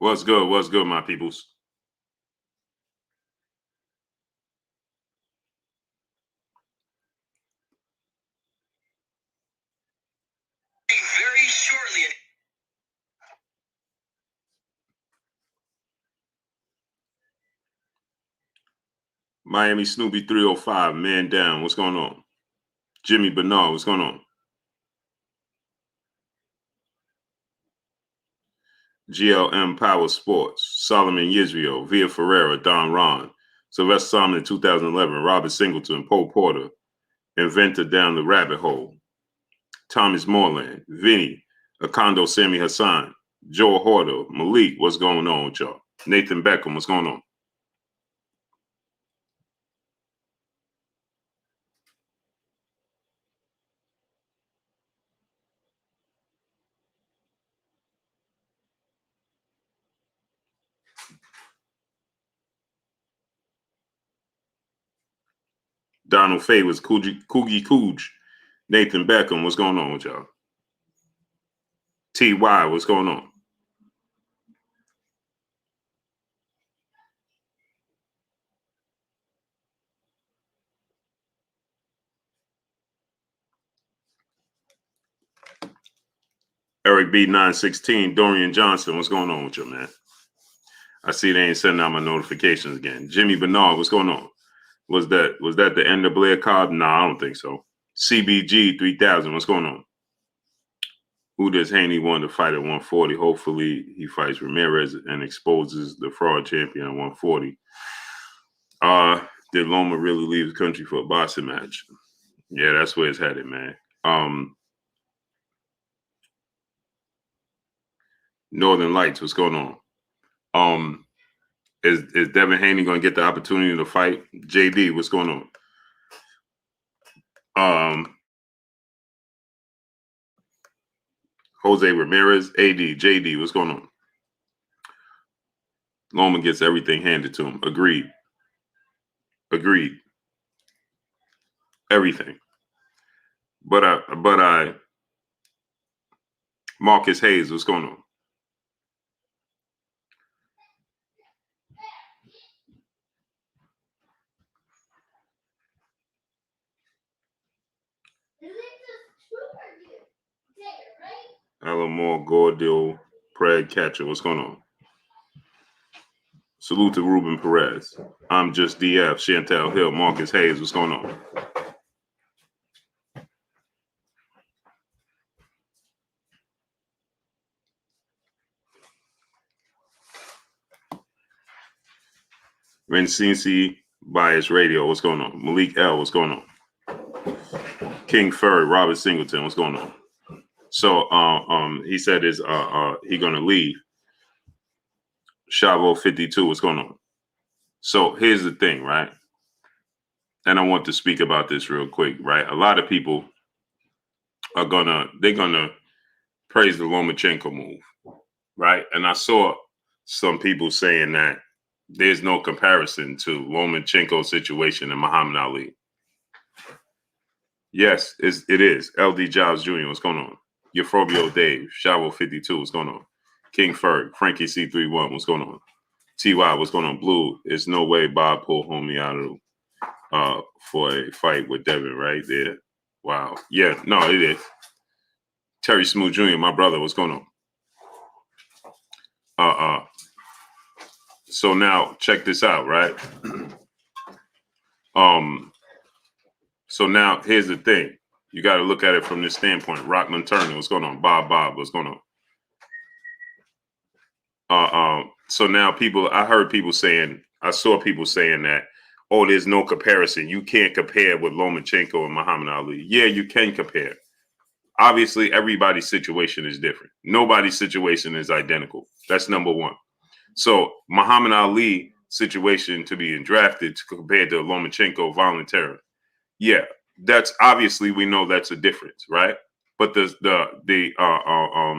What's good? What's good, my peoples? Very shortly. Miami Snoopy 305, man down. What's going on? Jimmy Bernard, what's going on? GLM Power Sports, Solomon Yisrael, Via Ferreira, Don Ron, Sylvester Simon in 2011, Robert Singleton, Poe Porter, Inventor Down the Rabbit Hole, Thomas Moreland, Vinny, Akondo Sammy Hassan, Joe Horder, Malik, what's going on with y'all? Nathan Beckham, what's going on? Donald Faye was Coogie Cooge. Nathan Beckham, what's going on with y'all? TY, what's going on? Eric B916, Dorian Johnson, what's going on with you, man? I see they ain't sending out my notifications again. Jimmy Bernard, what's going on? Was that the end of Blair Cobb? No, I don't think so. CBG 3000, what's going on? Who does Haney want to fight at 140? Hopefully he fights Ramirez and exposes the fraud champion at 140. Did Loma really leave the country for a boxing match? Yeah, that's where it's headed, man. Northern Lights, what's going on? Is Devin Haney going to get the opportunity to fight JD? What's going on? Jose Ramirez, AD, JD, what's going on? Loma gets everything handed to him. Agreed. Everything. But I Marcus Hayes, what's going on? Alamore, Gordil, Preg, Catcher, what's going on? Salute to Ruben Perez. I'm just DF, Chantel Hill, Marcus Hayes, what's going on? Rencinci Bias Radio, what's going on? Malik L, what's going on? King Furry, Robert Singleton, what's going on? So he said is he gonna leave. Chavo 52, what's going on? So here's the thing, right? And I want to speak about this real quick, right? A lot of people are gonna praise the Lomachenko move, right? And I saw some people saying that there's no comparison to Lomachenko's situation and Muhammad Ali. Yes, it is. LD Jobs Jr., what's going on? Euphobio Dave, Chavo 52, what's going on? King Ferg, Frankie C31, what's going on? TY, what's going on? Blue, there's no way Bob pulled homie out of for a fight with Devin right there. Wow. Yeah, no, it is. Terry Smooth Jr., my brother, what's going on? So now check this out, right? So now here's the thing. You got to look at it from this standpoint. Rockman Turner, what's going on? Bob, what's going on? So now I saw people saying that, oh, there's no comparison. You can't compare with Lomachenko and Muhammad Ali. Yeah, you can compare. Obviously, everybody's situation is different. Nobody's situation is identical. That's number one. So Muhammad Ali situation to be drafted compared to Lomachenko voluntarily. Yeah, that's obviously we know that's a difference, right? But the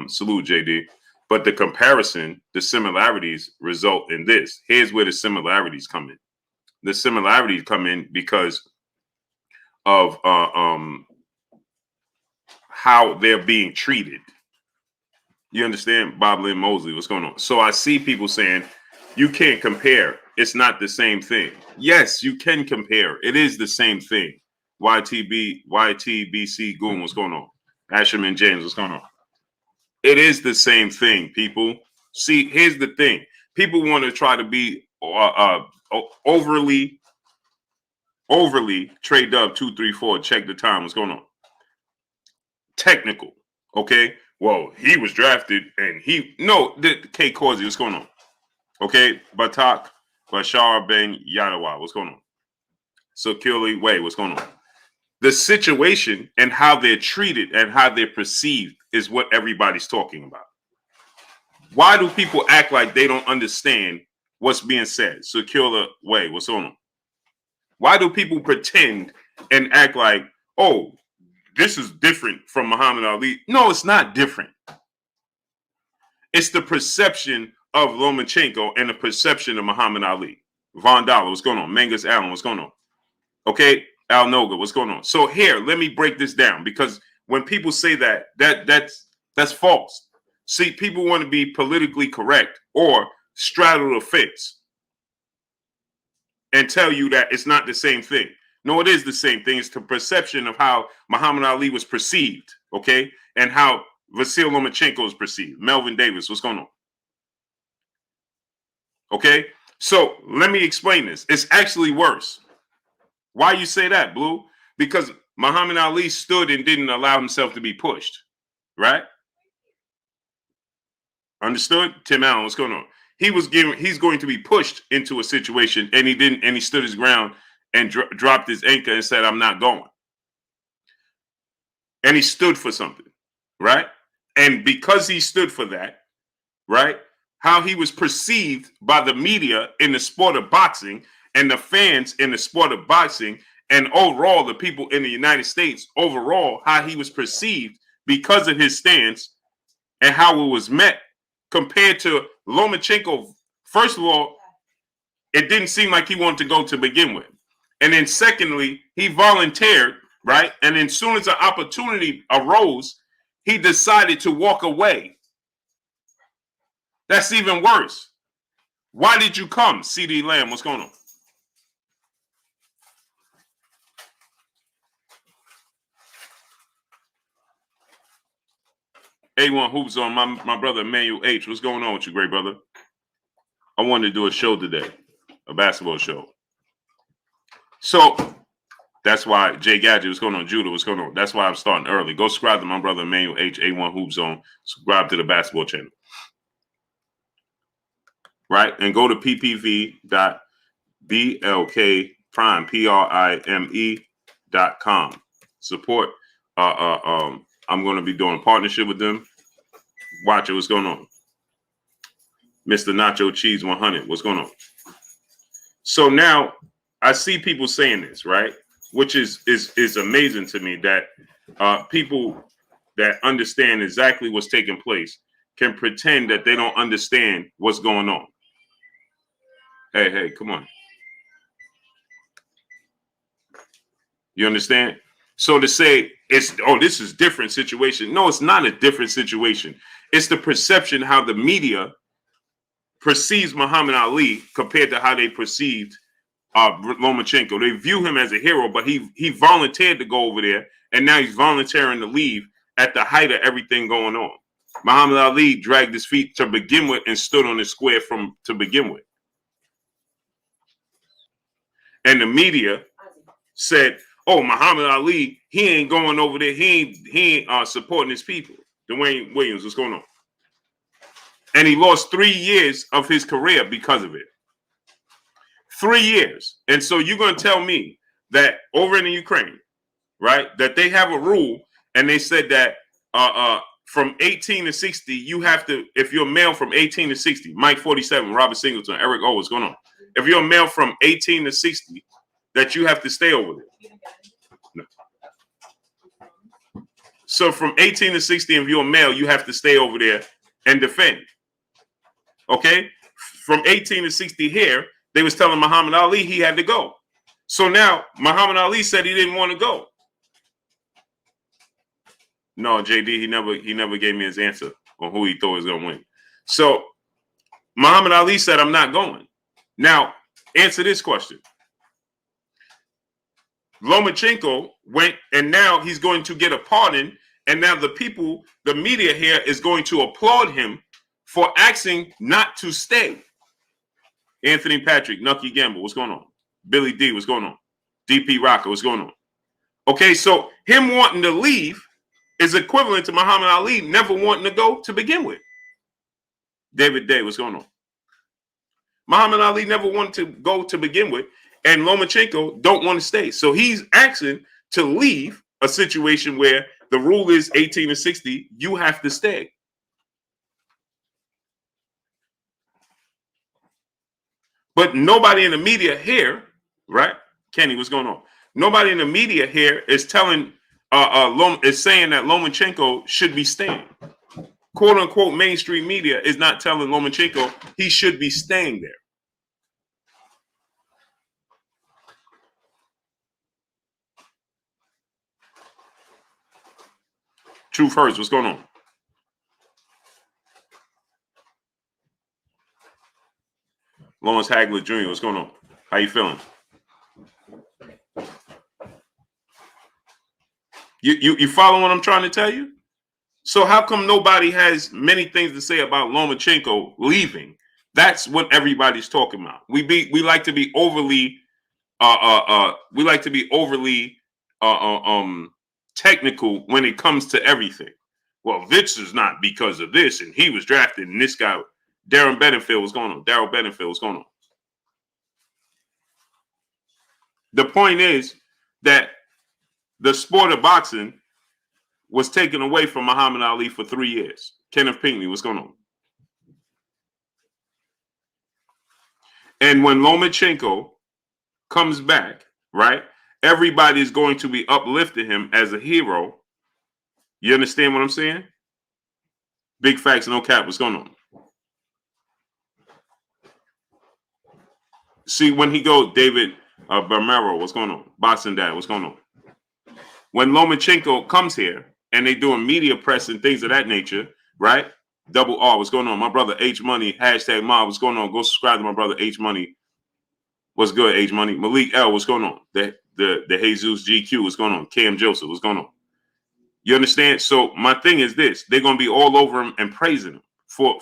salute JD. But the comparison, the similarities result in this. Here's where the similarities come in. The similarities come in because of how they're being treated. You understand? Bob Lynn Mosley, what's going on? So I see people saying you can't compare. It's not the same thing. Yes, you can compare. It is the same thing. YTBC Goon, what's going on? Asherman James, what's going on? It is the same thing, people. See, here's the thing. People want to try to be overly trade up 234. Check the time. What's going on? Technical. Okay. Well, he was drafted and K Causey, what's going on? Okay. Batak, Bashar Ben Yadawa, what's going on? Sakili Way, what's going on? The situation and how they're treated and how they're perceived is what everybody's talking about. Why do people act like they don't understand what's being said? Sakila Way, what's going on? Why do people pretend and act like, oh, this is different from Muhammad Ali? No, it's not different. It's the perception of Lomachenko and the perception of Muhammad Ali. Von Dollar, what's going on? Mangus Allen, what's going on? Okay, Al Noga, what's going on? So here, let me break this down, because when people say that's false. See, people want to be politically correct or straddle the fence and tell you that it's not the same thing. No, it is the same thing. It's the perception of how Muhammad Ali was perceived, okay, and how Vasyl Lomachenko is perceived. Melvin Davis, what's going on? Okay, so let me explain this. It's actually worse. Why you say that, Blue? Because Muhammad Ali stood and didn't allow himself to be pushed, right? Understood? Tim Allen, what's going on? He's going to be pushed into a situation, and he didn't, and he stood his ground and dropped his anchor and said, I'm not going. And he stood for something, right? And because he stood for that, right, how he was perceived by the media in the sport of boxing and the fans in the sport of boxing, and overall the people in the United States, overall, how he was perceived because of his stance and how it was met compared to Lomachenko. First of all, it didn't seem like he wanted to go to begin with. And then secondly, he volunteered, right? And then as soon as the opportunity arose, he decided to walk away. That's even worse. Why did you come? CD Lamb, what's going on? A1 Hoops on my brother Emmanuel H. What's going on with you, great brother? I wanted to do a show today, a basketball show. So that's why Jay Gadget, what's going on? Judah, what's going on? That's why I'm starting early. Go subscribe to my brother Emmanuel H. A1 Hoops on. Subscribe to the basketball channel. Right? And go to ppv.blkprime.com. Support. I'm going to be doing a partnership with them. Watch it. What's going on? Mr. Nacho Cheese 100. What's going on? So now I see people saying this, right? Which is amazing to me that people that understand exactly what's taking place can pretend that they don't understand what's going on. Hey, come on. You understand? So to say this is different situation. No, it's not a different situation. It's the perception how the media perceives Muhammad Ali compared to how they perceived Lomachenko. They view him as a hero, but he volunteered to go over there, and now he's volunteering to leave at the height of everything going on. Muhammad Ali dragged his feet to begin with and stood on his square to begin with. And the media said, oh, Muhammad Ali, he ain't going over there. He ain't supporting his people. Dwayne Williams, what's going on? And he lost 3 years of his career because of it. 3 years. And so you're going to tell me that over in the Ukraine, right, that they have a rule, and they said that from 18 to 60, you have to, if you're a male from 18 to 60, Mike 47, Robert Singleton, Eric O, what's going on? If you're a male from 18 to 60, that you have to stay over there. No. So from 18 to 60, if you're a male, you have to stay over there and defend. Okay? From 18 to 60 here, they was telling Muhammad Ali he had to go. So now Muhammad Ali said he didn't want to go. No, JD, he never gave me his answer on who he thought was going to win. So Muhammad Ali said, I'm not going. Now, answer this question. Lomachenko went, and now he's going to get a pardon. And now the people, the media here is going to applaud him for asking not to stay. Anthony Patrick, Nucky Gamble, what's going on? Billy D, what's going on? DP Rocker, what's going on? Okay, so him wanting to leave is equivalent to Muhammad Ali never wanting to go to begin with. David Day, what's going on? Muhammad Ali never wanted to go to begin with, and Lomachenko don't want to stay. So he's asking to leave a situation where the rule is 18 to 60, you have to stay. But nobody in the media here, right? Kenny, what's going on? Nobody in the media here is telling, is saying that Lomachenko should be staying. Quote unquote mainstream media is not telling Lomachenko he should be staying there. Truth Hurts, what's going on? Lawrence Hagler Jr., what's going on? How you feeling? You follow what I'm trying to tell you? So how come nobody has many things to say about Lomachenko leaving? That's what everybody's talking about. We like to be overly technical when it comes to everything. Well, Vince is not because of this, and he was drafted, and this guy, Darren Bedingfield, what's going on? Daryl Bedingfield, what's going on? The point is that the sport of boxing was taken away from Muhammad Ali for 3 years. Kenneth Pinckney, what's going on? And when Lomachenko comes back, right, everybody is going to be uplifting him as a hero. You understand what I'm saying? Big facts, no cap, what's going on? See, when he goes, David Bermero, what's going on? Boxing Dad, what's going on? When Lomachenko comes here and they doing media press and things of that nature, right? Double R, what's going on? My brother H Money, hashtag Mob, what's going on? Go subscribe to my brother H Money. What's good, H Money? Malik L, what's going on? The Jesus GQ, what's going on? Cam Joseph, what's going on? You understand? So my thing is this: they're gonna be all over him and praising him for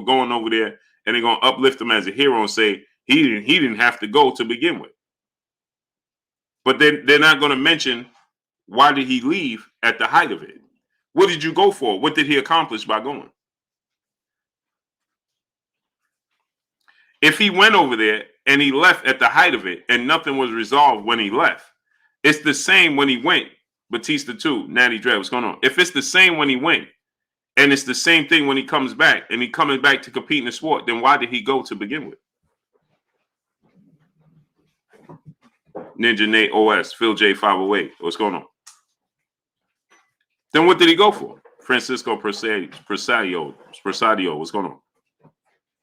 going over there, and they're gonna uplift him as a hero and say he didn't have to go to begin with. But then they're not gonna mention why did he leave at the height of it? What did you go for? What did he accomplish by going? If he went over there and he left at the height of it and nothing was resolved when he left, it's the same when he went. Batista 2, Natty Dread, what's going on? If it's the same when he went and it's the same thing when he comes back and he coming back to compete in the sport, then why did he go to begin with? Ninja Nate OS, Phil J 508, what's going on? Then what did he go for? Francisco Presadio, what's going on?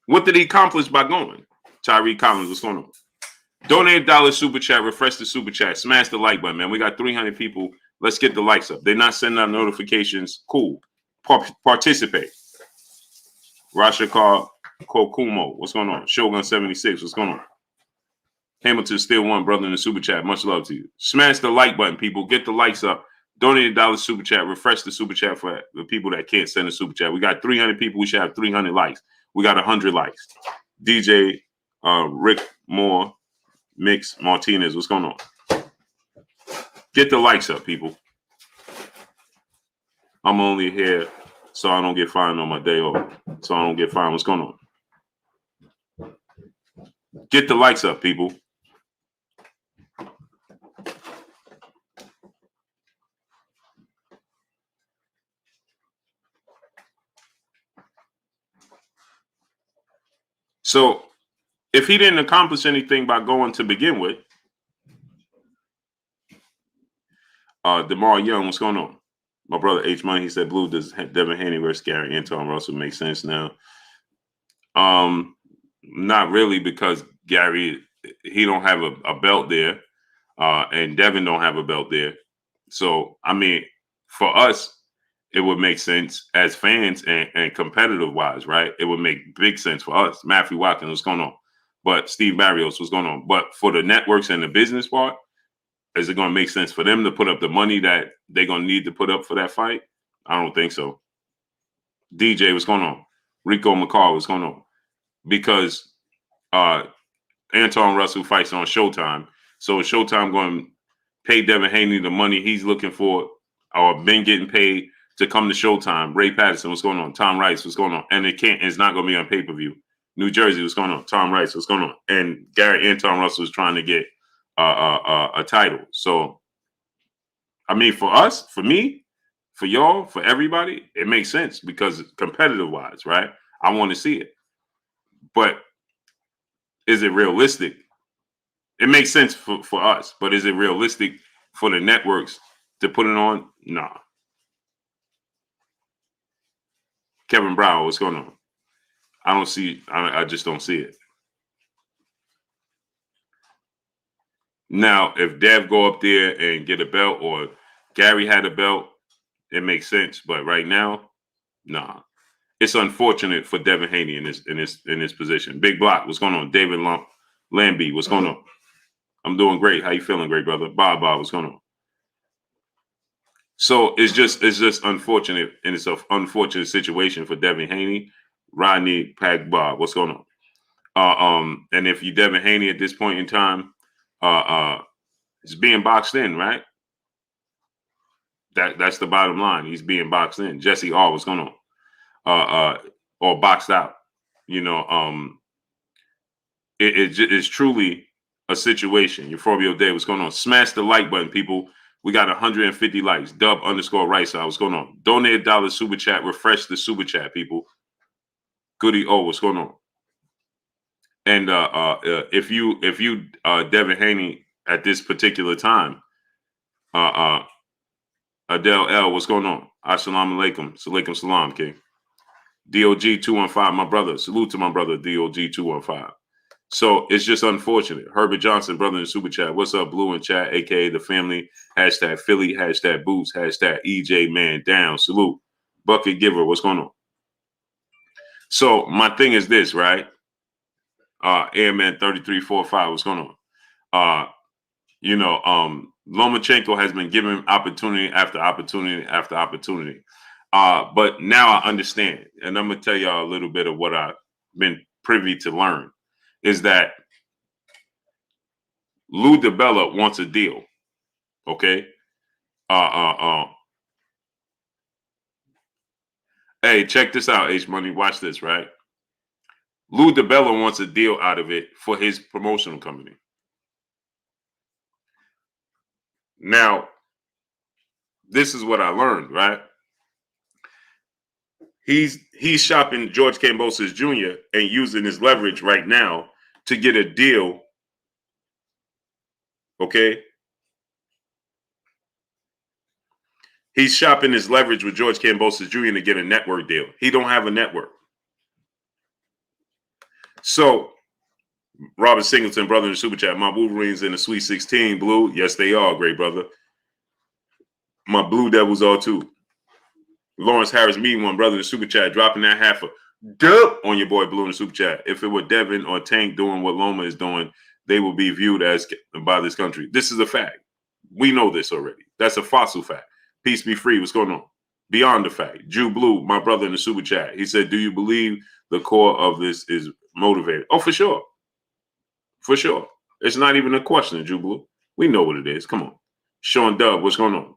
What did he accomplish by going? Tyree Collins, what's going on? Donate $1 super chat, refresh the super chat, smash the like button, man. We got 300 people. Let's get the likes up. They're not sending out notifications. Cool. Participate. Rashakar Kokumo, what's going on? Shogun 76, what's going on? Hamilton still one, brother in the super chat. Much love to you. Smash the like button, people. Get the likes up. Donate $1 super chat. Refresh the super chat for the people that can't send a super chat. We got 300 people. We should have 300 likes. We got 100 likes. DJ Rick Moore, Mix Martinez, what's going on? Get the likes up, people. I'm only here so I don't get fined on my day off. So I don't get fined. What's going on? Get the likes up, people. So if he didn't accomplish anything by going to begin with, DeMar Young, what's going on? My brother H Money, he said, Blue, does Devin Haney versus Gary Anton Russell make sense now? Not really, because Gary, he don't have a belt there, and Devin don't have a belt there. So, I mean, for us, it would make sense as fans and competitive wise, right? It would make big sense for us. Matthew Watkins, what's going on? But Steve Barrios, what's going on? But for the networks and the business part, is it going to make sense for them to put up the money that they're going to need to put up for that fight? I don't think so. DJ, what's going on? Rico McCall, what's going on? Because Anton Russell fights on Showtime. So is Showtime going to pay Devin Haney the money he's looking for or been getting paid to come to Showtime? Ray Patterson, what's going on? Tom Rice, what's going on? And it's not going to be on pay-per-view. New Jersey, what's going on? Tom Rice, what's going on? And Gary Anton Russell is trying to get a title. So, I mean, for us, for me, for y'all, for everybody, it makes sense because competitive-wise, right? I want to see it. But is it realistic? It makes sense for us, but is it realistic for the networks to put it on? Nah. Kevin Brown, what's going on? I just don't see it. Now, if Dev go up there and get a belt or Gary had a belt, it makes sense. But right now, nah. It's unfortunate for Devin Haney in this position. Big Block, what's going on? David Lambie, what's going on? I'm doing great. How you feeling, great brother? Bob, what's going on? So it's just unfortunate, and it's an unfortunate situation for Devin Haney. Rodney Pagba, what's going on? And if you Devin Haney at this point in time, it's being boxed in, right? That's the bottom line. He's being boxed in. Jesse R, what's going on? Or boxed out. You know, it's truly a situation. Euphoria Day, what's going on? Smash the like button, people. We got 150 likes. Dub_Rice, what's going on? Donate $1 super chat. Refresh the super chat, people. Goody O, what's going on? And if you Devin Haney at this particular time, Adele L, what's going on? Assalamu alaikum. Salaikum salam, King. DOG 215, my brother. Salute to my brother, DOG 215. So it's just unfortunate. Herbert Johnson, brother in the super chat. What's up, Blue in chat, aka the family? Hashtag Philly, hashtag Boots, hashtag EJ Man Down. Salute. Bucket Giver, what's going on? So my thing is this, right? Airman 3345, what's going on? Lomachenko has been given opportunity after opportunity after opportunity. But now I understand, and I'm gonna tell y'all a little bit of what I've been privy to learn, is that Lou DiBella wants a deal. Okay. Hey, check this out, H Money. Watch this, right? Lou DiBella wants a deal out of it for his promotional company. Now, this is what I learned, right? He's shopping George Kambosos Jr. and using his leverage right now to get a deal. Okay. He's shopping his leverage with George Kambosos Jr. to get a network deal. He don't have a network. So, Robert Singleton, brother in the super chat, my Wolverines in the Sweet 16, Blue. Yes, they are, great brother. My Blue Devils are too. Lawrence Harris, me one brother in the super chat, dropping that half a dub on your boy Blue in the super chat. If it were Devin or Tank doing what Loma is doing, they will be viewed as by this country. This is a fact. We know this already. That's a fossil fact. Peace be free. What's going on? Beyond the fact. Jew Blue, my brother in the super chat. He said, do you believe the core of this is motivated? Oh, for sure. For sure. It's not even a question, Jew Blue. We know what it is. Come on. Sean Dub, what's going on?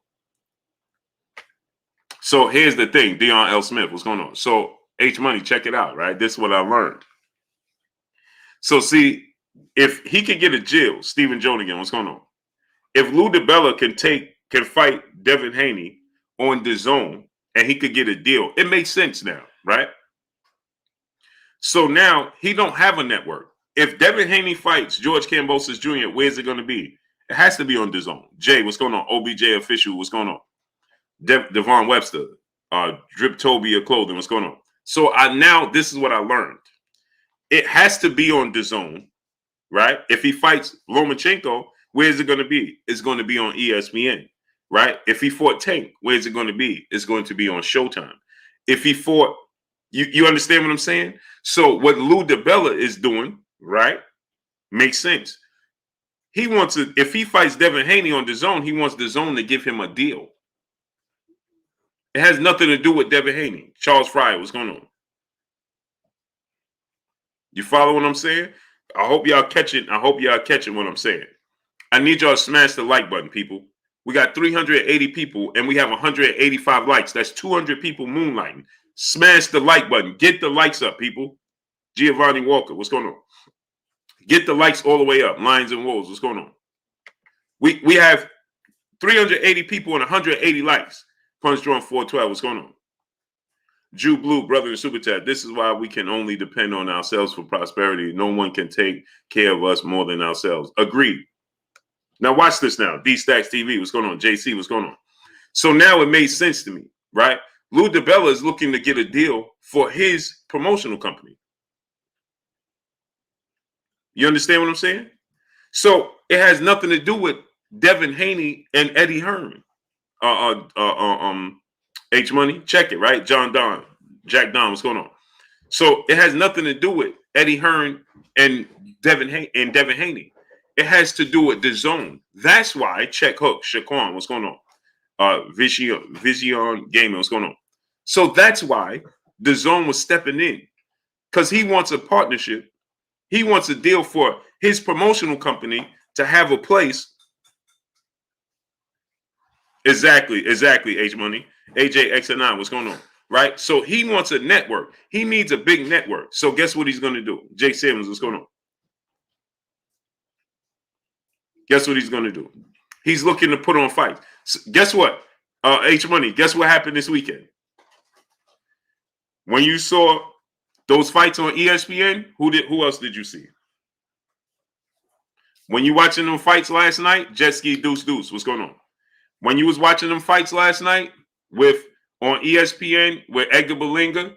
So here's the thing. Dion L. Smith, what's going on? So H Money, check it out, right? This is what I learned. So see, if he could get a Jill, Stephen Jonigan, what's going on? If Lou DiBella can fight Devin Haney on the zone and he could get a deal, it makes sense now, right? So now he don't have a network. If Devin Haney fights George Kambosos Jr., where's it going to be? It has to be on the zone. Jay, what's going on? OBJ official, what's going on? Devon Webster, Driptopia Clothing, what's going on? So this is what I learned. It has to be on the zone, right? If he fights Lomachenko, where is it going to be? It's going to be on ESPN. right? If he fought Tank, where's it going to be? It's going to be on Showtime. If he fought, you understand what I'm saying? So what Lou DiBella is doing, right, makes sense. He wants to, if he fights Devin Haney on DAZN, he wants DAZN to give him a deal. It has nothing to do with Devin Haney. Charles Fryer, what's going on? You follow what I'm saying? I hope y'all catching what I'm saying. I need y'all to smash the like button, people. We got 380 people and we have 185 likes. That's 200 people moonlighting. Smash the like button. Get the likes up, people. Giovanni Walker, what's going on? Get the likes all the way up. Lions and Wolves, what's going on? We have 380 people and 180 likes. Punch Drawn 412, what's going on? Jew Blue, brother in Super Chat. This is why we can only depend on ourselves for prosperity. No one can take care of us more than ourselves. Agreed. Now watch this now. D-Stacks TV, what's going on? JC, what's going on? So now it made sense to me, right? Lou DiBella is looking to get a deal for his promotional company. You understand what I'm saying? So it has nothing to do with Devin Haney and Eddie Hearn. H Money, check it, right? John Don, Jack Don, what's going on? So it has nothing to do with Eddie Hearn and Devin Haney. It has to do with DAZN. That's why Check Hook, Shaquan, what's going on? Vision Gaming, what's going on? So that's why DAZN was stepping in, because he wants a partnership. He wants a deal for his promotional company to have a place. Exactly, H Money. AJXN9, what's going on? Right? So he wants a network. He needs a big network. So guess what he's going to do? Jake Simmons, what's going on? Guess what he's going to do? He's looking to put on fights. So guess what? H Money, guess what happened this weekend? When you saw those fights on ESPN, who else did you see? When you watching them fights last night, Jet Ski Deuce Deuce, what's going on? When you was watching them fights last night on ESPN with Edgar Berlanga,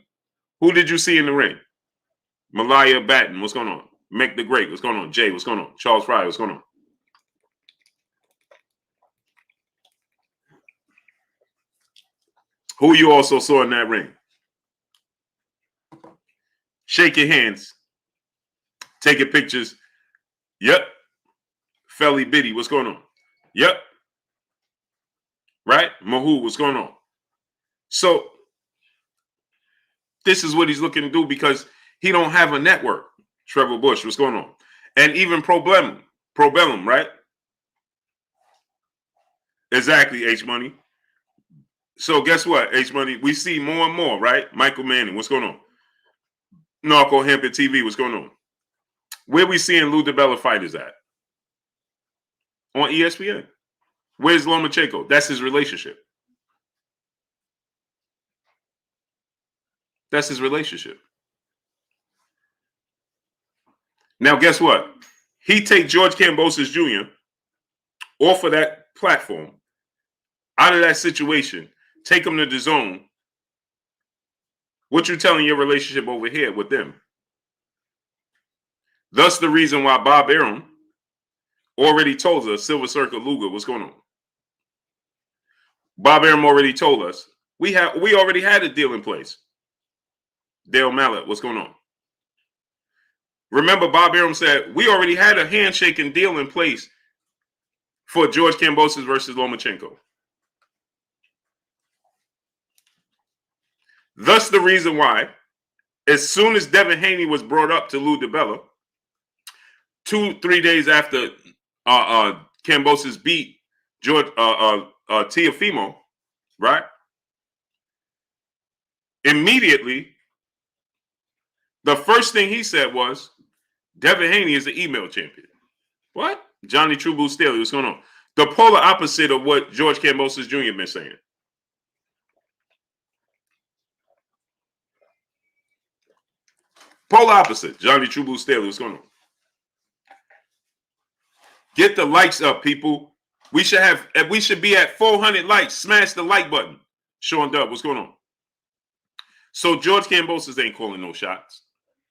who did you see in the ring? Malaya Batten, what's going on? Mick the Great, what's going on? Jay, what's going on? Charles Fryer, what's going on? Who you also saw in that ring? Shaking hands, taking pictures. Yep. Felly Biddy, what's going on? Yep. Right? Mahu, what's going on? So this is what he's looking to do because he don't have a network. Trevor Bush, what's going on? And even Probellum, right? Exactly, H Money. So guess what, H Money? We see more and more, right? Michael Manning, what's going on? Narco Hampton TV, what's going on? Where we seeing Lou DiBella fighters at? On ESPN. Where's Lomachenko? That's his relationship. That's his relationship. Now, guess what? He take George Kambosos Jr. off of that platform, out of that situation, take him to DAZN. What you telling your relationship over here with them? Thus the reason why Bob Arum already told us, Silver Circle Luger, what's going on? Bob Arum already told us we already had a deal in place. Dale Mallet, what's going on? Remember, Bob Arum said we already had a handshaking deal in place for George Kambosos versus Lomachenko. Thus the reason why, as soon as Devin Haney was brought up to Lou DiBella, 2-3 days after Kambosos beat George Teofimo, right? Immediately, the first thing he said was, Devin Haney is the email champion. What? Johnny True Blue Staley, what's going on? The polar opposite of what George Kambosos Jr. been saying. Polar opposite. Johnny True Blue Staley, what's going on? Get the likes up, people. We should be at 400 likes. Smash the like button. Sean Dub, what's going on? So George Kambosos ain't calling no shots.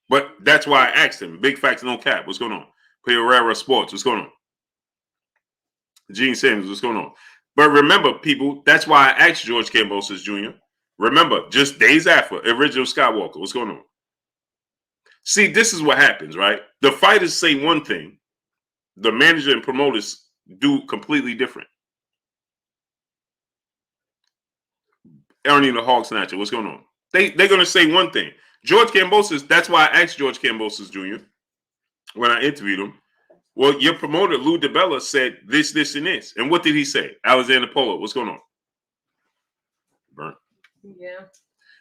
But that's why I asked him. Big facts, no cap. What's going on? Pereira Sports, what's going on? Gene Sanders, what's going on? But remember, people, that's why I asked George Kambosos Jr. Remember, just days after, original Skywalker, what's going on? See, this is what happens, right? The fighters say one thing, the manager and promoters do completely different. Ernie the Hog Snatcher, what's going on? They're going to say one thing. George Kambosos, that's why I asked George Kambosos Jr. when I interviewed him. Well, your promoter, Lou DiBella, said this, this, and this. And what did he say? Alexander Polo, what's going on? Burnt. Yeah.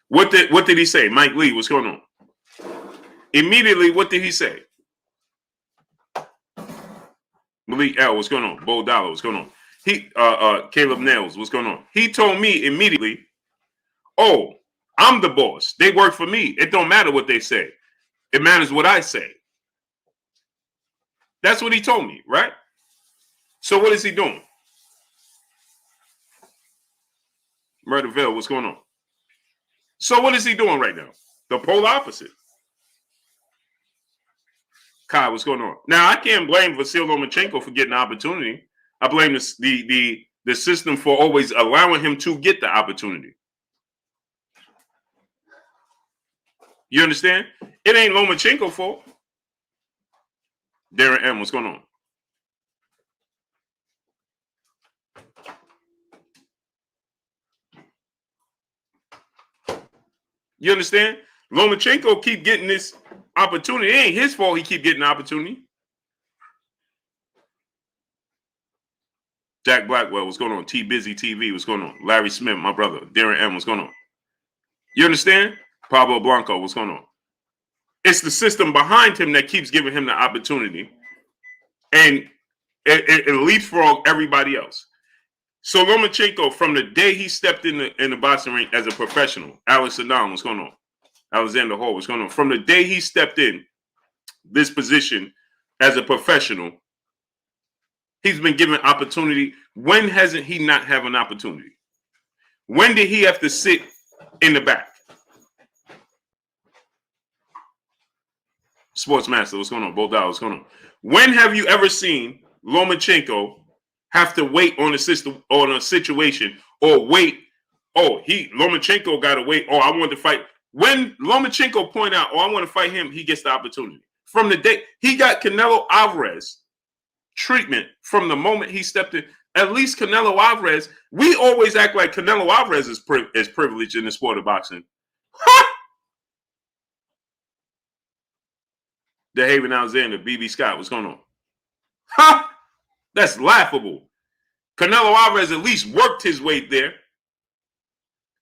What did he say? Mike Lee, what's going on? Immediately, what did he say? Malik L, what's going on? Bo Dollar, what's going on? Caleb Nails, what's going on? He told me immediately, oh, I'm the boss. They work for me. It don't matter what they say. It matters what I say. That's what he told me, right? So what is he doing? Murderville, what's going on? So what is he doing right now? The polar opposite. Kai, what's going on? Now, I can't blame Vasyl Lomachenko for getting the opportunity. I blame the system for always allowing him to get the opportunity. You understand? It ain't Lomachenko's fault. Darren M, what's going on? You understand? Lomachenko keep getting this opportunity. It ain't his fault he keep getting the opportunity. Jack Blackwell, what's going on? T Busy TV, what's going on? Larry Smith, my brother. Darren M, what's going on? You understand? Pablo Blanco, what's going on? It's the system behind him that keeps giving him the opportunity. And it leapfrog everybody else. So Lomachenko, from the day he stepped in the boxing ring as a professional, Alex Saddam, what's going on? Alexander Hall, what's going on? From the day he stepped in this position as a professional, he's been given opportunity. When hasn't he not have an opportunity? When did he have to sit in the back? Sportsmaster, what's going on? Bodal, what's going on? When have you ever seen Lomachenko have to wait on a system or on a situation or wait? Oh, Lomachenko got to wait. Oh, I want to fight. When Lomachenko point out, oh, I want to fight him, he gets the opportunity. From the day he got Canelo Alvarez treatment, from the moment he stepped in, at least Canelo Alvarez, we always act like Canelo Alvarez is privileged in the sport of boxing. DeHaven Alexander, BB Scott, what's going on? Ha! That's laughable. Canelo Alvarez at least worked his way there.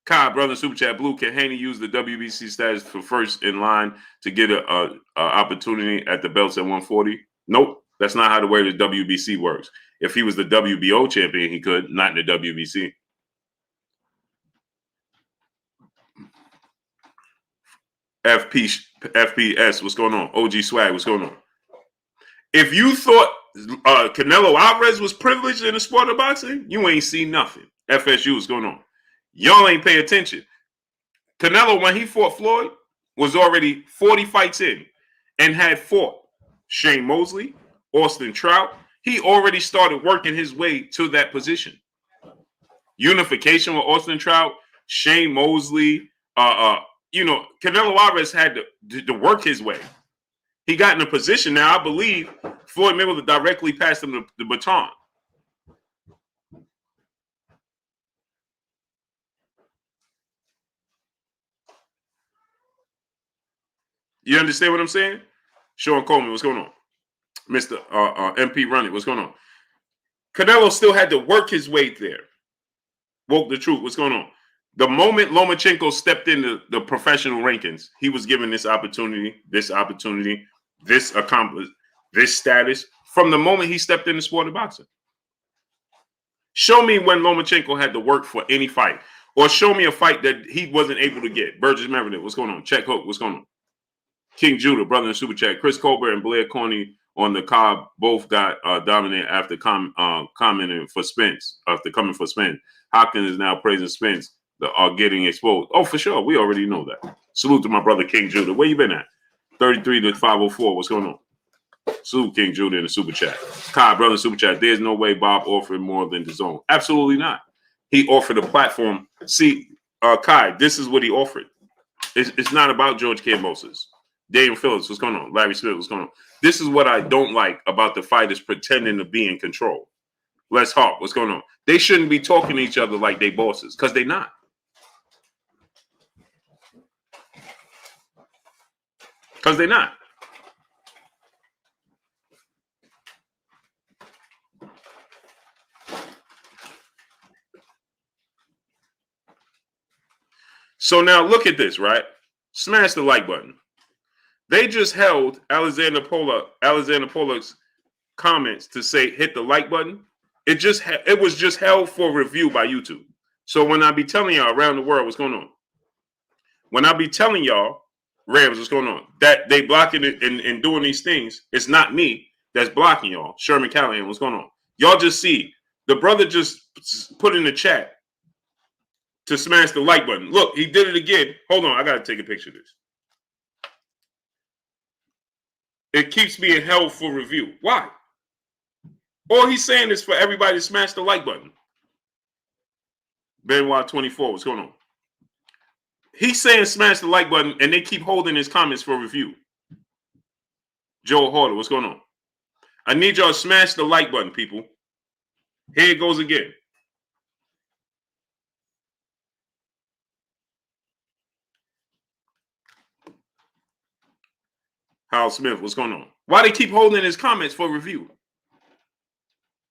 Kai, brother, Super Chat Blue, can Haney use the WBC status for first in line to get a opportunity at the belts at 140? Nope, that's not how the way the WBC works. If he was the WBO champion, he could, not in the WBC. FPS, what's going on? OG Swag, what's going on? If you thought Canelo Alvarez was privileged in the sport of boxing, you ain't seen nothing. FSU, what's going on? Y'all ain't pay attention. Canelo, when he fought Floyd, was already 40 fights in and had fought Shane Mosley, Austin Trout. He already started working his way to that position. Unification with Austin Trout, Shane Mosley, Canelo Alvarez had to work his way. He got in a position now, I believe Floyd Mayweather directly passed him the baton. You understand what I'm saying? Sean Coleman, what's going on? Mr. MP Running, what's going on? Canelo still had to work his way there. Woke the truth, what's going on? The moment Lomachenko stepped into the professional rankings, he was given this opportunity, this accomplishment, this status from the moment he stepped in the sport of boxing. Show me when Lomachenko had to work for any fight, or show me a fight that he wasn't able to get. Burgess Meredith, what's going on? Check Hook, what's going on? King Judah, brother in Super Chat. Chris Colbert and Blair Corney on the Cobb both got dominated after commenting for Spence, after coming for Spence. Hopkins is now praising Spence. Are getting exposed. Oh, for sure. We already know that. Salute to my brother King Judah. Where you been at? 33 to 504. What's going on? Salute King Judah in the super chat. Kai, brother, super chat. There's no way Bob offered more than the zone. Absolutely not. He offered a platform. See, Kai, this is what he offered. It's not about George Kambosos. Daniel Phillips, what's going on? Larry Smith, what's going on? This is what I don't like about the fighters pretending to be in control. Les Hawk, what's going on? They shouldn't be talking to each other like they bosses, because they're not. Because they're not. So now look at this, right? Smash the like button. They just held Alexander Pollock's comments to say hit the like button. It was just held for review by YouTube. So when I be telling y'all around the world what's going on, when I be telling y'all, Rams, what's going on, that they blocking it and doing these things, it's not me that's blocking y'all. Sherman Callahan, what's going on? Y'all just see the brother just put in the chat to smash the like button. Look, he did it again. Hold on, I gotta take a picture of this. It keeps being held for review. Why? All he's saying is for everybody to smash the like button. Benoit 24, what's going on? He's saying smash the like button, and they keep holding his comments for review. Joel Harder, what's going on? I need y'all to smash the like button, people. Here it goes again. Hal Smith, what's going on? Why they keep holding his comments for review?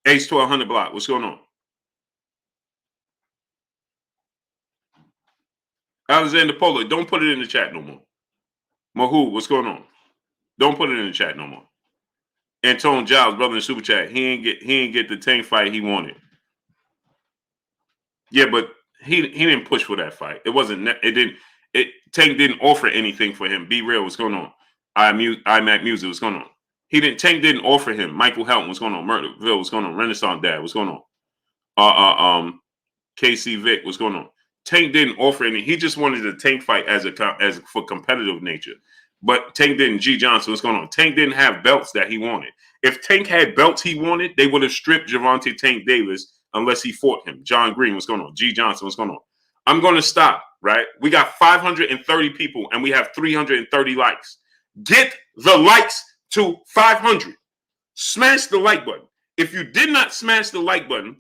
Ace 1200 block, what's going on? Alexander Polo, don't put it in the chat no more. Mahu, what's going on? Don't put it in the chat no more. Antone Giles, brother in super chat, he ain't get the Tank fight he wanted. Yeah, but he didn't push for that fight. Tank didn't offer anything for him. Be real, what's going on? iMac Music, what's going on? Tank didn't offer him. Michael Helton, what's going on? Murderville, what's going on? Renaissance Dad, what's going on? KC Vic, what's going on? Tank didn't offer any. He just wanted a Tank fight as for competitive nature. But Tank didn't. G Johnson, what's going on? Tank didn't have belts that he wanted. If Tank had belts he wanted, they would have stripped Gervonta Tank Davis unless he fought him. John Green, what's going on? G Johnson, what's going on? I'm going to stop, right? We got 530 people and we have 330 likes. Get the likes to 500. Smash the like button. If you did not smash the like button,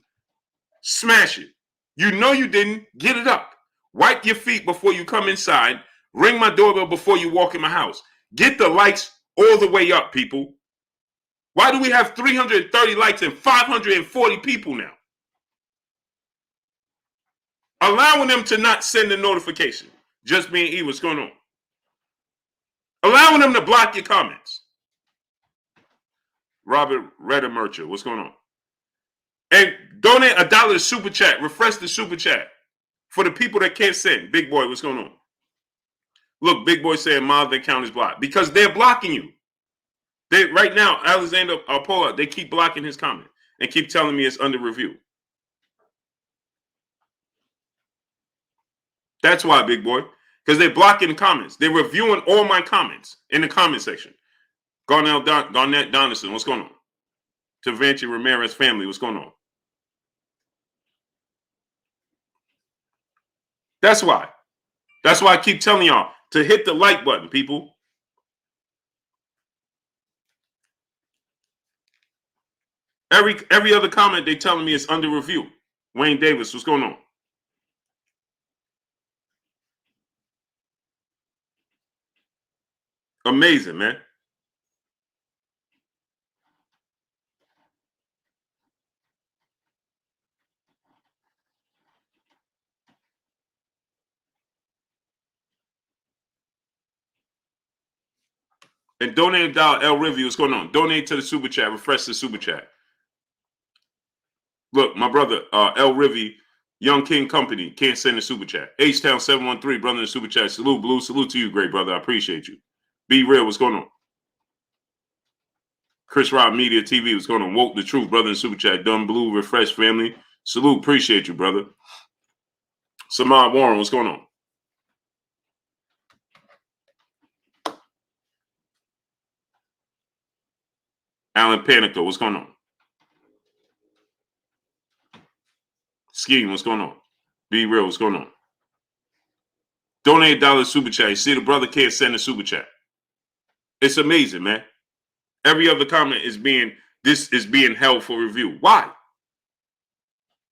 smash it. You know you didn't. Get it up. Wipe your feet before you come inside. Ring my doorbell before you walk in my house. Get the likes all the way up, people. Why do we have 330 likes and 540 people now? Allowing them to not send a notification. Just being E, what's going on? Allowing them to block your comments. Robert Redemercher, what's going on? And donate $1 to super chat. Refresh the super chat for the people that can't send. Big boy, what's going on? Look, Big boy saying mild account is blocked because they're blocking you. Right now, Alexander Pola, they keep blocking his comment and keep telling me it's under review. That's why, big boy, because they're blocking the comments. They're reviewing all my comments in the comment section. Garnett Donaldson, what's going on? Tavanchi Ramirez family, what's going on? That's why. That's why I keep telling y'all to hit the like button, people. Every other comment they telling me is under review. Wayne Davis, what's going on? Amazing, man. And donate $1, El Rivy, what's going on? Donate to the super chat. Refresh the super chat. Look, my brother, El Rivy, Young King Company, can't send a super chat. H-Town 713, brother in the super chat. Salute, Blue. Salute to you, great brother. I appreciate you. Be real, what's going on? Chris Rob Media TV, what's going on? Woke the Truth, brother in the super chat. Dumb Blue, Refresh family. Salute, appreciate you, brother. Samad Warren, what's going on? Alan Panico, what's going on? Scheme, what's going on? Be real, what's going on? Donate $1 super chat. You see, the brother can't send a super chat. It's amazing, man. Every other comment is being held for review. Why?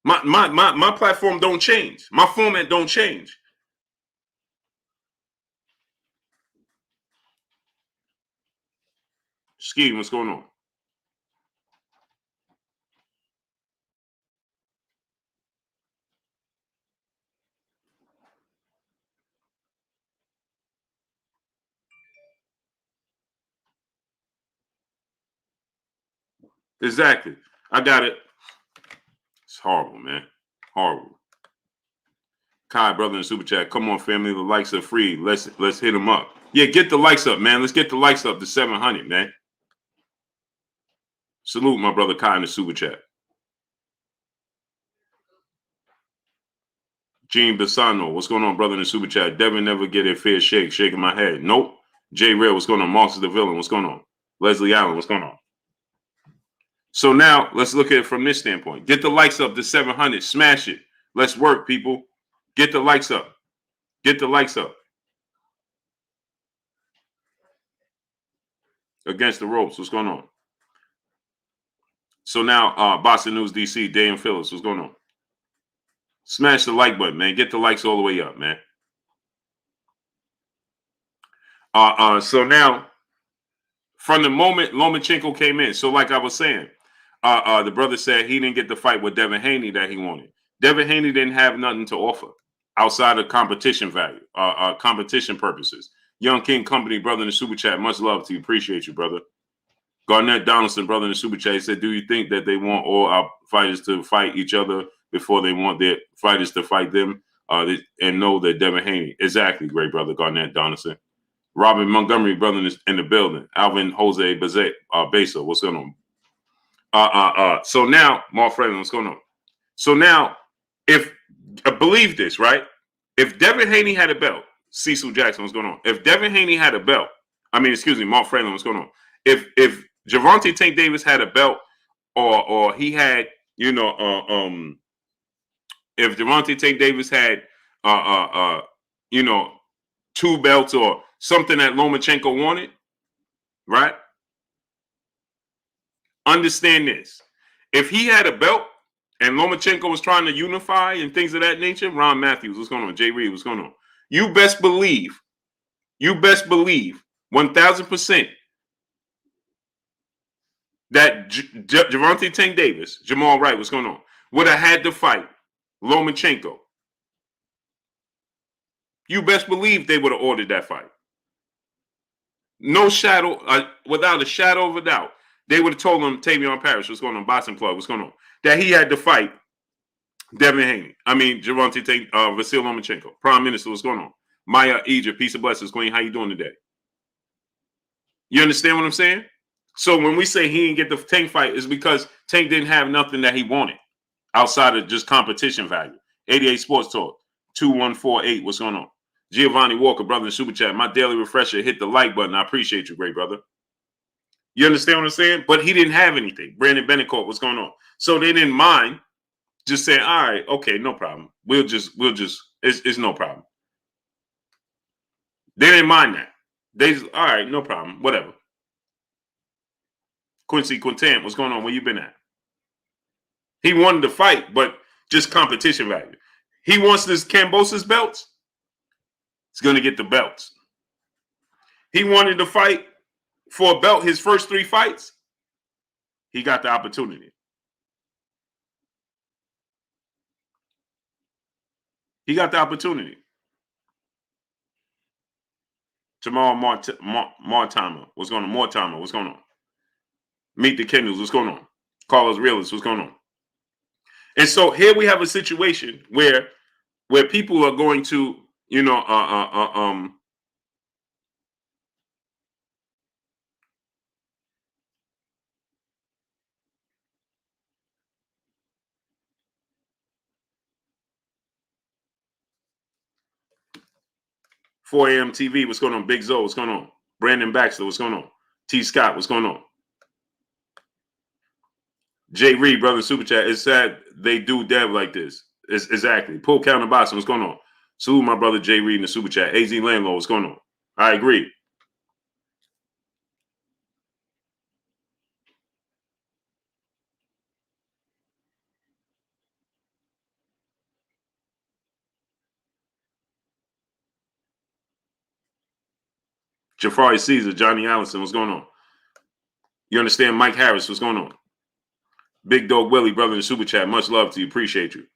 My platform don't change. My format don't change. Scheme, what's going on? Exactly. I got it. It's horrible, man. Horrible. Kai, brother in the super chat. Come on, family. The likes are free. Let's hit them up. Yeah, get the likes up, man. Let's get the likes up to 700, man. Salute my brother Kai in the super chat. Gene Bassano, what's going on, brother in the super chat? Devin never get a fair shake. Shaking my head. Nope. Jay Real, what's going on? Marcus the Villain, what's going on? Leslie Allen, what's going on? So now let's look at it from this standpoint. Get the likes up to 700. Smash it. Let's work, people. Get the likes up. Get the likes up. Against the ropes, what's going on? So now, Boston News DC, Dan Phillips, what's going on? Smash the like button, man. Get the likes all the way up, man. So now, from the moment Lomachenko came in, so like I was saying, the brother said he didn't get the fight with Devin Haney that he wanted. Devin Haney didn't have nothing to offer outside of competition value, competition purposes. Young King Company, brother in the super chat, much love to you. Appreciate you, brother. Garnett Donaldson, brother in the super chat, said, do you think that they want all our fighters to fight each other before they want their fighters to fight them and know that Devin Haney? Exactly, great brother, Garnett Donaldson. Robin Montgomery, brother in the building. Alvin Jose Besa, what's going on? So now, Mark Franklin, what's going on? So now, if believe this, right? If Devin Haney had a belt, Cecil Jackson, what's going on? If Devin Haney had a belt, Mark Franklin, what's going on? If Gervonta Tank Davis had a belt, or he had, if Gervonta Tank Davis had, two belts or something that Lomachenko wanted, right? Understand this. If he had a belt and Lomachenko was trying to unify and things of that nature, Ron Matthews, what's going on? Jay Reed, what's going on? You best believe 1,000% that Gervonta Tank Davis, Jamal Wright, what's going on, would have had to fight Lomachenko. You best believe they would have ordered that fight. No shadow, without a shadow of a doubt, they would have told him, Tavion Parrish, what's going on, Boston Plug, what's going on, that he had to fight Devin Haney. Gervonta Tank, Vasil Lomachenko. Prime Minister, what's going on? Maya Egypt, peace and blessings, Queen. How you doing today? You understand what I'm saying? So when we say he didn't get the Tank fight, it's because Tank didn't have nothing that he wanted outside of just competition value. 88 Sports Talk, 2148, what's going on? Giovanni Walker, brother in Super Chat, my daily refresher, hit the like button. I appreciate you, great brother. You understand what I'm saying? But he didn't have anything. Brandon Benecourt, what's going on? So they didn't mind just saying, all right, okay, no problem. We'll just, it's no problem. They didn't mind that. They just, all right, no problem, whatever. Quincy Quintan, what's going on? Where you been at? He wanted to fight, but just competition value. He wants this Kambosos belts. He's going to get the belts. He wanted to fight for a belt his first 3 fights. He got the opportunity. He got the opportunity. Jamal Martimer, what's going on? Mortimer, what's going on? Meet the Kendalls, what's going on? Carlos Realist, what's going on? And so here we have a situation where people are going to, 4 a.m. TV, what's going on? Big Zoe, what's going on? Brandon Baxter, what's going on? T. Scott, what's going on? Jay Reed, brother, super chat. It's sad they do Dev like this. It's, exactly. Pull counter boxing. What's going on? Salute my brother Jay Reed in the super chat. AZ Landlord. What's going on? I agree. Jafari Caesar, Johnny Allison. What's going on? You understand Mike Harris? What's going on? Big Dog Willie, brother in the super chat. Much love to you. Appreciate you.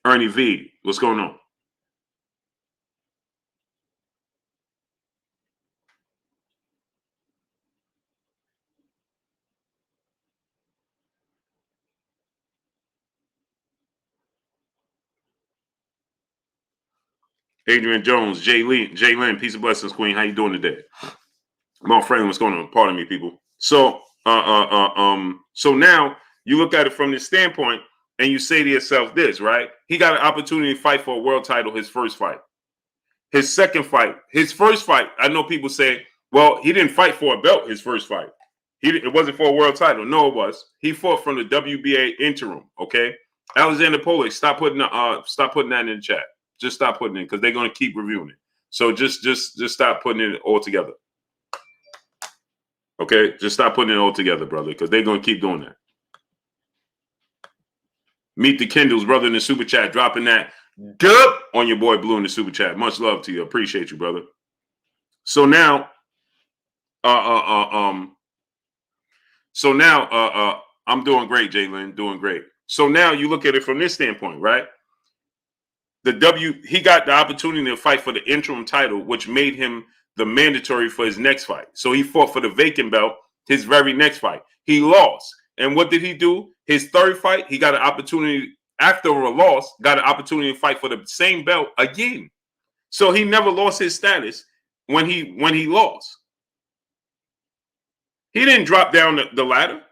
Ernie V. What's going on? Adrian Jones, Jay Lynn, peace and blessings, Queen. How you doing today? Mount Franklin, what's going on? Pardon me, people. So, so now you look at it from this standpoint, and you say to yourself, this, right? He got an opportunity to fight for a world title. His first fight, his second fight, his first fight. I know people say, well, he didn't fight for a belt. His first fight, it wasn't for a world title. No, it was. He fought from the WBA interim. Okay, Alexander Polik, stop putting that in the chat. Just stop putting it because they're going to keep reviewing it. So just stop putting it all together. Okay, just stop putting it all together, brother, because they're going to keep doing that. Meet the Kindles, brother, in the super chat, dropping that dub on your boy Blue in the super chat. Much love to you. Appreciate you, brother. So now, I'm doing great, Jalen, doing great. So now you look at it from this standpoint, right? He got the opportunity to fight for the interim title, which made him the mandatory for his next fight. So he fought for the vacant belt his very next fight. He lost. And what did he do? His third fight, he got an opportunity after a loss, got an opportunity to fight for the same belt again. So he never lost his status when he lost. He didn't drop down the ladder.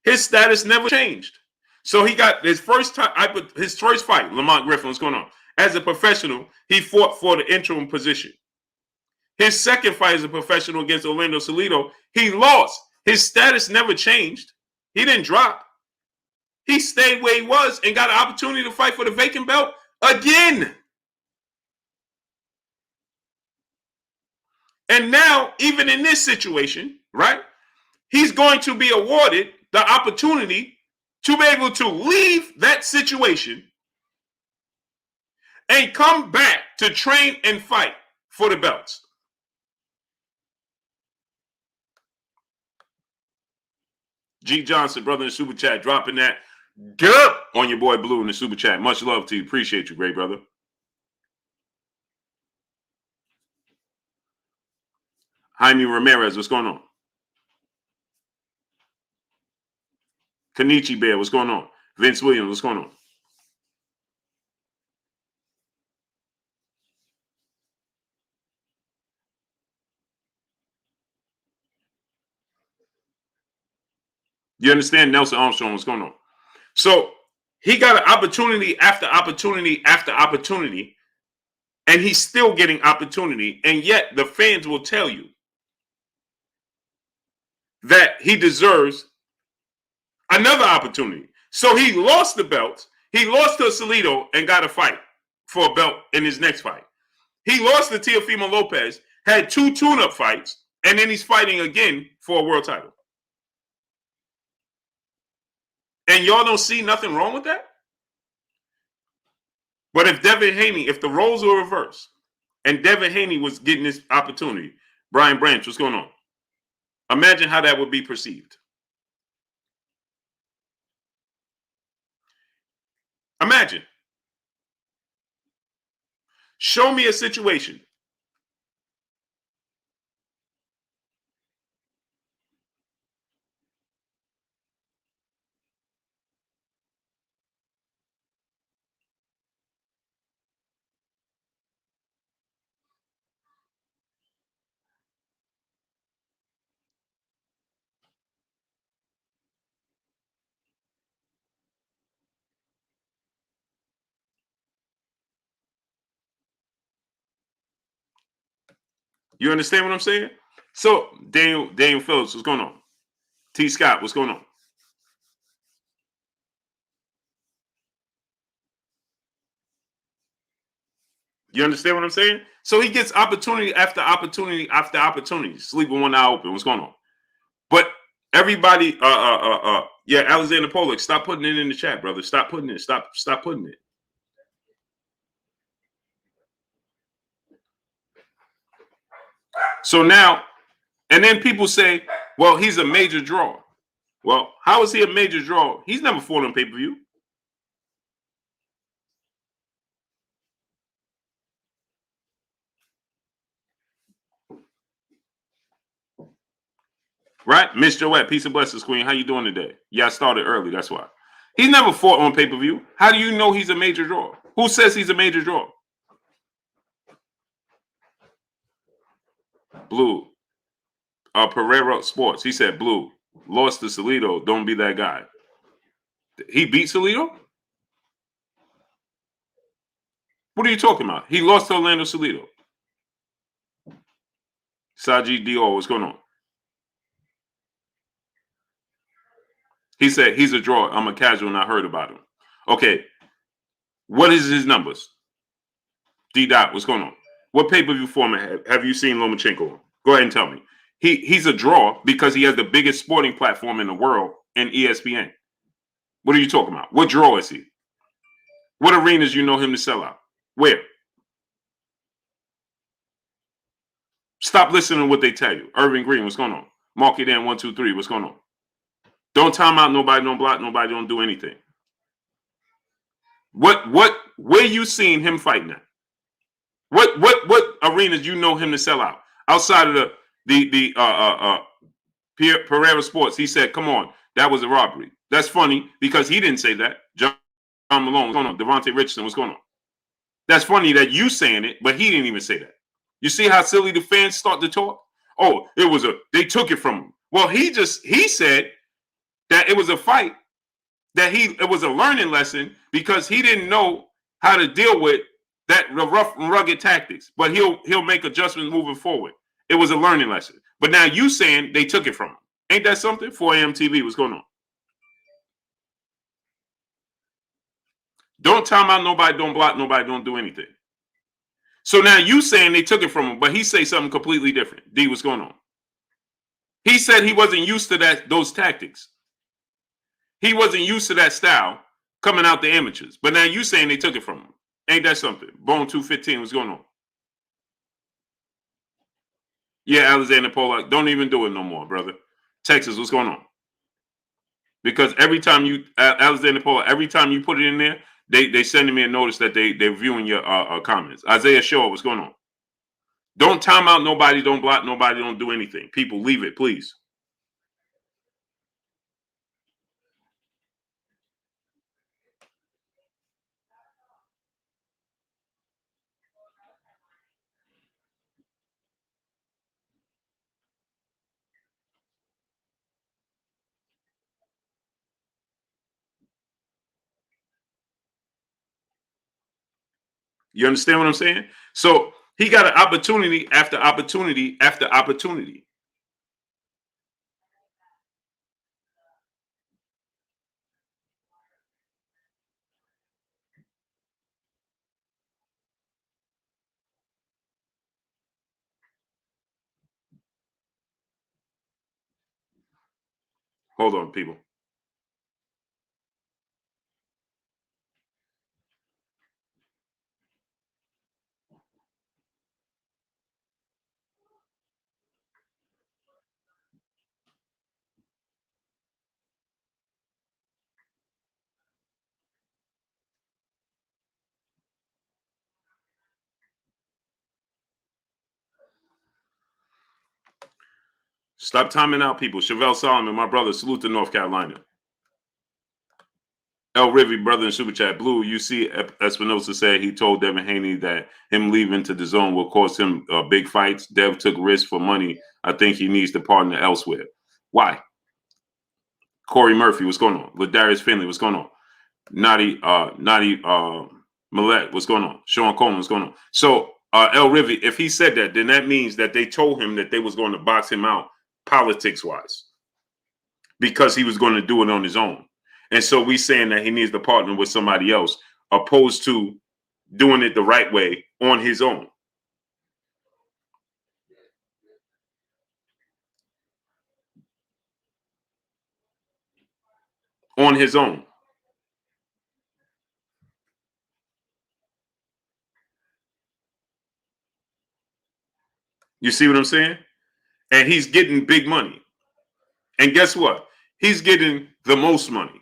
His status never changed. So he got his first time. His first fight, Lamont Griffin, what's going on? As a professional, he fought for the interim position. His second fight as a professional against Orlando Salido, he lost. His status never changed. He didn't drop. He stayed where he was and got an opportunity to fight for the vacant belt again. And now, even in this situation, right, he's going to be awarded the opportunity to be able to leave that situation and come back to train and fight for the belts. G. Johnson, brother in the super chat, dropping that up on your boy Blue in the super chat. Much love to you. Appreciate you, great brother. Jaime Ramirez, what's going on? Kenichi Bear, what's going on? Vince Williams, what's going on? You understand? Nelson Armstrong, what's going on? So he got an opportunity after opportunity after opportunity, and he's still getting opportunity. And yet the fans will tell you that he deserves another opportunity. So he lost the belt. He lost to Salido and got a fight for a belt in his next fight. He lost to Teofimo Lopez, had 2 tune-up fights, and then he's fighting again for a world title. And y'all don't see nothing wrong with that? But if Devin Haney, if the roles were reversed, and Devin Haney was getting this opportunity, Brian Branch, what's going on? Imagine how that would be perceived. Imagine. Show me a situation. You understand what I'm saying? So Daniel Phillips, what's going on? T. Scott, what's going on? You understand what I'm saying? So he gets opportunity after opportunity after opportunity. Sleeping one eye open. What's going on? But everybody, yeah, Alexander Pollock, stop putting it in the chat, brother. Stop putting it. Stop putting it. So now, and then people say, well, he's a major draw. Well, how is he a major draw? He's never fought on pay-per-view. Right? Miss Joette, peace and blessings, queen. How you doing today? Yeah, I started early. That's why. He's never fought on pay-per-view. How do you know he's a major draw? Who says he's a major draw? Blue. Pereira Sports. He said, Blue, lost to Salido. Don't be that guy. He beat Salido? What are you talking about? He lost to Orlando Salido. Sajid Dior, what's going on? He said, he's a draw. I'm a casual and I heard about him. Okay. What is his numbers? D. Dot, what's going on? What pay-per-view format have you seen Lomachenko on? Go ahead and tell me. He's a draw because he has the biggest sporting platform in the world in ESPN. What are you talking about? What draw is he? What arenas you know him to sell out? Where? Stop listening to what they tell you. Irving Green, what's going on? Mark it in 1, 2, 3. What's going on? Don't time out nobody, don't block nobody, don't do anything. Where you seen him fighting at? What arenas you know him to sell out? Outside of the Pereira Sports, he said, come on, that was a robbery. That's funny because he didn't say that. John Malone, what's going on? Devontae Richardson, what's going on? That's funny that you saying it, but he didn't even say that. You see how silly the fans start to talk? Oh, they took it from him. Well, he said that it was a fight, that it was a learning lesson because he didn't know how to deal with that rough and rugged tactics, but he'll make adjustments moving forward. It was a learning lesson. But now you saying they took it from him. Ain't that something? 4 a.m. TV, what's going on? Don't time out nobody, don't block nobody, don't do anything. So now you saying they took it from him, but he say something completely different. D, what's going on? He said he wasn't used to those tactics. He wasn't used to that style coming out the amateurs. But now you saying they took it from him. Ain't that something? Bone 215, what's going on? Yeah, Alexander Pollock, don't even do it no more, brother. Texas, what's going on? Because every time you, Alexander Pollock, every time you put it in there, they sending me a notice that they're viewing your comments. Isaiah Shaw, what's going on? Don't time out nobody, don't block nobody, don't do anything. People, leave it, please. You understand what I'm saying? So he got an opportunity after opportunity after opportunity. Hold on, people. Stop timing out, people. Chevelle Solomon, my brother, salute to North Carolina. El Rivy, brother in Super Chat. Blue, you see Espinosa said he told Devin Haney that him leaving to the zone will cost him big fights. Dev took risks for money. I think he needs to partner elsewhere. Why? Corey Murphy, what's going on? Ladarius Finley, what's going on? Nadi Millet, what's going on? Sean Coleman, what's going on? So El Rivi, if he said that, then that means that they told him that they was going to box him out politics-wise because he was going to do it on his own. And so we saying that he needs to partner with somebody else opposed to doing it the right way on his own. On his own. You see what I'm saying? And he's getting big money. And guess what? He's getting the most money.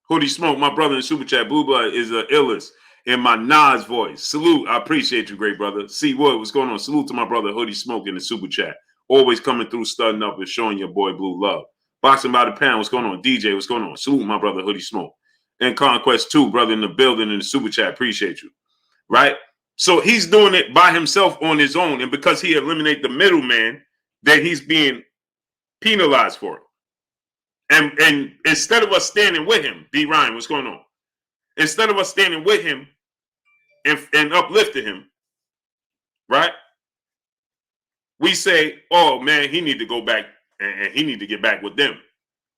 Hoodie Smoke, my brother in Super Chat. Blue Blood is a illest in my Nas voice. Salute. I appreciate you, great brother. C Wood, what's going on? Salute to my brother Hoodie Smoke in the Super Chat. Always coming through, studding up and showing your boy Blue love. Boxing by the pound, what's going on? DJ, what's going on? Salute my brother Hoodie Smoke. And Conquest 2, brother in the building in the Super Chat. Appreciate you. Right? So he's doing it by himself on his own. And because he eliminated the middleman, then he's being penalized for it. And instead of us standing with him, B. Ryan, what's going on? Instead of us standing with him and uplifting him, right? We say, oh, man, he need to go back and he need to get back with them.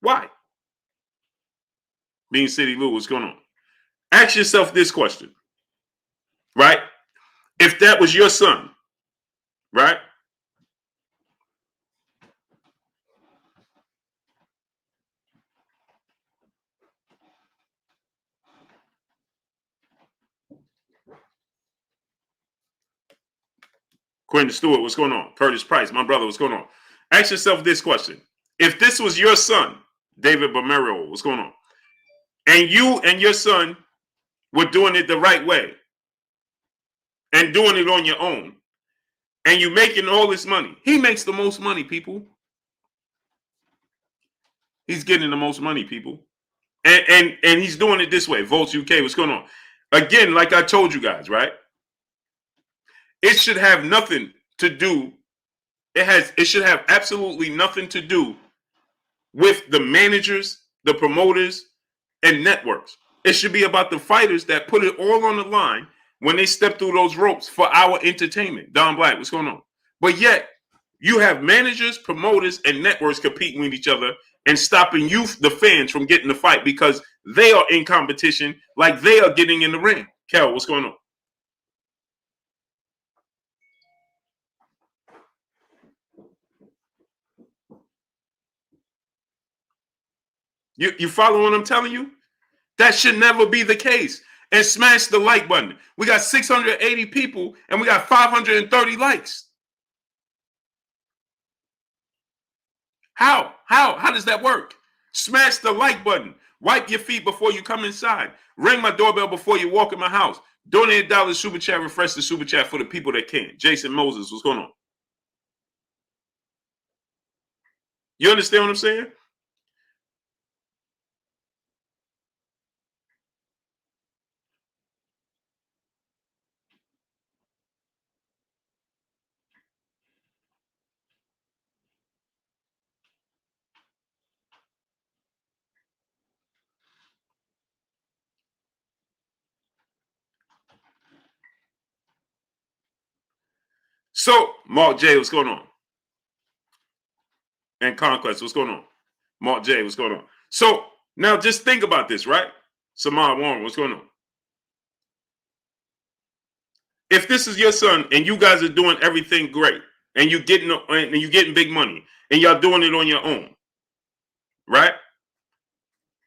Why? Bean City Lou, what's going on? Ask yourself this question, right? If that was your son, right? Quentin Stewart, what's going on? Curtis Price, my brother, what's going on? Ask yourself this question. If this was your son, David Bomero, what's going on? And you and your son were doing it the right way and doing it on your own, and you making all this money. He makes the most money, people. He's getting the most money, people. And he's doing it this way. Volts UK, what's going on? Again, like I told you guys, right? It should have nothing to do. It should have absolutely nothing to do with the managers, the promoters, and networks. It should be about the fighters that put it all on the line when they step through those ropes for our entertainment. Don Black, what's going on? But yet, you have managers, promoters, and networks competing with each other and stopping you, the fans, from getting the fight because they are in competition like they are getting in the ring. Kel, what's going on? You follow what I'm telling you? That should never be the case. And smash the like button. We got 680 people and we got 530 likes. How does that work? Smash the like button. Wipe your feet before you come inside. Ring my doorbell before you walk in my house. Donate $1 super chat. Refresh the super chat for the people that can. Jason Moses, what's going on? You understand what I'm saying? So, Mark J, what's going on? And Conquest, what's going on? Mark J, what's going on? So, now just think about this, right? Samar Warren, what's going on? If this is your son and you guys are doing everything great and you're getting big money and y'all doing it on your own, right?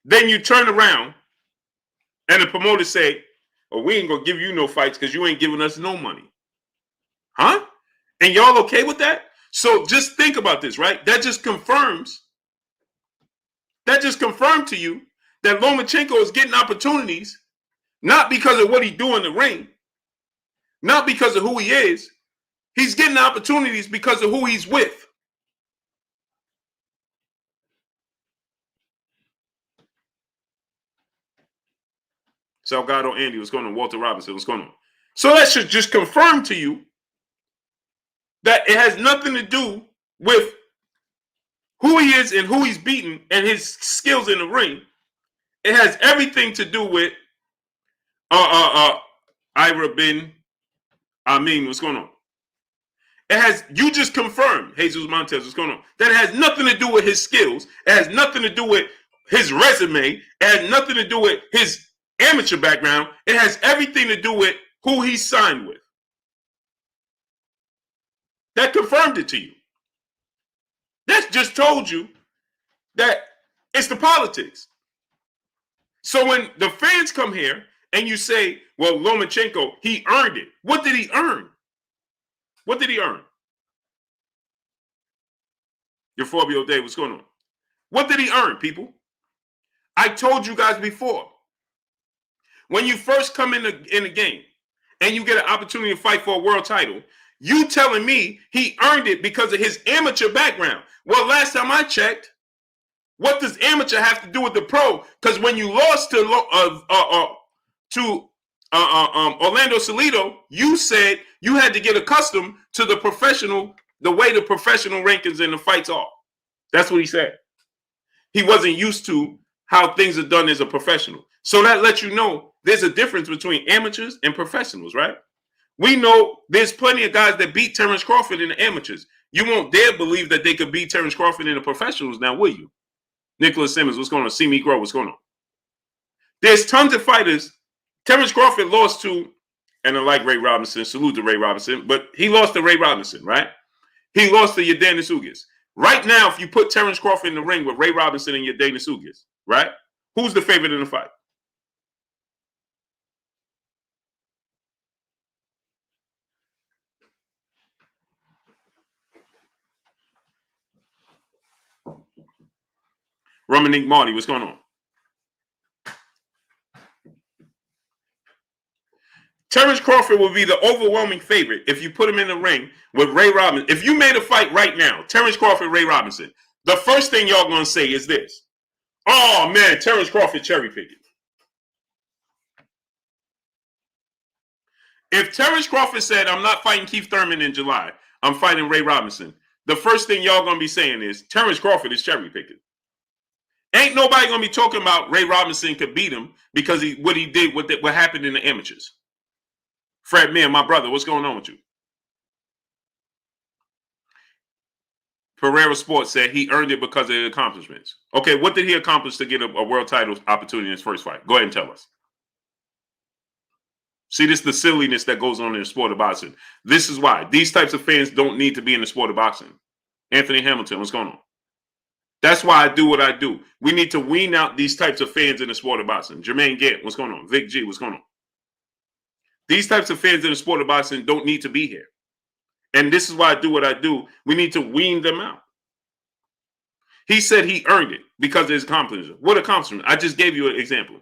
Then you turn around and the promoters say, oh, we ain't gonna give you no fights because you ain't giving us no money. Huh? And y'all okay with that? So just think about this, right? That just confirmed to you that Lomachenko is getting opportunities, not because of what he do in the ring, not because of who he is. He's getting opportunities because of who he's with. Salgado Andy, what's going on? Walter Robinson, what's going on? So that should just confirm to you that it has nothing to do with who he is and who he's beating and his skills in the ring. It has everything to do with Ira bin I mean, what's going on? It has, you just confirmed, Jesus Montez, what's going on? That has nothing to do with his skills. It has nothing to do with his resume. It has nothing to do with his amateur background. It has everything to do with who he signed with. That confirmed it to you. That just told you that it's the politics. So when the fans come here and you say, well, Lomachenko, he earned it. What did he earn? What did he earn? Your 4-year-old day, what's going on? What did he earn, people? I told you guys before. When you first come in the game and you get an opportunity to fight for a world title, you telling me he earned it because of his amateur background. Well, last time I checked, what does amateur have to do with the pro? Because when you lost to Orlando Salido, you said you had to get accustomed to the way the professional rankings in the fights are. That's what he said. He wasn't used to how things are done as a professional. So that lets you know there's a difference between amateurs and professionals, right? We know there's plenty of guys that beat Terrence Crawford in the amateurs. You won't dare believe that they could beat Terrence Crawford in the professionals now, will you? Nicholas Simmons, what's going on? See me grow, what's going on? There's tons of fighters. Terrence Crawford lost to, and I like Ray Robinson, salute to Ray Robinson, but he lost to Ray Robinson, right? He lost to Yordenis Ugas. Right now, if you put Terrence Crawford in the ring with Ray Robinson and Yordenis Ugas, right? Who's the favorite in the fight? Romanique Marty, what's going on? Terrence Crawford will be the overwhelming favorite if you put him in the ring with Ray Robinson. If you made a fight right now, Terrence Crawford, Ray Robinson, the first thing y'all going to say is this. Oh, man, Terrence Crawford cherry picking. If Terrence Crawford said, I'm not fighting Keith Thurman in July, I'm fighting Ray Robinson, the first thing y'all going to be saying is Terrence Crawford is cherry picking. Ain't nobody going to be talking about Ray Robinson could beat him because what he did, what happened in the amateurs. Fred Mir, my brother, what's going on with you? Pereira Sports said he earned it because of the accomplishments. Okay, what did he accomplish to get a world title opportunity in his first fight? Go ahead and tell us. See, this is the silliness that goes on in the sport of boxing. This is why. These types of fans don't need to be in the sport of boxing. Anthony Hamilton, what's going on? That's why I do what I do. We need to wean out these types of fans in the sport of boxing. Jermaine Gant, what's going on? Vic G, what's going on? These types of fans in the sport of boxing don't need to be here. And this is why I do what I do. We need to wean them out. He said he earned it because of his accomplishment. What accomplishment? I just gave you an example.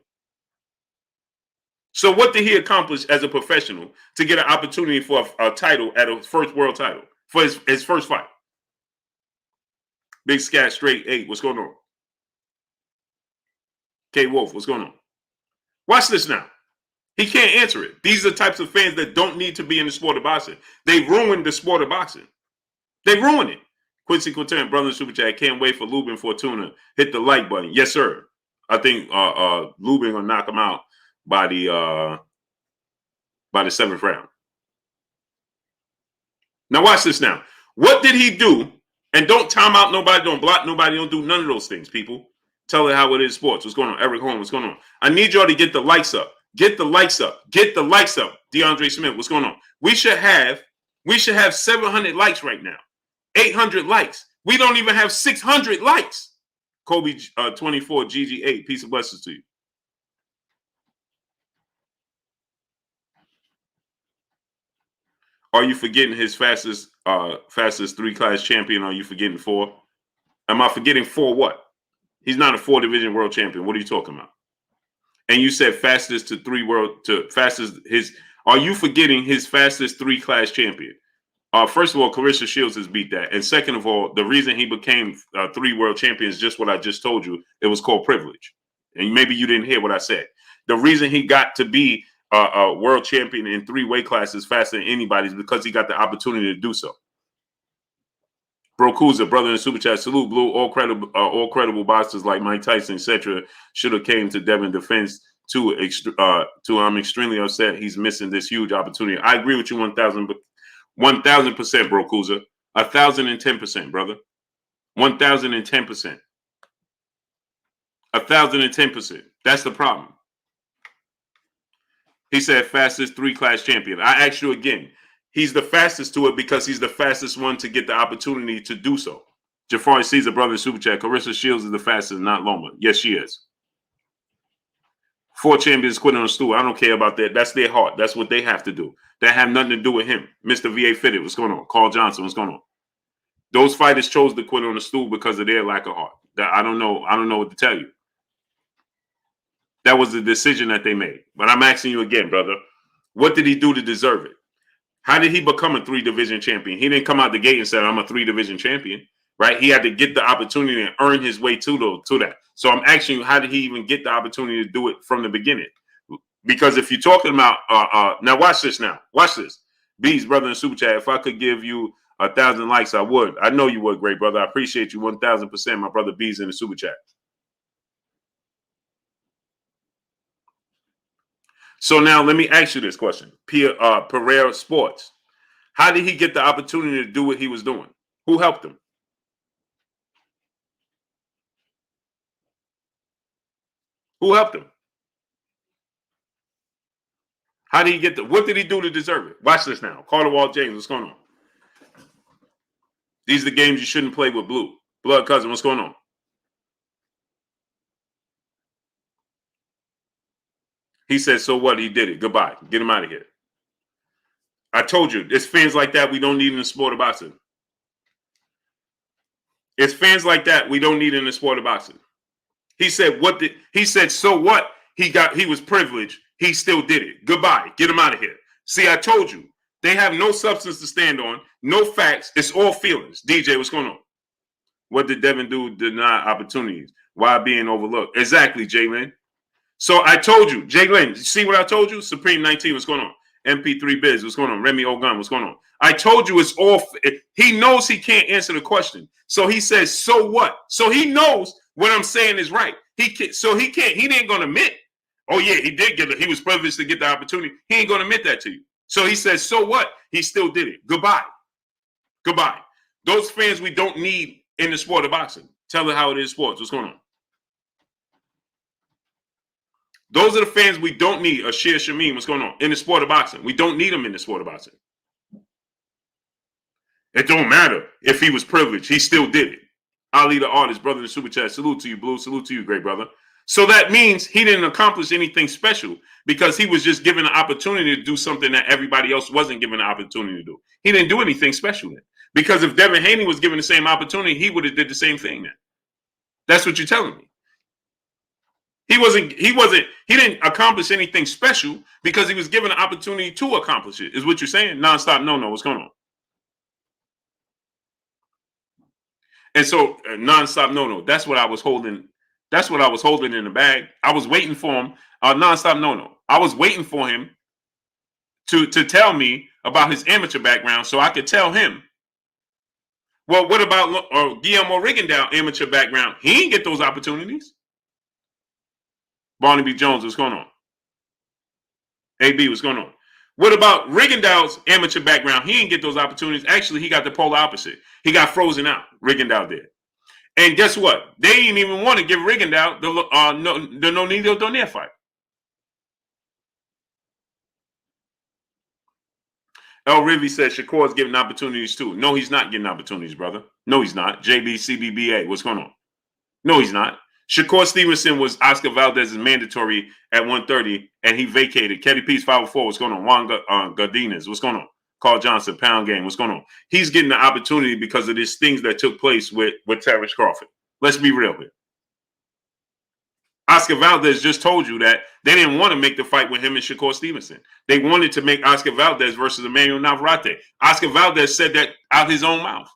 So what did he accomplish as a professional to get an opportunity for a title at a first world title for his first fight? Big Scat Straight 8, what's going on? K Wolf, what's going on? Watch this now. He can't answer it. These are the types of fans that don't need to be in the sport of boxing. They ruined the sport of boxing. They ruined it. Quincy Quinton, brother Super Chat, can't wait for Lubin Fortuna. Hit the like button. Yes, sir. I think Lubin gonna knock him out by the 7th round. Now watch this now. What did he do? And don't time out nobody, don't block nobody, don't do none of those things, people. Tell it how it is sports. What's going on? Eric Holmes, what's going on? I need y'all to get the likes up. Get the likes up. Get the likes up. DeAndre Smith, what's going on? We should have 700 likes right now. 800 likes. We don't even have 600 likes. Kobe 24, GG8. Peace and blessings to you. Are you forgetting his fastest 3-class champion? Are you forgetting 4? Am I forgetting 4 what? He's not a 4-division world champion. What are you talking about? And you said fastest to 3 world to fastest his. Are you forgetting his fastest 3-class champion? First of all, Clarissa Shields has beat that. And second of all, the reason he became 3 world champion is just what I just told you. It was called privilege. And maybe you didn't hear what I said. The reason he got to be a world champion in 3 weight classes faster than anybody is because he got the opportunity to do so. Bro Kuzza, brother in Super Chat, salute Blue. All credible boxers like Mike Tyson, etc. should have came to Devin defense I'm extremely upset. He's missing this huge opportunity. I agree with you 1,000%, bro, Kuza. 1,010%, brother. 1,010%. 1,010%. That's the problem. He said fastest 3-class champion. I asked you again. He's the fastest to it because he's the fastest one to get the opportunity to do so. Jafari Caesar, brother in Super Chat. Carissa Shields is the fastest, not Loma. Yes, she is. 4 champions quit on the stool. I don't care about that. That's their heart. That's what they have to do. That have nothing to do with him. Mr. VA Fitted, what's going on? Carl Johnson, what's going on? Those fighters chose to quit on the stool because of their lack of heart. I don't know what to tell you. That was the decision that they made. But I'm asking you again, brother. What did he do to deserve it? How did he become a 3-division champion? He didn't come out the gate and say, I'm a 3-division champion, right? He had to get the opportunity and earn his way to that. So I'm asking you, how did he even get the opportunity to do it from the beginning? Because if you're talking about, now watch this now. Watch this. B's, brother in Super Chat, if I could give you 1,000 likes, I would. I know you would, great brother. I appreciate you 1,000%, my brother B's in the Super Chat. So now let me ask you this question. Pereira Sports. How did he get the opportunity to do what he was doing? Who helped him? Who helped him? How did he get what did he do to deserve it? Watch this now. Carter Walt James, what's going on? These are the games you shouldn't play with Blue. Blood Cousin, what's going on? He said, so what? He did it. Goodbye. Get him out of here. I told you, it's fans like that we don't need in the sport of boxing. It's fans like that we don't need in the sport of boxing. He said, so what? He was privileged. He still did it. Goodbye. Get him out of here. See, I told you. They have no substance to stand on, no facts. It's all feelings. DJ, what's going on? What did Devin do to deny opportunities? Why being overlooked? Exactly, Jalen. So I told you, Jalen, see what I told you? Supreme 19, what's going on? MP3 Biz, what's going on? Remy Ogun, what's going on? I told you it's all, he knows he can't answer the question. So he says, so what? So he knows what I'm saying is right. He ain't going to admit, oh yeah, he was privileged to get the opportunity. He ain't going to admit that to you. So he says, so what? He still did it. Goodbye. Goodbye. Those fans we don't need in the sport of boxing. Tell it how it is sports. What's going on? Those are the fans we don't need. Ashir Shamim, what's going on? In the sport of boxing. We don't need them in the sport of boxing. It don't matter if he was privileged. He still did it. Ali the artist, brother in the Super Chat. Salute to you, Blue. Salute to you, great brother. So that means he didn't accomplish anything special because he was just given an opportunity to do something that everybody else wasn't given an opportunity to do. He didn't do anything special then. Because if Devin Haney was given the same opportunity, he would have did the same thing then. That's what you're telling me. He didn't accomplish anything special because he was given an opportunity to accomplish it, is what you're saying? Nonstop, no, what's going on? And so nonstop, no. That's what I was holding. That's what I was holding in the bag. I was waiting for him. Nonstop, no. I was waiting for him to tell me about his amateur background so I could tell him. Well, what about Guillermo Rigondeaux amateur background? He didn't get those opportunities. Barnaby Jones, what's going on? AB, what's going on? What about Rigondeaux's amateur background? He didn't get those opportunities. Actually, he got the polar opposite. He got frozen out. Rigondeaux did. And guess what? They didn't even want to give Rigondeaux the Nonito Donaire fight. El Rivy says Shakur is giving opportunities too. No, he's not getting opportunities, brother. No, he's not. JBCBBA, what's going on? No, he's not. Shakur Stevenson was Oscar Valdez's mandatory at 130, and he vacated. Ketty Peace 504, what's going on? Juan Godinez, what's going on? Carl Johnson, Pound Game, what's going on? He's getting the opportunity because of these things that took place with Terrence Crawford. Let's be real here. Oscar Valdez just told you that they didn't want to make the fight with him and Shakur Stevenson. They wanted to make Oscar Valdez versus Emmanuel Navarrete. Oscar Valdez said that out his own mouth.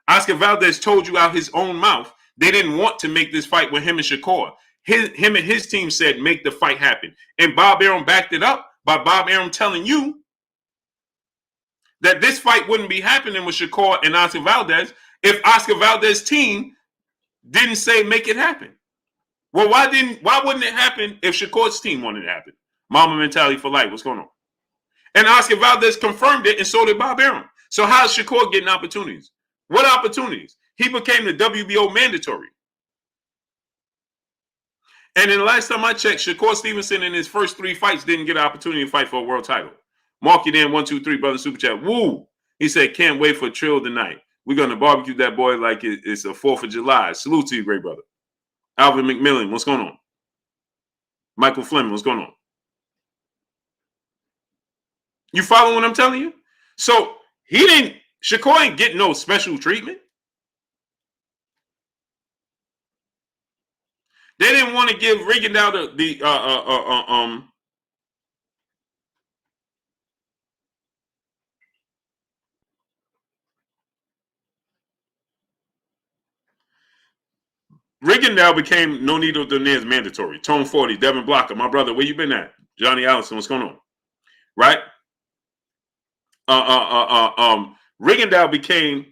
Oscar Valdez told you out his own mouth they didn't want to make this fight with him and Shakur. Him and his team said, make the fight happen. And Bob Arum backed it up by Bob Arum telling you that this fight wouldn't be happening with Shakur and Oscar Valdez if Oscar Valdez's team didn't say make it happen. Well, why wouldn't it happen if Shakur's team wanted it to happen? Mama mentality for life. What's going on? And Oscar Valdez confirmed it, and so did Bob Arum. So how is Shakur getting opportunities? What opportunities? He became the WBO mandatory. And then the last time I checked, Shakur Stevenson in his first 3 fights didn't get an opportunity to fight for a world title. Mark it in 1, 2, 3, brother super chat. Woo! He said, can't wait for Trill tonight. We're gonna barbecue that boy like it's a 4th of July. Salute to you, great brother. Alvin McMillan, what's going on? Michael Fleming, what's going on? You follow what I'm telling you? So Shakur ain't getting no special treatment. They didn't want to give Rigondeaux Rigondeaux became no needle Donaire's mandatory. Tone 40, Devin Blocker, my brother, where you been at? Johnny Allison, what's going on? Right? Rigondeaux became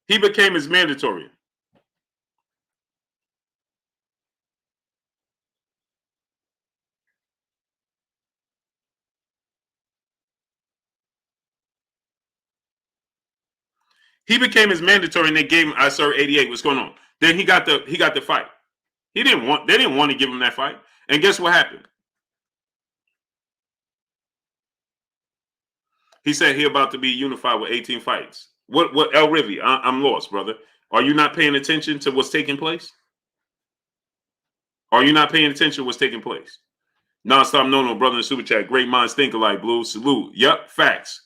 he became his mandatory. He became his mandatory, and they gave him ISR 88. What's going on? Then he got the fight. They didn't want to give him that fight. And guess what happened? He said he about to be unified with 18 fights. What El Rivi? I'm lost, brother. Are you not paying attention to what's taking place? Are you not paying attention to what's taking place? Nonstop no, brother in super chat. Great minds think alike, Blue. Salute. Yep, facts.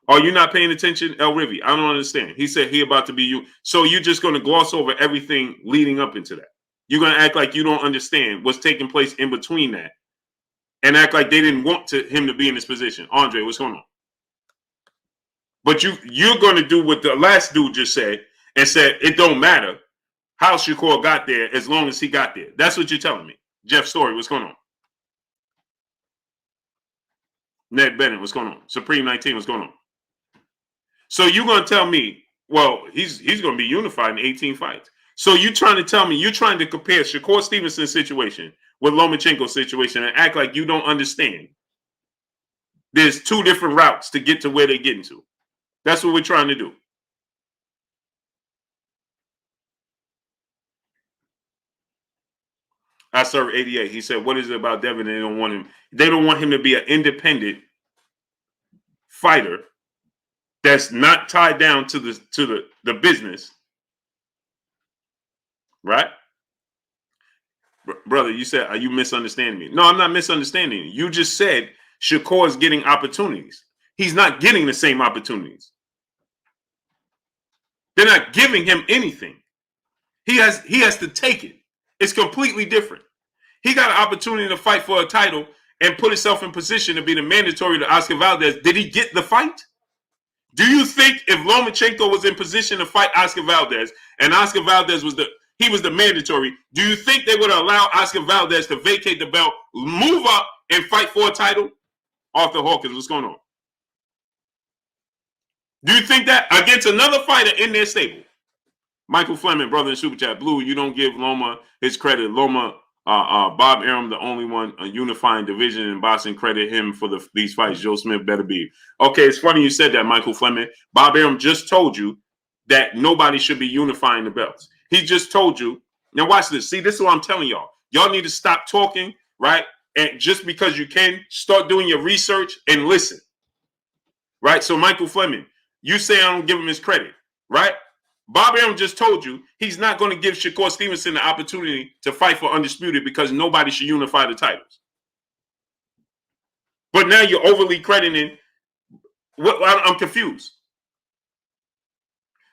Are you not paying attention, El Rivi? I don't understand. He said he about to be you. So you're just going to gloss over everything leading up into that. You're going to act like you don't understand what's taking place in between that and act like they didn't want him to be in this position. Andre, what's going on? But you're going to do what the last dude just said and said it don't matter how Shakur got there as long as he got there. That's what you're telling me. Jeff Story, what's going on? Ned Bennett, what's going on? Supreme 19, what's going on? So you're going to tell me, well, he's going to be unified in 18 fights. So you're trying to tell me, you're trying to compare Shakur Stevenson's situation with Lomachenko's situation and act like you don't understand. There's 2 different routes to get to where they're getting to. That's what we're trying to do. I serve 88. He said, what is it about Devin? They don't want him. They don't want him to be an independent fighter that's not tied down to the business. Right? Brother, you said, are you misunderstanding me? No, I'm not misunderstanding you. You just said Shakur is getting opportunities. He's not getting the same opportunities. They're not giving him anything. He has to take it. It's completely different. He got an opportunity to fight for a title and put himself in position to be the mandatory to Oscar Valdez. Did he get the fight? Do you think if Lomachenko was in position to fight Oscar Valdez and Oscar Valdez was the mandatory, do you think they would allow Oscar Valdez to vacate the belt, move up, and fight for a title? Arthur Hawkins, what's going on? Do you think that against another fighter in their stable? Michael Fleming, brother in Super Chat. Blue, you don't give Loma his credit. Bob Arum, the only one unifying division in boxing, credit him for these fights. Joe Smith better be. Okay, it's funny you said that, Michael Fleming. Bob Arum just told you that nobody should be unifying the belts. He just told you. Now watch this. See, this is what I'm telling y'all. Y'all need to stop talking, right? And just because you can, start doing your research and listen. Right? So Michael Fleming, you say I don't give him his credit, right? Bob Arum just told you he's not going to give Shakur Stevenson the opportunity to fight for Undisputed because nobody should unify the titles. But now you're overly crediting. I'm confused.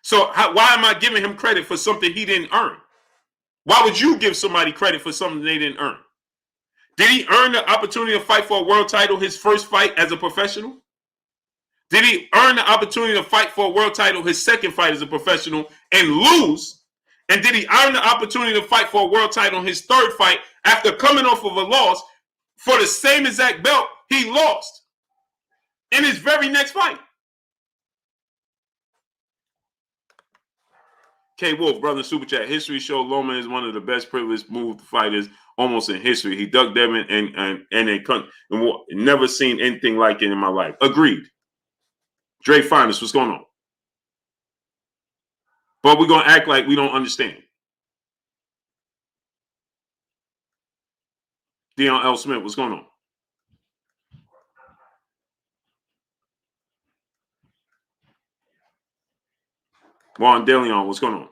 So why am I giving him credit for something he didn't earn? Why would you give somebody credit for something they didn't earn? Did he earn the opportunity to fight for a world title his first fight as a professional? Did he earn the opportunity to fight for a world title his second fight as a professional and lose? And did he earn the opportunity to fight for a world title in his third fight after coming off of a loss for the same exact belt he lost in his very next fight? K Wolf, brother, super chat. History show Loma is one of the best privileged move fighters almost in history. He ducked Devin and never seen anything like it in my life. Agreed. Dre Finest, what's going on? But we're gonna act like we don't understand. Dion L. Smith, what's going on? Juan DeLeon, what's going on?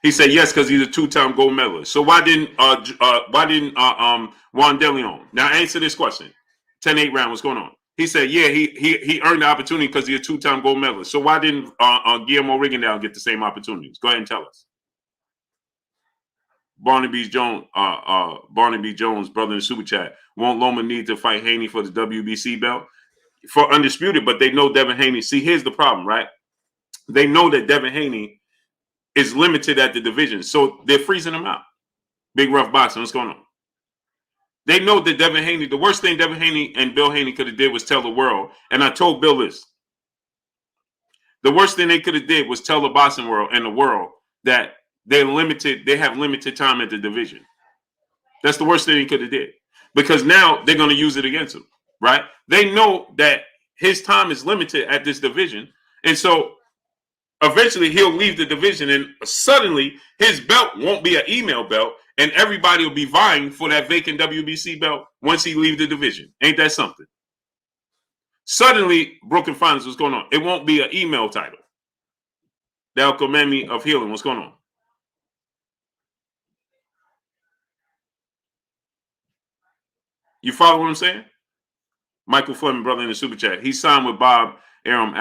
He said yes because he's a two-time gold medalist. So why didn't Juan DeLeon? Now answer this question. 10-8 round, what's going on? He said, yeah, he earned the opportunity because he's a two-time gold medalist. So why didn't Guillermo Rigondeaux get the same opportunities? Go ahead and tell us. Barnaby Jones, brother in the super chat. Won't Loma need to fight Haney for the WBC belt? For undisputed, but they know Devin Haney. See, here's the problem, right? They know that Devin Haney is limited at the division, so they're freezing him out. Big Rough Boxing, what's going on? They know that Devin Haney, the worst thing Devin Haney and Bill Haney could have did was tell the world, and I told Bill this. The worst thing they could have did was tell the boxing world and the world that they have limited time at the division. That's the worst thing he could have did. Because now they're going to use it against him, right? They know that his time is limited at this division, and so eventually he'll leave the division, and suddenly his belt won't be an email belt, and everybody will be vying for that vacant WBC belt once he leaves the division. Ain't that something? Suddenly, Broken Finals, what's going on? It won't be an email title. The Alchemy of Healing, what's going on? You follow what I'm saying? Michael Fleming, brother in the super chat. He signed with Bob Arum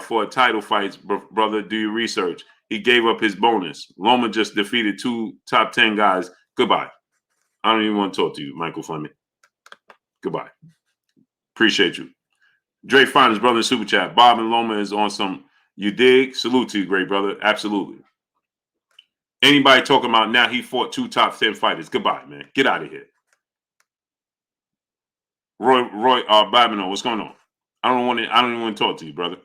for a title fight. Brother, do your research. He gave up his bonus. Loma just defeated 2 top 10 guys. Goodbye. I don't even want to talk to you, Michael Fleming. Goodbye. Appreciate you. Dre Finest, brother in super chat. Bob and Loma is on some, you dig? Salute to you, great brother. Absolutely. Anybody talking about now he fought 2 top 10 fighters. Goodbye, man. Get out of here. Roy Babino, what's going on? I don't even want to talk to you, brother.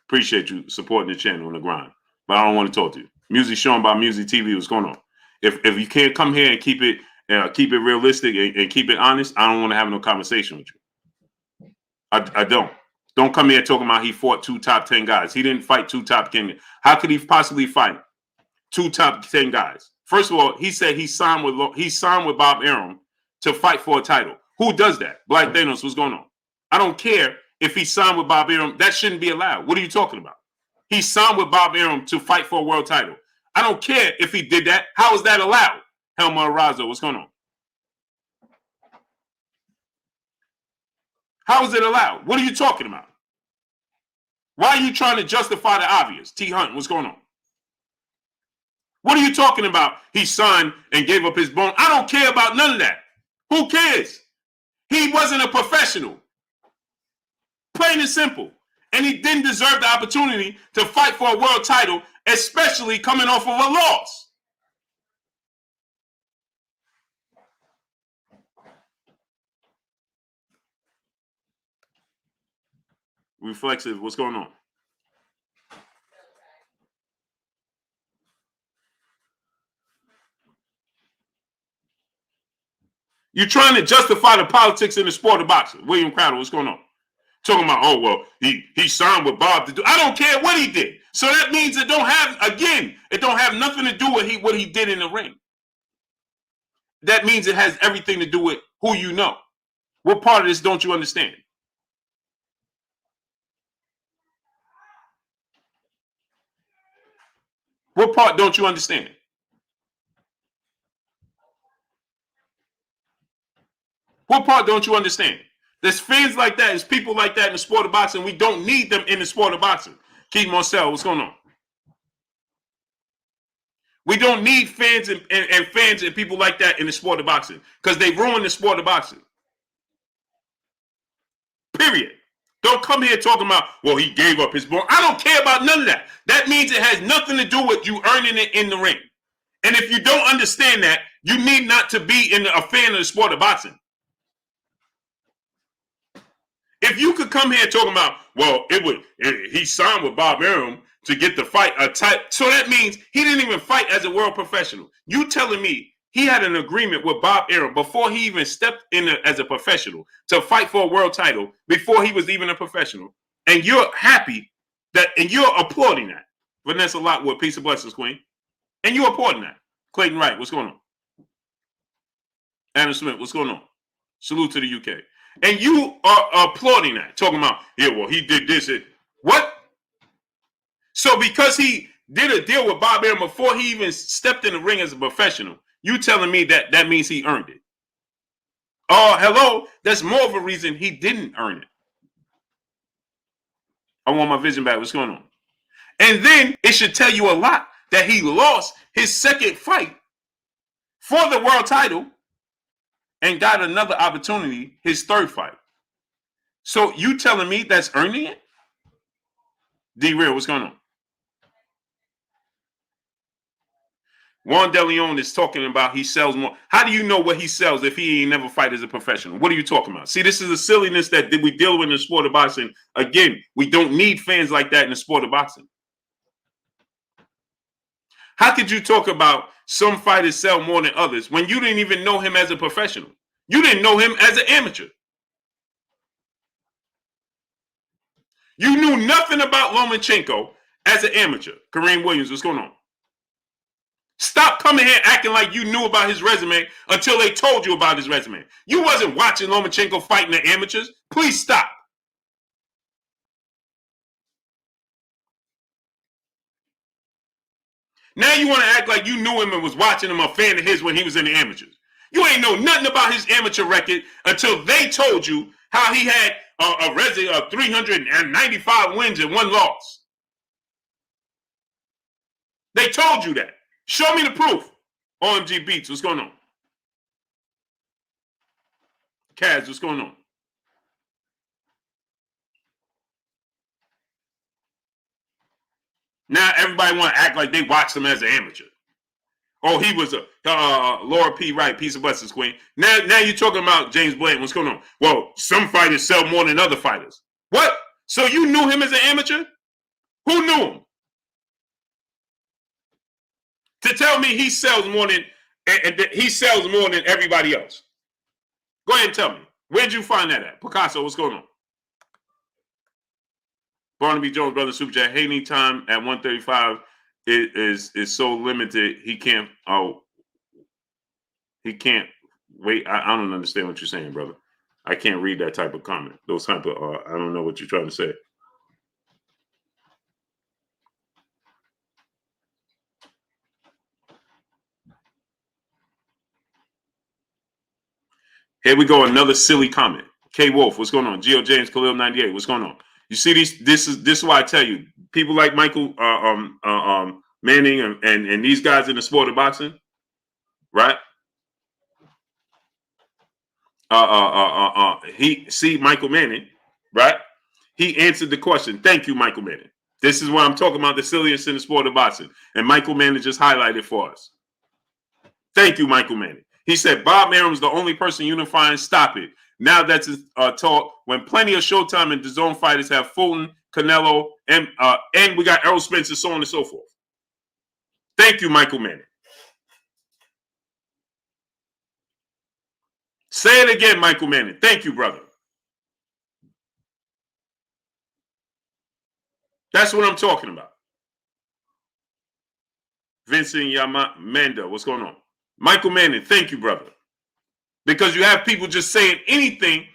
Appreciate you supporting the channel on the grind, but I don't want to talk to you. Music shown by Music TV, what's going on? If you can't come here and keep it realistic and keep it honest, I don't want to have no conversation with you. I don't. Don't come here talking about he fought 2 top 10 guys. He didn't fight 2 top 10. How could he possibly fight 2 top 10 guys? First of all, he said he signed with Bob Arum to fight for a title. Who does that? Black Thanos, what's going on? I don't care if he signed with Bob Arum. That shouldn't be allowed. What are you talking about? He signed with Bob Arum to fight for a world title. I don't care if he did that. How is that allowed? Helma Arazo, what's going on? How is it allowed? What are you talking about? Why are you trying to justify the obvious? T. Hunt, what's going on? What are you talking about? He signed and gave up his bone. I don't care about none of that. Who cares? He wasn't a professional. Plain and simple. And he didn't deserve the opportunity to fight for a world title, especially coming off of a loss. Reflexive, what's going on? You're trying to justify the politics in the sport of boxing. William Crowder, what's going on? Talking about, oh, well, he signed with Bob to do. I don't care what he did. So that means it don't have nothing to do with what he did in the ring. That means it has everything to do with who you know. What part of this don't you understand? What part don't you understand? What part don't you understand? There's fans like that. There's people like that in the sport of boxing. We don't need them in the sport of boxing. Keith Marcel, what's going on? We don't need fans and fans and people like that in the sport of boxing because they ruin the sport of boxing. Period. Don't come here talking about, well, he gave up his bone. I don't care about none of that. That means it has nothing to do with you earning it in the ring. And if you don't understand that, you need not to be a fan of the sport of boxing. If you could come here talking about, well, he signed with Bob Arum to get the fight a type. So that means he didn't even fight as a world professional. You telling me he had an agreement with Bob Arum before he even stepped in as a professional to fight for a world title before he was even a professional, and you're happy that, and you're applauding that. Vanessa Lockwood, peace and blessings, Queen, and you're applauding that. Clayton Wright, what's going on? Adam Smith, what's going on? Salute to the UK. And you are applauding that, talking about, yeah, well, he did this. What? So because he did a deal with Bob Arum before he even stepped in the ring as a professional, you telling me that that means he earned it? Oh, hello. That's more of a reason he didn't earn it. I want my vision back. What's going on? And then it should tell you a lot that he lost his second fight for the world title and got another opportunity, his third fight. So you telling me that's earning it? D-Real, what's going on? Juan De Leon is talking about he sells more. How do you know what he sells if he ain't never fight as a professional? What are you talking about? See, this is the silliness that we deal with in the sport of boxing. Again, we don't need fans like that in the sport of boxing. How could you talk about some fighters sell more than others when you didn't even know him as a professional? You didn't know him as an amateur. You knew nothing about Lomachenko as an amateur. Kareem Williams, what's going on? Stop coming here acting like you knew about his resume until they told you about his resume. You wasn't watching Lomachenko fighting the amateurs. Please stop. Now you want to act like you knew him and was watching him, a fan of his when he was in the amateurs. You ain't know nothing about his amateur record until they told you how he had a resume of 395 wins and 1 loss. They told you that. Show me the proof. OMG Beats, what's going on? Kaz, what's going on? Now everybody want to act like they watched him as an amateur. Oh, he was a Laura P. Wright, piece of blessings, Queen. Now you're talking about James Bland. What's going on? Well, some fighters sell more than other fighters. What? So you knew him as an amateur? Who knew him? To tell me he sells more than everybody else. Go ahead and tell me. Where'd you find that at? Picasso, what's going on? Barnaby Jones, brother, super chat. Haney time at 1:35 is so limited. He can't wait. I don't understand what you're saying, brother. I can't read that type of comment. Those type of I don't know what you're trying to say. Here we go. Another silly comment. K Wolf, what's going on? Geo James Khalil 98, what's going on? You see this is why I tell you, people like Michael Manning and these guys in the sport of boxing, right? Michael Manning, right? He answered the question. Thank you, Michael Manning. This is what I'm talking about, the silliness in the sport of boxing. And Michael Manning just highlighted for us. Thank you, Michael Manning. He said Bob Arum's the only person unifying. Stop it. Now that's talk when plenty of Showtime and DAZN fighters have Fulton, Canelo, and we got Errol Spence, so on and so forth. Thank you, Michael Manning. Say it again, Michael Manning. Thank you, brother. That's what I'm talking about. Vincent Yamanda, what's going on? Michael Manning, thank you, brother. Because you have people just saying anything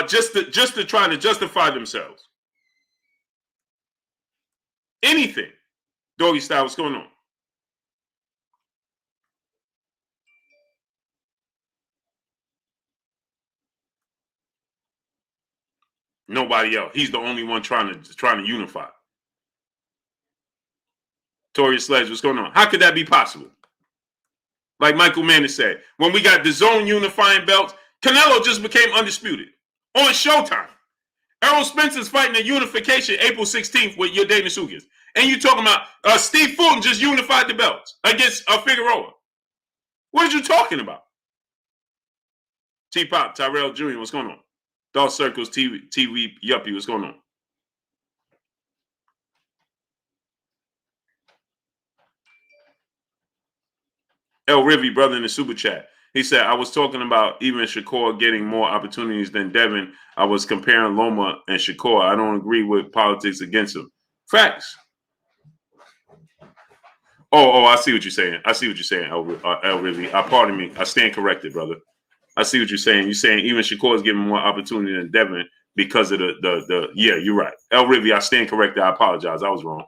just to try to justify themselves. Anything. Doggy style, what's going on? Nobody else. He's the only one trying to unify. Tori Sledge, what's going on? How could that be possible? Like Michael Manning said, when we got DAZN unifying belts, Canelo just became undisputed on Showtime. Errol Spencer's fighting a unification April 16th with your Dana Sugas. And you talking about Steve Fulton just unified the belts against Figueroa. What are you talking about? T-Pop, Tyrell Jr., what's going on? Dog Circles, TV Yuppie, what's going on? El Rivy, brother, in the super chat. He said, I was talking about even Shakur getting more opportunities than Devin. I was comparing Loma and Shakur. I don't agree with politics against him. Facts. Oh, I see what you're saying. I see what you're saying, El Rivy. Pardon me. I stand corrected, brother. I see what you're saying. You're saying even Shakur is giving more opportunity than Devin because of the yeah, you're right. El Rivy, I stand corrected. I apologize. I was wrong.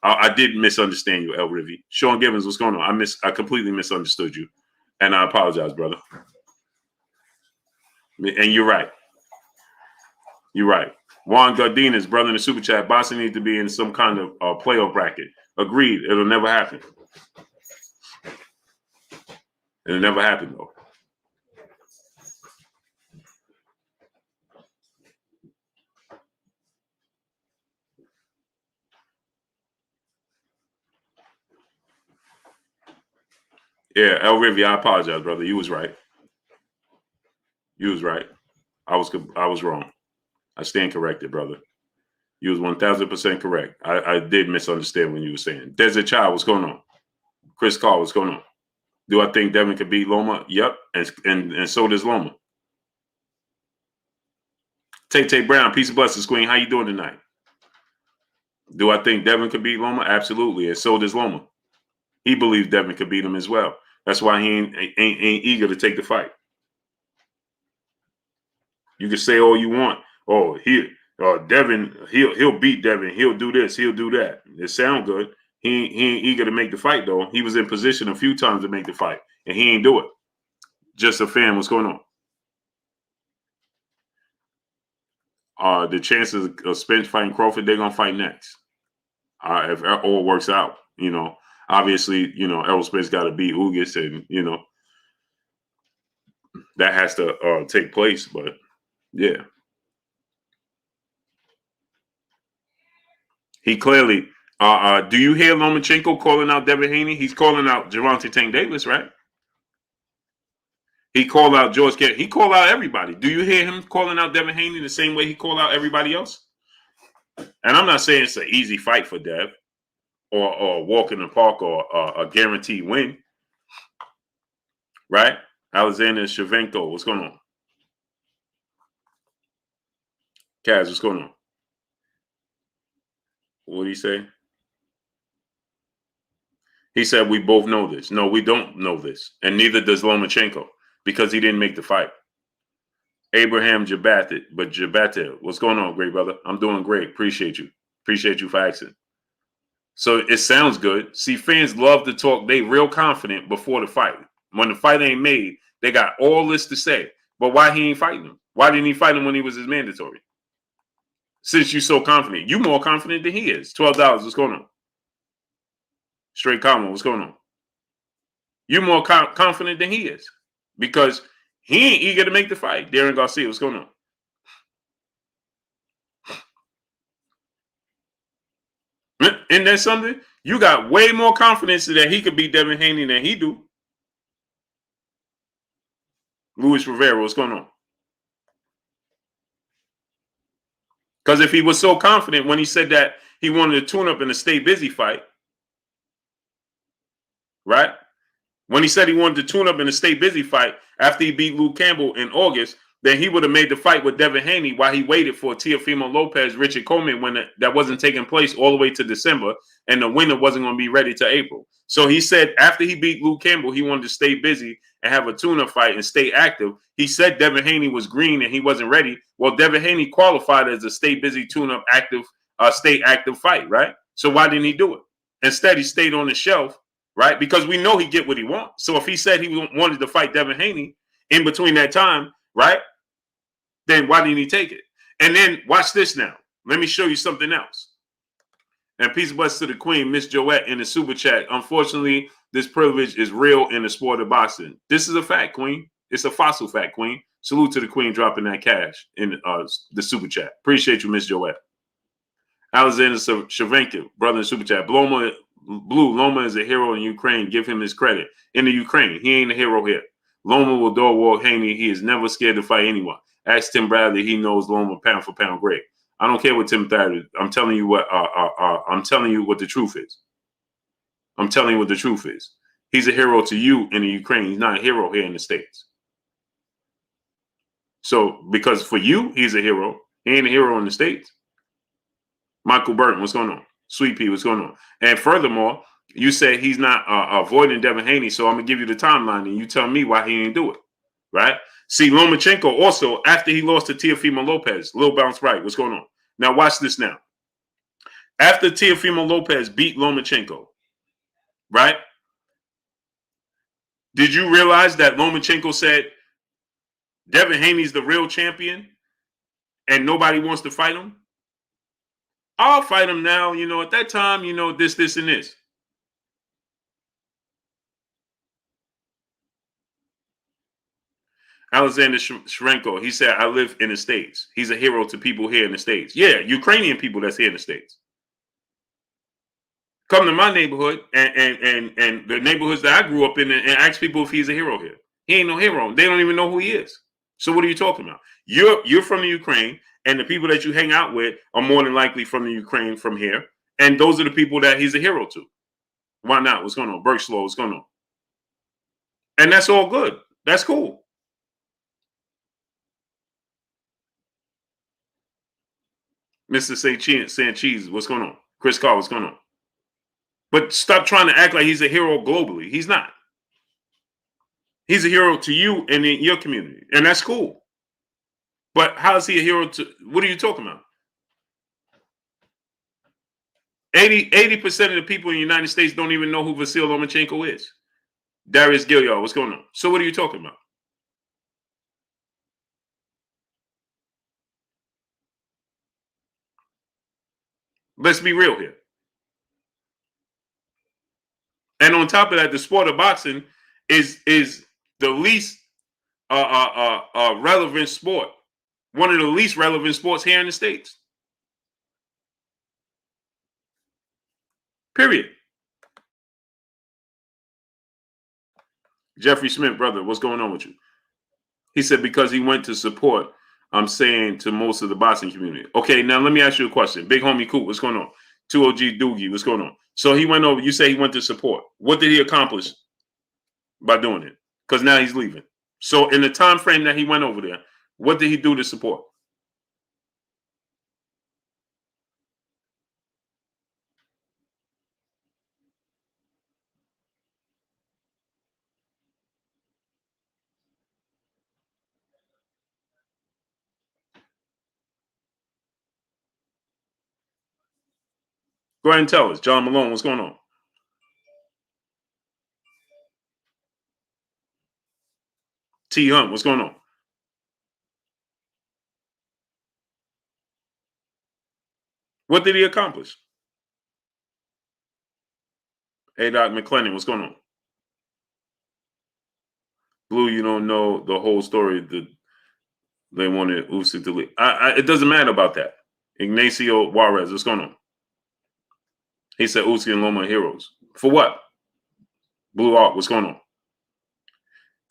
I did misunderstand you, El Rivy. Sean Gibbons, what's going on? I completely misunderstood you. And I apologize, brother. And you're right. You're right. Juan Gardinas, brother in the super chat, Boston needs to be in some kind of playoff bracket. Agreed. It'll never happen. It'll never happen, though. Yeah, El Rivy, I apologize, brother. You was right. You was right. I was wrong. I stand corrected, brother. You was 1,000% correct. I did misunderstand when you were saying. Desert Child, what's going on? Chris Carr, what's going on? Do I think Devin could beat Loma? Yep, and so does Loma. Tay Brown, peace of blessings, Queen. How you doing tonight? Do I think Devin could beat Loma? Absolutely, and so does Loma. He believes Devin could beat him as well. That's why he ain't eager to take the fight. You can say all you want. Oh, Devin, he'll beat Devin. He'll do this. He'll do that. It sounds good. He ain't eager to make the fight, though. He was in position a few times to make the fight, and he ain't do it. Just a fan. What's going on? The chances of Spence fighting Crawford, they're going to fight next. If all works out, obviously, Errol Spence got to beat Ugas, and, that has to take place. But, yeah. He clearly do you hear Lomachenko calling out Devin Haney? He's calling out Gervonta Tank Davis, right? He called out George Kent. He called out everybody. Do you hear him calling out Devin Haney the same way he called out everybody else? And I'm not saying it's an easy fight for Dev or a walk in the park or a guaranteed win, right? Alexander Shevchenko, what's going on? Kaz, what's going on? What did he say? He said, we both know this. No, we don't know this. And neither does Lomachenko because he didn't make the fight. Abraham Jabate, what's going on, great brother? I'm doing great. Appreciate you. Appreciate you for asking. So it sounds good. See, fans love to talk. They real confident before the fight. When the fight ain't made, they got all this to say. But why he ain't fighting him? Why didn't he fight him when he was his mandatory? Since you're so confident. You more confident than he is. $12, what's going on? Straight comment, what's going on? You're more confident than he is because he ain't eager to make the fight. Darren Garcia, what's going on? Isn't that something? You got way more confidence that he could beat Devin Haney than he do. Luis Rivera, what's going on? Because if he was so confident when he said that he wanted to tune up in a stay busy fight, right? When he said he wanted to tune up in a stay busy fight after he beat Luke Campbell in August, then he would have made the fight with Devin Haney while he waited for Teofimo Lopez, Richard Coleman, when that wasn't taking place all the way to December, and the winner wasn't going to be ready to April. So he said after he beat Luke Campbell, he wanted to stay busy and have a tune-up fight and stay active. He said Devin Haney was green and he wasn't ready. Well, Devin Haney qualified as a stay busy, tune-up, active, stay active fight, right? So why didn't he do it? Instead, he stayed on the shelf, right? Because we know he get what he wants. So if he said he wanted to fight Devin Haney in between that time, right? Then why didn't he take it? And then watch this now. Let me show you something else. And peace and blessings to the queen, Miss Joette, in the super chat. Unfortunately, this privilege is real in the sport of boxing. This is a fact, queen. It's a fossil fact, queen. Salute to the queen dropping that cash in the super chat. Appreciate you, Miss Joette. Alexander Shevchenko, brother in super chat. Loma is a hero in Ukraine. Give him his credit. In the Ukraine, he ain't a hero here. Loma will dog walk Haney. He is never scared to fight anyone. Ask Tim Bradley. He knows Loma pound for pound great. I don't care what Tim Bradley. I'm telling you what. I'm telling you what the truth is. I'm telling you what the truth is. He's a hero to you in the Ukraine. He's not a hero here in the States. So because for you, he's a hero. He ain't a hero in the States. Michael Burton, what's going on? Sweet Pea, what's going on? And furthermore, you say he's not avoiding Devin Haney, so I'm going to give you the timeline, and you tell me why he didn't do it, right? See, Lomachenko also, after he lost to Teofimo-Lopez, Lil Bounce Right, what's going on? Now watch this now. After Teofimo-Lopez beat Lomachenko, right? Did you realize that Lomachenko said Devin Haney's the real champion and nobody wants to fight him? I'll fight him now, at that time, this, and this. Alexander Shrenko, he said, I live in the States. He's a hero to people here in the States. Yeah, Ukrainian people that's here in the States. Come to my neighborhood and the neighborhoods that I grew up in and ask people if he's a hero here. He ain't no hero. They don't even know who he is. So what are you talking about? You're from the Ukraine, and the people that you hang out with are more than likely from the Ukraine from here. And those are the people that he's a hero to. Why not? What's going on? Burke Slow, what's going on? And that's all good. That's cool. Mr. Sanchez, what's going on? Chris Carr, what's going on? But stop trying to act like he's a hero globally. He's not. He's a hero to you and in your community. And that's cool. But how is he a hero to, what are you talking about? 80% of the people in the United States don't even know who Vasyl Lomachenko is. Darius Gilliard, what's going on? So what are you talking about? Let's be real here. And on top of that, the sport of boxing is the least relevant sport. One of the least relevant sports here in the States. Period. Jeffrey Smith, brother, what's going on with you? He said because he went to support, I'm saying to most of the boxing community. Okay, now let me ask you a question. Big homie Coop, what's going on? 2OG Doogie, what's going on? So he went over, you say he went to support. What did he accomplish by doing it? Because now he's leaving. So in the time frame that he went over there, what did he do to support? Go ahead and tell us. John Malone, what's going on? T. Hunt, what's going on? What did he accomplish? Hey, Doc McClennan, what's going on? Blue, you don't know the whole story. They wanted Usyk to leave. It doesn't matter about that. Ignacio Juarez, what's going on? He said Usyk and Loma are heroes. For what? Blue Art, what's going on?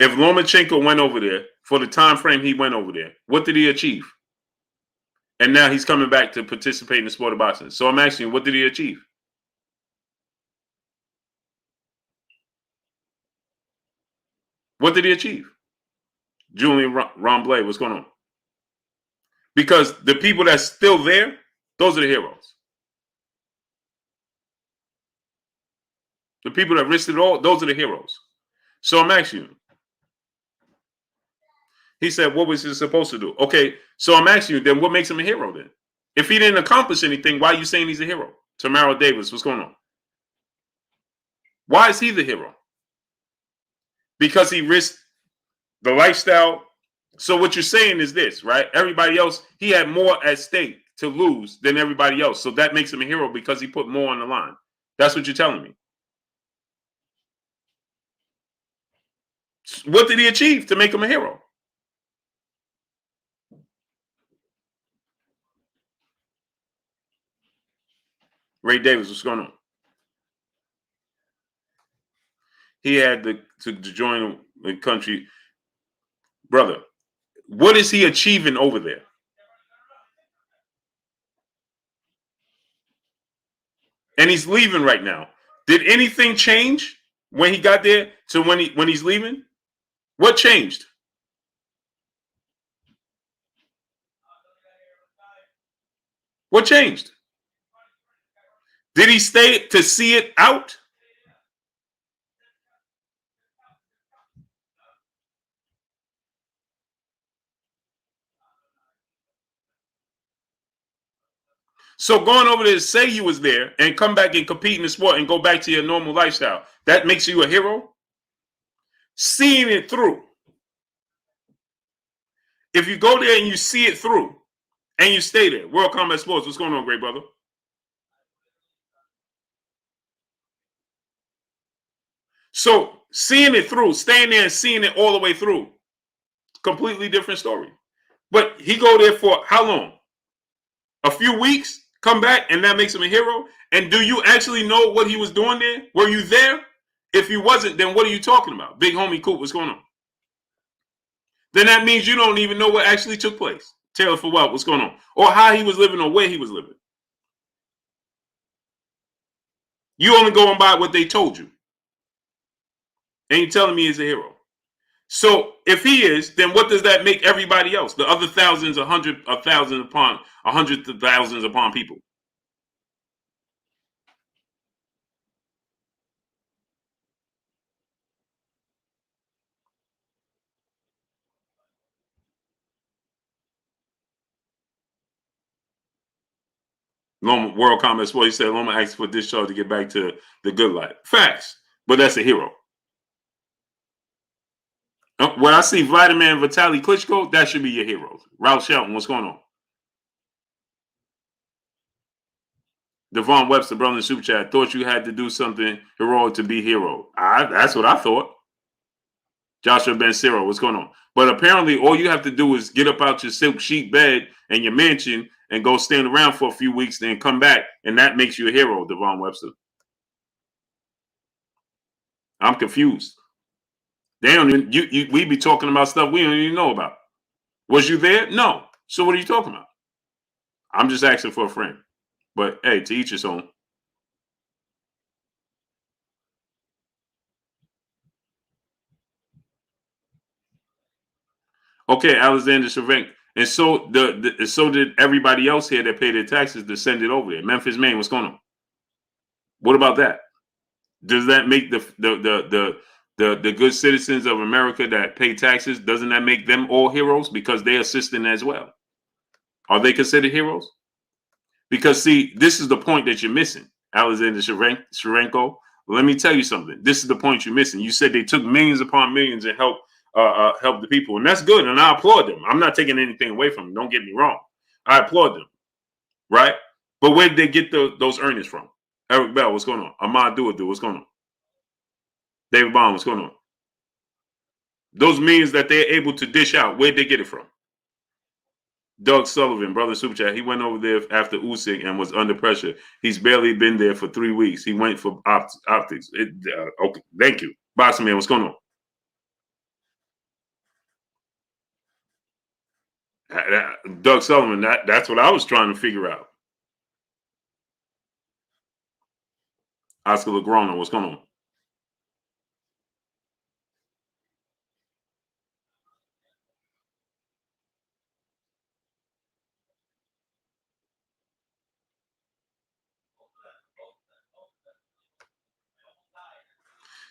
If Lomachenko went over there for the time frame he went over there, what did he achieve? And now he's coming back to participate in the sport of boxing. So I'm asking you, what did he achieve? What did he achieve? Julian Romblay, what's going on? Because the people that's still there, those are the heroes. The people that risked it all, those are the heroes. So I'm asking you. He said, what was he supposed to do? Okay, so I'm asking you, then what makes him a hero then? If he didn't accomplish anything, why are you saying he's a hero? Tamara Davis, what's going on? Why is he the hero? Because he risked the lifestyle. So what you're saying is this, right? Everybody else, he had more at stake to lose than everybody else. So that makes him a hero because he put more on the line. That's what you're telling me. What did he achieve to make him a hero? Ray Davis, what's going on? He had to join the country. Brother, what is he achieving over there? And he's leaving right now. Did anything change when he got there to when he's leaving? What changed? What changed? Did he stay to see it out? So going over there to say you was there and come back and compete in the sport and go back to your normal lifestyle, that makes you a hero? Seeing it through. If you go there and you see it through and you stay there, World Combat Sports, what's going on, great brother? So seeing it through, staying there and seeing it all the way through, completely different story. But he go there for how long? A few weeks, come back, and that makes him a hero? And do you actually know what he was doing there? Were you there? If you wasn't, then what are you talking about? Big homie Coop, what's going on? Then that means you don't even know what actually took place. Taylor for what? What's going on? Or how he was living or where he was living. You only going by what they told you. And you're telling me he's a hero. So if he is, then what does that make everybody else? The other thousands, hundreds of thousands upon people. Loma, World Combat Sport, he said Loma asked for discharge to get back to the good life. Facts. But that's a hero. When I see Vladimir and Vitaly Klitschko, that should be your heroes. Ralph Shelton, what's going on? Devon Webster, brother in Super Chat, thought you had to do something heroic to be hero. That's what I thought. Joshua Ben Siro, what's going on? But apparently, all you have to do is get up out your silk sheet bed and your mansion and go stand around for a few weeks, then come back, and that makes you a hero, Devon Webster. I'm confused. They don't even, we be talking about stuff we don't even know about. Was you there? No. So what are you talking about? I'm just asking for a friend. But hey, to each his own. Okay, Alexander Cervenk. And so so did everybody else here that paid their taxes to send it over there. Memphis, Maine, what's going on? What about that? Does that make the good citizens of America that pay taxes, doesn't that make them all heroes because they're assisting as well? Are they considered heroes? Because see, this is the point that you're missing, Alexander Sharenko. Let me tell you something. This is the point you're missing. You said they took millions upon millions and help the people, and that's good, and I applaud them. I'm not taking anything away from them. Don't get me wrong. I applaud them, right? But where did they get those earnings from? Eric Bell, what's going on? Ahmad Duadu, what's going on? David Bond, what's going on? Those millions that they're able to dish out, where'd they get it from? Doug Sullivan, brother Super Chat, he went over there after Usyk and was under pressure. He's barely been there for 3 weeks. He went for optics. Okay, thank you. Boxing Man, what's going on? Doug Sullivan, that's what I was trying to figure out. Oscar Lagrona, what's going on?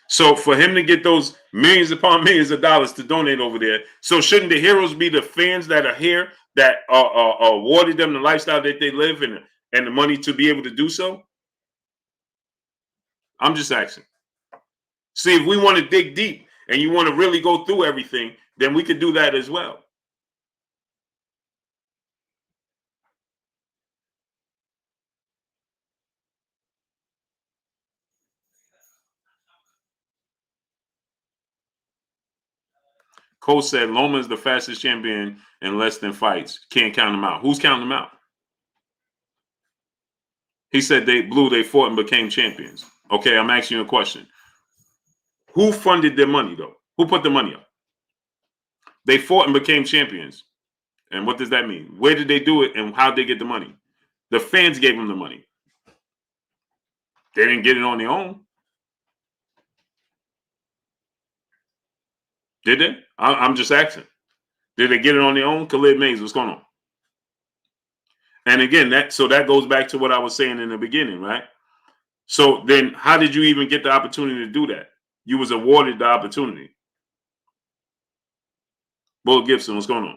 So for him to get those millions upon millions of dollars to donate over there, so shouldn't the heroes be the fans that are here that awarded them the lifestyle that they live and the money to be able to do so? I'm just asking. See, if we want to dig deep and you want to really go through everything, then we could do that as well. Cole said Loma is the fastest champion in less than fights. Can't count him out. Who's counting him out? He said they fought and became champions. Okay, I'm asking you a question. Who funded their money, though? Who put the money up? They fought and became champions. And what does that mean? Where did they do it and how did they get the money? The fans gave them the money. They didn't get it on their own. Did they? I'm just asking. Did they get it on their own? Khalid Mays, what's going on? And again, that goes back to what I was saying in the beginning, right? So then how did you even get the opportunity to do that? You was awarded the opportunity. Bull Gibson, what's going on?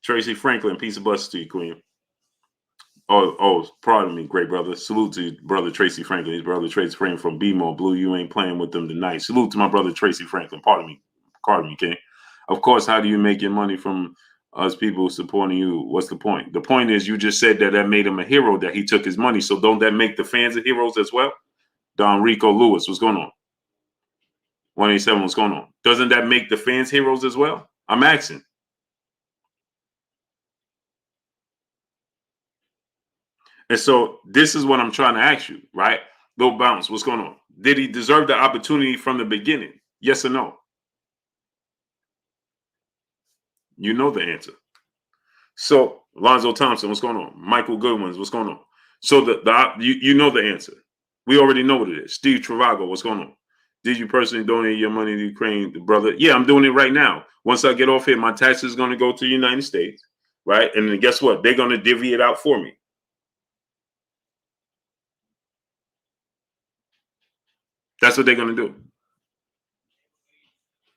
Tracy Franklin, peace of blessings to you, Queen. Pardon me, great brother. Salute to brother Tracy Franklin. His brother Tracy Franklin from BMO Blue. You ain't playing with them tonight. Salute to my brother Tracy Franklin. Pardon me, King. Of course, how do you make your money from us people supporting you? What's the point? The point is you just said that made him a hero, that he took his money. So don't that make the fans of heroes as well? Don Rico Lewis, what's going on? 187, what's going on? Doesn't that make the fans heroes as well? I'm asking. And so this is what I'm trying to ask you, right? Lil Bounce, what's going on? Did he deserve the opportunity from the beginning? Yes or no? You know the answer. So Lonzo Thompson, what's going on? Michael Goodwins, what's going on? So you know the answer. We already know what it is. Steve Travago, what's going on? Did you personally donate your money to Ukraine, brother? Yeah, I'm doing it right now. Once I get off here, my taxes is going to go to the United States, right? And then guess what? They're going to divvy it out for me. That's what they're going to do.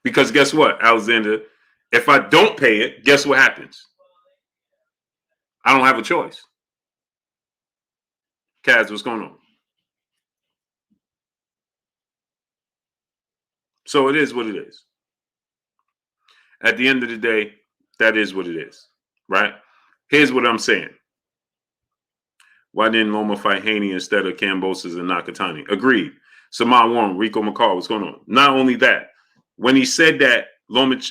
Because guess what, Alexander? If I don't pay it, guess what happens? I don't have a choice. Kaz, what's going on? So it is what it is. At the end of the day, that is what it is, right? Here's what I'm saying. Why didn't Loma fight Haney instead of Kambosos and Nakatani? Agreed. Saman Warren, Rico McCall, what's going on? Not only that, when he said that,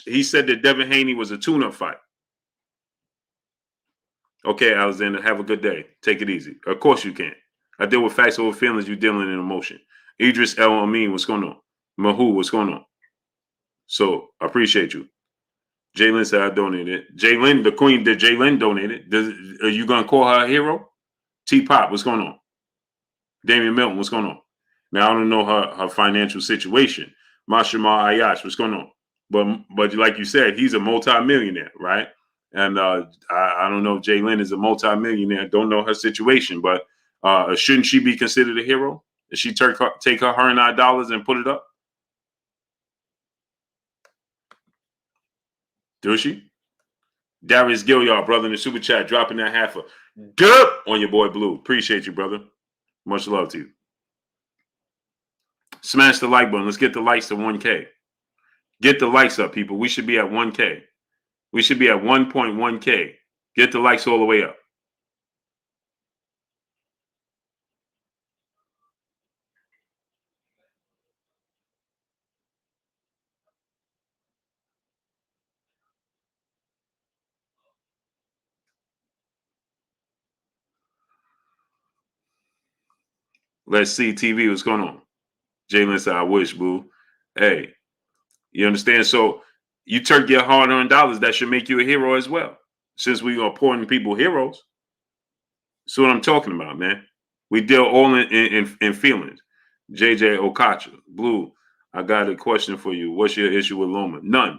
he said that Devin Haney was a tune-up fight. Okay, Alexander, have a good day. Take it easy. Of course you can. I deal with facts over feelings. You're dealing in emotion. Idris El Amin, what's going on? Mahu, what's going on? So I appreciate you. Jalen said I donated. Jalen, the queen, did Jalen donate it? Are you going to call her a hero? T-Pop, what's going on? Damian Milton, what's going on? Now, I don't know her financial situation. Mashima Ayash, what's going on? But like you said, he's a multi-millionaire, right? And I don't know if Jalen is a multi-millionaire. Don't know her situation, but shouldn't she be considered a hero? Did she take her $100 and put it up? Does she? Darius Gilliard, brother, in the super chat, dropping that half a dub on your boy Blue. Appreciate you, brother. Much love to you. Smash the like button. Let's get the likes to 1K. Get the likes up, people. We should be at 1K. We should be at 1.1K. Get the likes all the way up. Let's see TV. What's going on? Jalen said, I wish, boo. Hey, you understand? So you turn your hard-earned dollars, that should make you a hero as well. Since we are pouring people heroes. That's what I'm talking about, man. We deal all in feelings. JJ Okacha, Blue, I got a question for you. What's your issue with Loma? None.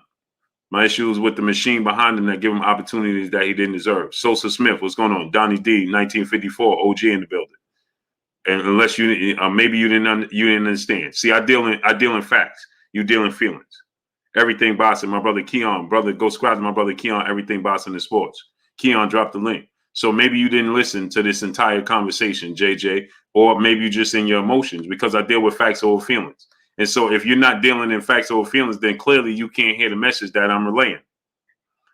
My issue is with the machine behind him that give him opportunities that he didn't deserve. Sosa Smith, what's going on? Donnie D, 1954, OG in the building. And unless you maybe you didn't understand. See, I deal in facts. You deal in feelings. Everything boxing. My brother Keon, go subscribe to my brother Keon. Everything boxing in sports. Keon dropped the link. So maybe you didn't listen to this entire conversation, JJ, or maybe you're just in your emotions, because I deal with facts over feelings. And so if you're not dealing in facts over feelings, then clearly you can't hear the message that I'm relaying.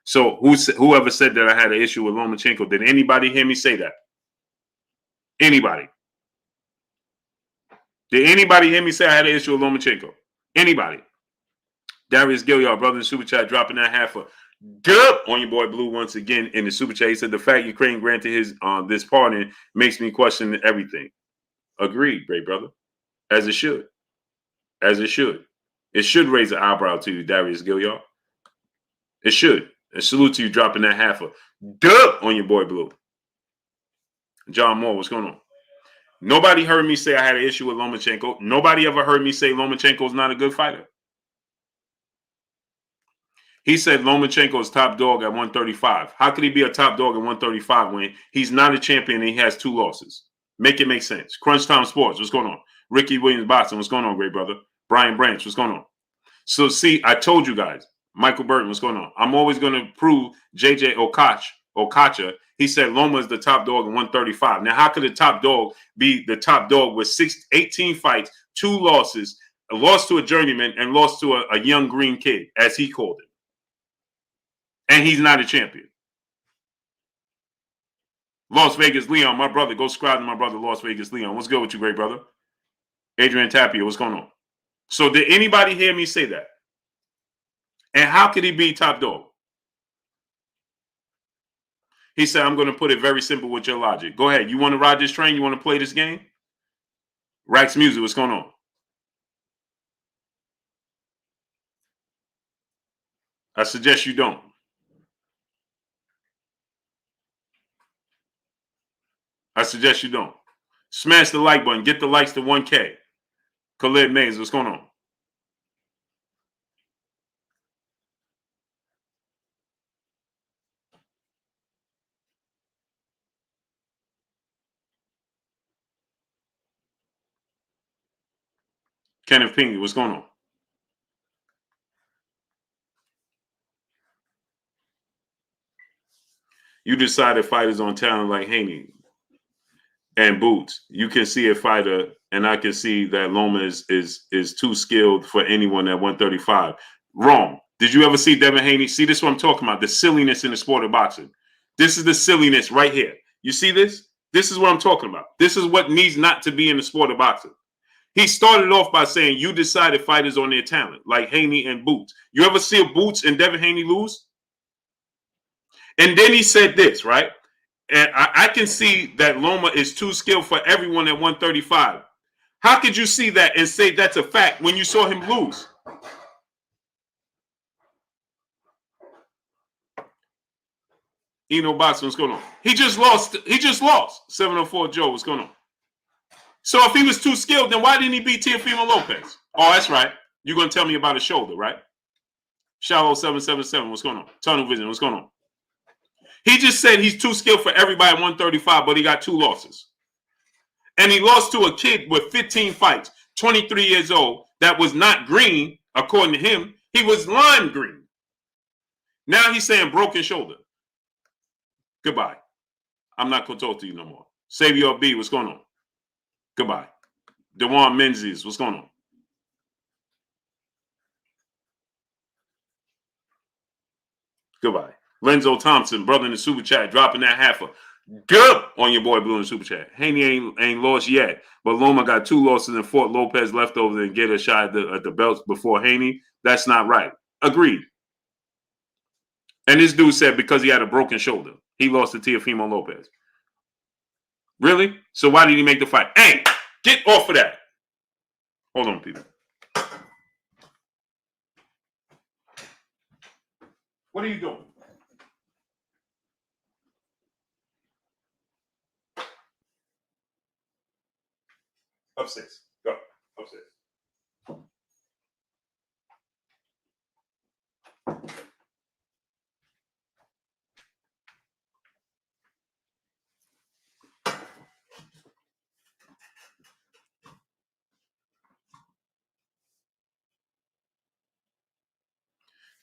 So whoever said that I had an issue with Lomachenko, did anybody hear me say that? Anybody? Did anybody hear me say I had an issue with Lomachenko? Anybody? Darius Gilliard, brother in the super chat, dropping that half a dub on your boy Blue once again in the super chat. He said the fact Ukraine granted his this pardon makes me question everything. Agreed, great brother. As it should. As it should. It should raise an eyebrow to you, Darius Gilliard. It should. And salute to you dropping that half a dub on your boy Blue. John Moore, what's going on? Nobody heard me say I had an issue with Lomachenko. Nobody ever heard me say Lomachenko is not a good fighter. He said Lomachenko is top dog at 135. How could he be a top dog at 135 when he's not a champion and he has 2 losses? Make it make sense. Crunch Time Sports, what's going on? Ricky Williams Boxing, what's going on, great brother? Brian Branch, what's going on? So, see, I told you guys. Michael Burton, what's going on? I'm always going to prove JJ Okacha. He said Loma is the top dog at 135. Now, how could a top dog be the top dog with 18 fights, 2 losses, a loss to a journeyman, and lost to a young green kid, as he called it? And he's not a champion. Las Vegas Leon, my brother. Go subscribe to my brother, Las Vegas Leon. What's good with you, great brother? Adrian Tapia, what's going on? So did anybody hear me say that? And how could he be top dog? He said, I'm going to put it very simple with your logic. Go ahead. You want to ride this train? You want to play this game? Rax Music, what's going on? I suggest you don't. I suggest you don't. Smash the like button. Get the likes to 1K. Khalid Mays, what's going on? Kenneth Pingy, what's going on? You decided fighters on talent like Haney and Boots. You can see a fighter, and I can see that Loma is too skilled for anyone at 135. Wrong. Did you ever see Devin Haney? See, this is what I'm talking about, the silliness in the sport of boxing. This is the silliness right here. You see this? This is what I'm talking about. This is what needs not to be in the sport of boxing. He started off by saying you decided fighters on their talent, like Haney and Boots. You ever see Boots and Devin Haney lose? And then he said this, right? And I can see that Loma is too skilled for everyone at 135. How could you see that and say that's a fact when you saw him lose? Eno Boston, what's going on? He just lost. 704 Joe, what's going on? So if he was too skilled, then why didn't he beat Teofimo Lopez? Oh, that's right. You're going to tell me about his shoulder, right? Shallow 777, what's going on? Tunnel Vision, what's going on? He just said he's too skilled for everybody at 135, but he got 2 losses. And he lost to a kid with 15 fights, 23 years old, that was not green, according to him. He was lime green. Now he's saying broken shoulder. Goodbye. I'm not going to talk to you no more. Savior B, what's going on? Goodbye. Dewan Menzies, what's going on? Goodbye. Lenzo Thompson, brother in the super chat, dropping that half a dub on your boy Blue in the super chat. Haney ain't lost yet, but Loma got 2 losses and fought Lopez leftover and get a shot at the belts before Haney. That's not right. Agreed. And this dude said because he had a broken shoulder, he lost to Teofimo Lopez. Really? So why did he make the fight? Hey, get off of that. Hold on, people. What are you doing? Upstairs. Go. Upstairs.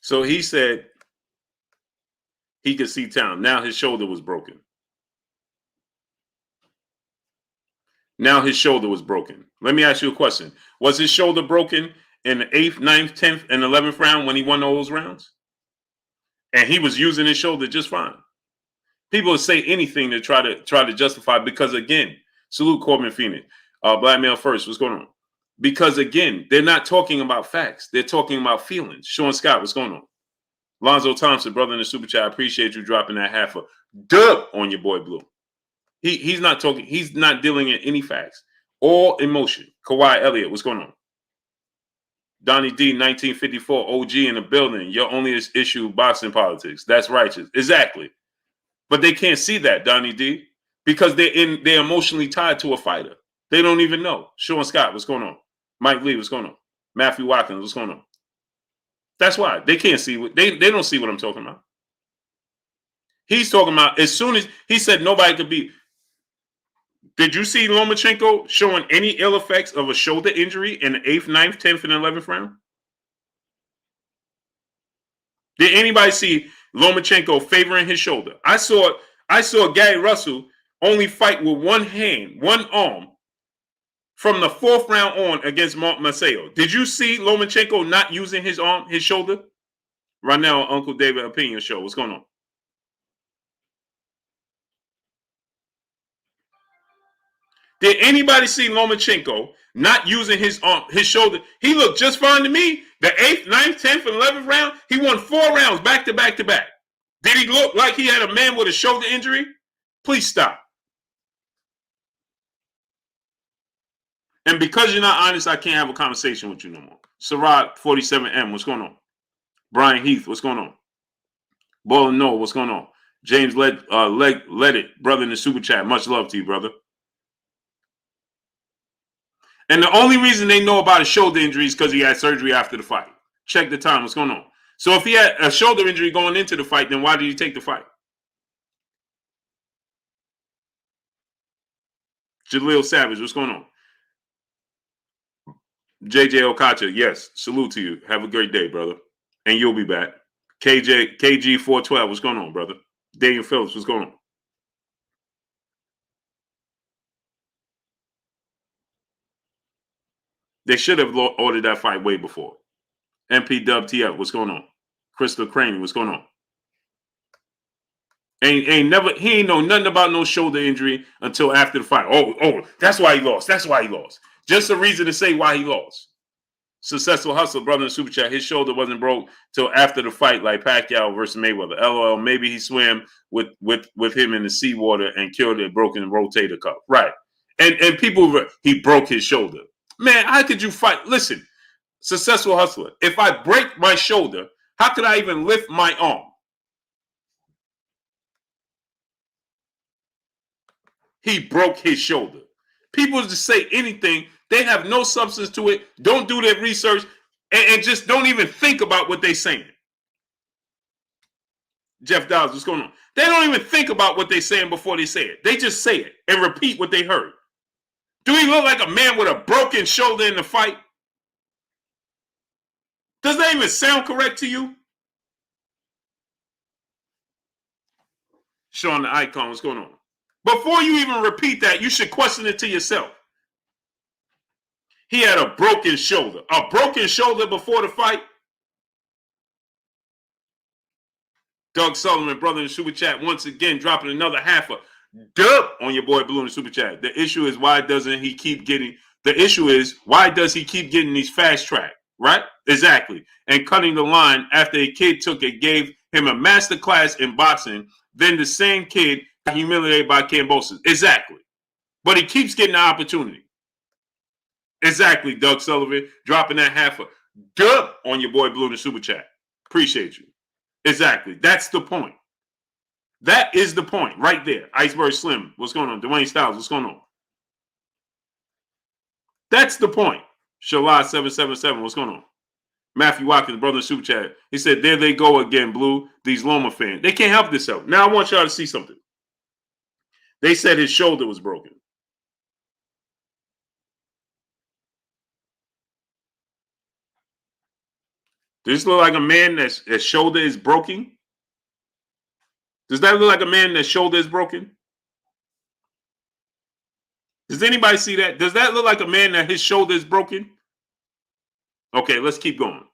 So he said he could see town. Now his shoulder was broken. Now his shoulder was broken. Let me ask you a question. Was his shoulder broken in the 8th, 9th, 10th, and 11th round when he won all those rounds? And he was using his shoulder just fine. People would say anything to try to justify because, again, salute Corbin Phoenix. Black male first. What's going on? Because again, they're not talking about facts. They're talking about feelings. Sean Scott, what's going on? Lonzo Thompson, brother in the super chat, I appreciate you dropping that half a dub on your boy Blue. He's not talking. He's not dealing in any facts. All emotion. Kawhi Elliott, what's going on? Donnie D, 1954, OG in the building. Your only issue, boxing politics. That's righteous. Exactly. But they can't see that, Donnie D, because they're emotionally tied to a fighter. They don't even know. Sean Scott, what's going on? Mike Lee, what's going on? Matthew Watkins, what's going on? That's why they can't see what they don't see what I'm talking about. He's talking about as soon as he said nobody could be. Did you see Lomachenko showing any ill effects of a shoulder injury in the 8th, 9th, 10th, and 11th round? Did anybody see Lomachenko favoring his shoulder? I saw Gary Russell only fight with one hand, one arm from the 4th round on against Mark Maceo. Did you see Lomachenko not using his arm, his shoulder? Right now on Uncle David Opinion Show. What's going on? Did anybody see Lomachenko not using his arm, his shoulder? He looked just fine to me. The 8th, 9th, 10th, and 11th round, he won 4 rounds back to back to back. Did he look like he had a man with a shoulder injury? Please stop. And because you're not honest, I can't have a conversation with you no more. Sarad 47M, what's going on? Brian Heath, what's going on? Ball No, what's going on? James Let it, brother in the super chat. Much love to you, brother. And the only reason they know about his shoulder injury is because he had surgery after the fight. Check the time. What's going on? So if he had a shoulder injury going into the fight, then why did he take the fight? Jaleel Savage, what's going on? JJ Okacha, yes. Salute to you. Have a great day, brother. And you'll be back. KG412, what's going on, brother? Daniel Phillips, what's going on? They should have ordered that fight way before. MP Dub TF, what's going on? Crystal Crane, what's going on? He ain't know nothing about no shoulder injury until after the fight. Oh, that's why he lost. That's why he lost. Just a reason to say why he lost. Successful Hustler, brother in the super chat. His shoulder wasn't broke till after the fight, like Pacquiao versus Mayweather. LOL. Maybe he swam with him in the seawater and killed a broken rotator cuff. Right. And people, he broke his shoulder. Man, how could you fight? Listen, Successful Hustler. If I break my shoulder, how could I even lift my arm? He broke his shoulder. People just say anything. They have no substance to it. Don't do their research and just don't even think about what they're saying. Jeff Dowds, what's going on? They don't even think about what they're saying before they say it. They just say it and repeat what they heard. Do he look like a man with a broken shoulder in the fight? Does that even sound correct to you? Sean the Icon, what's going on? Before you even repeat that, you should question it to yourself. He had a broken shoulder. A broken shoulder before the fight? Doug Sullivan, brother in the super chat, once again dropping another half a dub on your boy Blue in the super chat. The issue is why does he keep getting these fast track, right? Exactly. And cutting the line after a kid took it, gave him a master class in boxing, then the same kid got humiliated by Kambosos. Exactly. But he keeps getting the opportunity. Exactly, Doug Sullivan, dropping that half a dub on your boy Blue in the super chat. Appreciate you. Exactly. That's the point. That is the point right there. Iceberg Slim, what's going on? Dwayne Styles, what's going on? That's the point. Shalai 777, what's going on? Matthew Watkins, brother in super chat. He said, there they go again, Blue. These Loma fans. They can't help themselves. Now I want y'all to see something. They said his shoulder was broken. Does this look like a man that's shoulder is broken? Does that look like a man that's shoulder is broken? Does anybody see that? Does that look like a man that his shoulder is broken? Okay, let's keep going.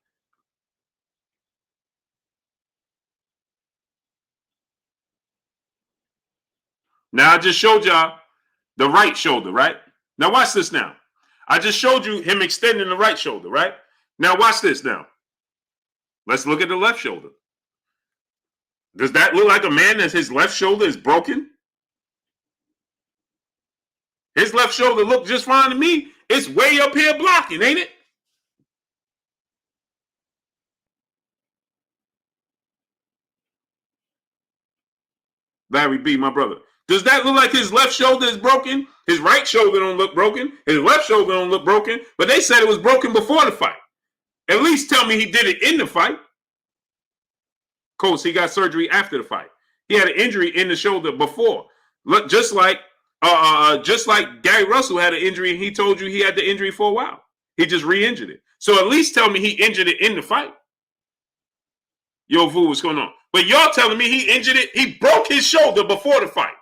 Now I just showed y'all the right shoulder, right? Now watch this now. I just showed you him extending the right shoulder, right? Now watch this now. Let's look at the left shoulder. Does that look like a man that his left shoulder is broken? His left shoulder looked just fine to me. It's way up here blocking, ain't it? Larry B, my brother. Does that look like his left shoulder is broken? His right shoulder don't look broken. His left shoulder don't look broken. But they said it was broken before the fight. At least tell me he did it in the fight. Of course, he got surgery after the fight. He had an injury in the shoulder before. Look, just like Gary Russell had an injury, and he told you he had the injury for a while. He just re-injured it. So at least tell me he injured it in the fight. Yo, Vu, what's going on? But y'all telling me he injured it. He broke his shoulder before the fight.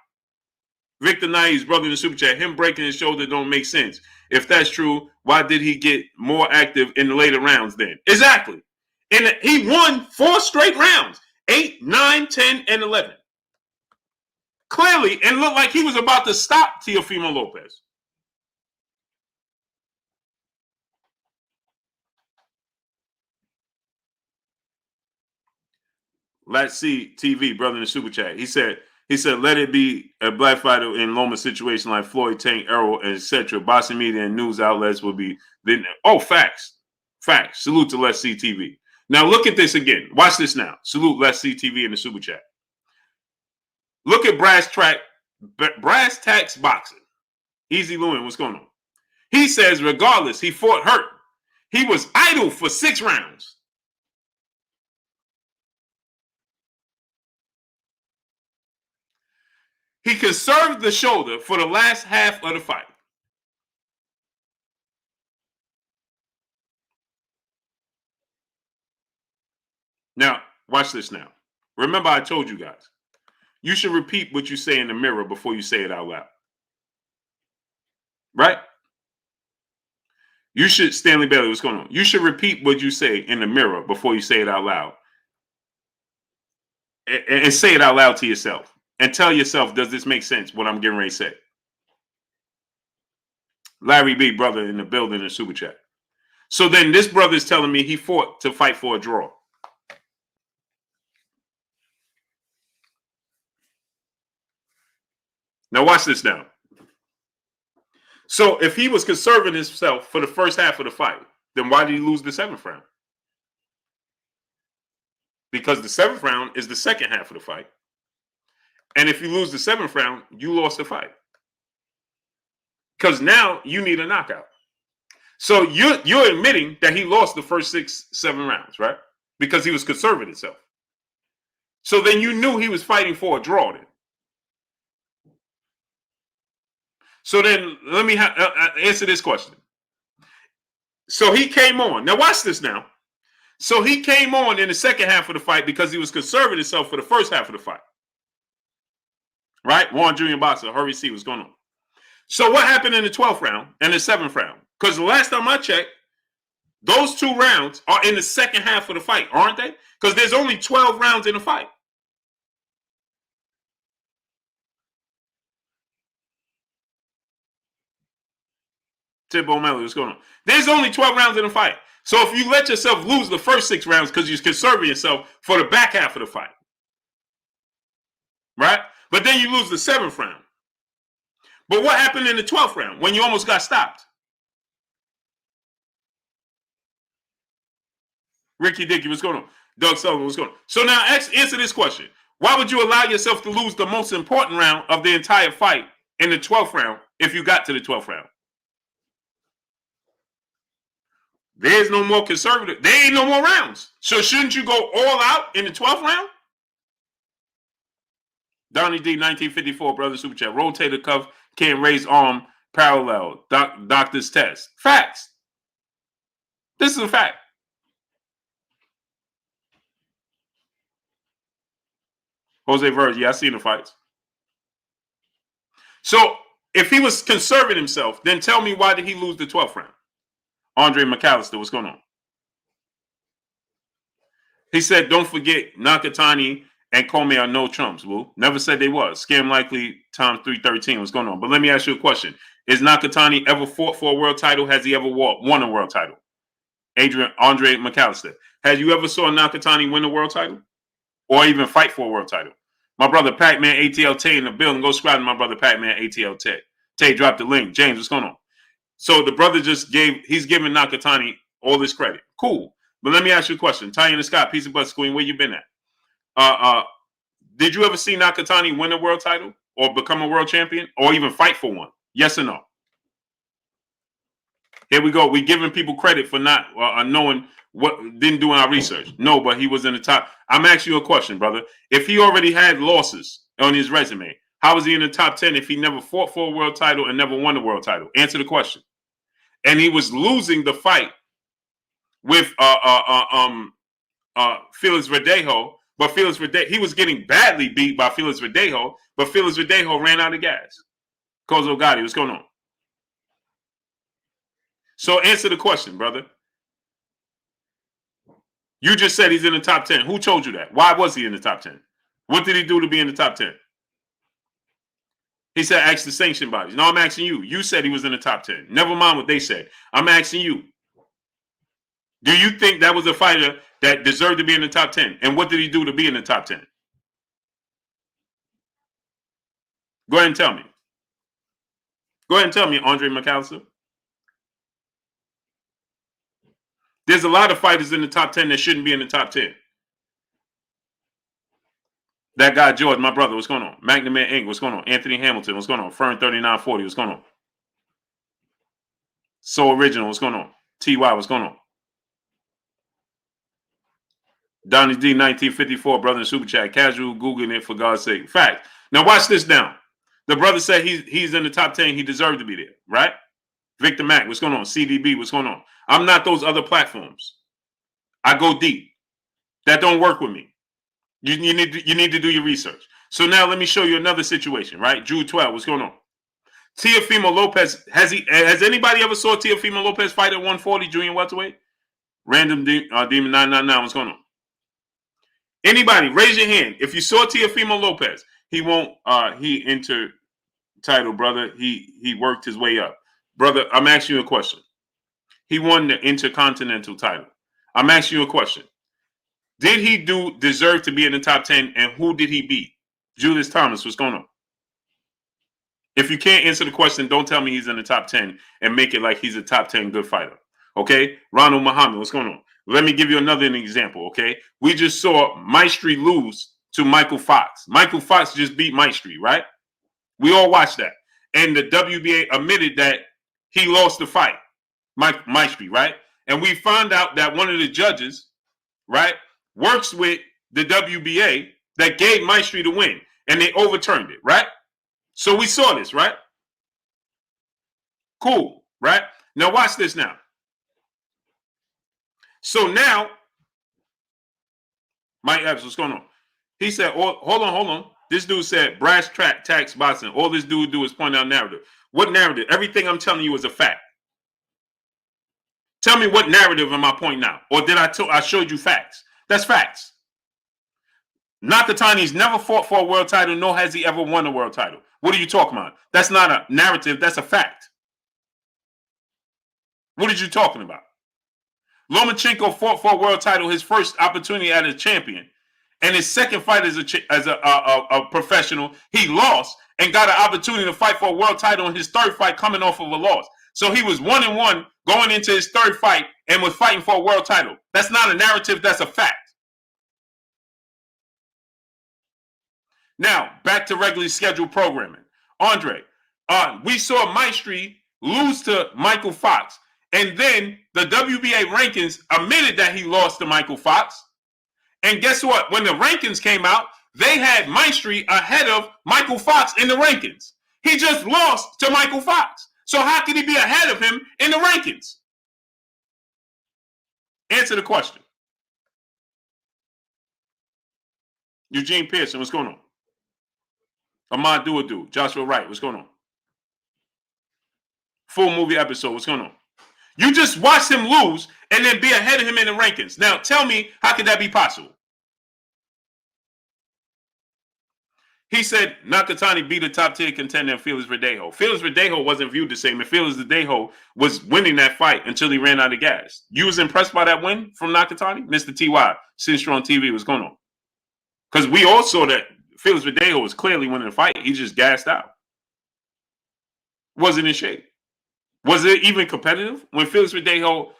Victor Nai's brother in the super chat. Him breaking his shoulder don't make sense. If that's true, why did he get more active in the later rounds then? Exactly. And he won 4 straight rounds. 8, 9, 10, and 11. Clearly, and looked like he was about to stop Teofimo Lopez. Let's see TV, brother in the super chat. He said, let it be a black fighter in Loma situation like Floyd, Tank, Errol, etc. Boxing media and news outlets will be then. Oh, facts. Facts. Salute to Let's See TV. Now look at this again. Watch this now. Salute Let's See TV in the super chat. Look at Brass Tacks Boxing. Easy Lewin, what's going on? He says, regardless, he fought hurt. He was idle for 6 rounds. He conserved the shoulder for the last half of the fight. Now, watch this now. Remember, I told you guys, you should repeat what you say in the mirror before you say it out loud. Right? You should, Stanley Bailey, what's going on? You should repeat what you say in the mirror before you say it out loud. And say it out loud to yourself. And tell yourself, does this make sense, what I'm getting ready to say? Larry B, brother in the building in super chat. So then this brother is telling me he fought to fight for a draw. Now watch this now. So if he was conserving himself for the first half of the fight, then why did he lose the 7th round? Because the 7th round is the second half of the fight. And if you lose the 7th round, you lost the fight. Because now you need a knockout. So you're admitting that he lost the first 6, 7 rounds, right? Because he was conserving himself. So then you knew he was fighting for a draw then. So then let me answer this question. So he came on. Now watch this now. So he came on in the second half of the fight because he was conserving himself for the first half of the fight. Right? Warren Jr. Boxer, Hurry C, what's going on? So what happened in the 12th round and the 7th round? Because the last time I checked, those 2 rounds are in the second half of the fight, aren't they? Because there's only 12 rounds in the fight. Tip O'Malley, what's going on? There's only 12 rounds in the fight. So if you let yourself lose the first 6 rounds because you're conserving yourself for the back half of the fight, right? But then you lose the 7th round. But what happened in the 12th round when you almost got stopped? Ricky Dickey, what's going on? Doug Sullivan, what's going on? So now answer this question. Why would you allow yourself to lose the most important round of the entire fight in the 12th round if you got to the 12th round? There's no more conservative. There ain't no more rounds. So shouldn't you go all out in the 12th round? Donnie D, 1954, brother super chat. Rotator cuff can't raise arm parallel. Doctor's test. Facts. This is a fact. Jose Verge, yeah, I seen the fights. So if he was conserving himself, then tell me why did he lose the 12th round? Andre McAllister, what's going on? He said, don't forget Nakatani and Comey are no trumps, Woo. Never said they was. Scam likely times 313. What's going on? But let me ask you a question. Is Nakatani ever fought for a world title? Has he ever won a world title? Andre McAllister. Has you ever saw Nakatani win a world title? Or even fight for a world title? My brother Pac-Man ATL Tay in the building. Go subscribe to my brother Pac-Man ATL Tay. Tay dropped the link. James, what's going on? So the brother he's giving Nakatani all this credit. Cool. But let me ask you a question. Tanya Scott, Peace and Buzz Queen, where you been at? Did you ever see Nakatani win a world title or become a world champion or even fight for one? Yes or no? Here we go. We're giving people credit for not knowing didn't do our research. No, but he was in the top. I'm asking you a question, brother. If he already had losses on his resume, how was he in the top 10 if he never fought for a world title and never won a world title? Answer the question. And he was losing the fight with Felix Verdejo, but he was getting badly beat by Felix Verdejo, but Felix Verdejo ran out of gas. Kozo Gotti, what's going on? So answer the question, brother. You just said he's in the top 10. Who told you that? Why was he in the top 10? What did he do to be in the top 10? He said, ask the sanction bodies. No, I'm asking you. You said he was in the top 10. Never mind what they said. I'm asking you. Do you think that was a fighter that deserved to be in the top 10? And what did he do to be in the top 10? Go ahead and tell me. Go ahead and tell me, Andre McAllister. There's a lot of fighters in the top 10 that shouldn't be in the top 10. That guy, George, my brother, what's going on? McNamara Inc., what's going on? Anthony Hamilton, what's going on? Fern 3940, what's going on? So Original, what's going on? TY, what's going on? Donnie D, 1954, brother in Super Chat. Casual, Googling it for God's sake. Fact. Now watch this down. The brother said he's in the top 10. He deserved to be there, right? Victor Mack, what's going on? CDB, what's going on? I'm not those other platforms. I go deep. That don't work with me. You need to do your research. So now let me show you another situation, right? Jude 12, what's going on? Teofimo Lopez, has anybody ever saw Teofimo Lopez fight at 140 junior welterweight? Random Demon 999, what's going on? Anybody, raise your hand. If you saw Teofimo Lopez, he entered title, brother. He worked his way up. Brother, I'm asking you a question. He won the Intercontinental title. I'm asking you a question. Did he deserve to be in the top 10, and who did he beat? Julius Thomas, what's going on? If you can't answer the question, don't tell me he's in the top 10 and make it like he's a top 10 good fighter. Okay? Ronald Muhammad, what's going on? Let me give you another example, okay? We just saw Maestri lose to Michael Fox. Michael Fox just beat Maestri, right? We all watched that. And the WBA admitted that he lost the fight, Maestri, right? And we found out that one of the judges, right, works with the WBA that gave Maestri the win, and they overturned it, right? So we saw this, right? Cool, right? Now watch this now. So now, Mike Evans, what's going on? He said, oh, hold on. This dude said, brass track tax boxing. All this dude do is point out narrative. What narrative? Everything I'm telling you is a fact. Tell me what narrative am I pointing out? Or did I showed you facts? That's facts. Nakatani's never fought for a world title, nor has he ever won a world title. What are you talking about? That's not a narrative, that's a fact. What are you talking about? Lomachenko fought for a world title, his first opportunity as a champion. And his second fight as a professional, he lost and got an opportunity to fight for a world title in his third fight coming off of a loss. So he was 1-1 going into his third fight and was fighting for a world title. That's not a narrative, that's a fact. Now, back to regularly scheduled programming. Andre, we saw Maestri lose to Michael Fox. And then the WBA rankings admitted that he lost to Michael Fox. And guess what? When the rankings came out, they had Maestri ahead of Michael Fox in the rankings. He just lost to Michael Fox. So how could he be ahead of him in the rankings? Answer the question. Eugene Pearson, what's going on? Ahmad Duadu, Joshua Wright, what's going on? Full movie episode, what's going on? You just watched him lose and then be ahead of him in the rankings. Now, tell me, how could that be possible? He said Nakatani beat a top-tier contender in Felix Verdejo. Felix Verdejo wasn't viewed the same, and Felix Verdejo was winning that fight until he ran out of gas. You was impressed by that win from Nakatani? Mr. T.Y., since you're on TV, what's going on? Because we all saw that Felix Verdejo was clearly winning the fight. He just gassed out. Wasn't in shape. Was it even competitive when Felix Verdejo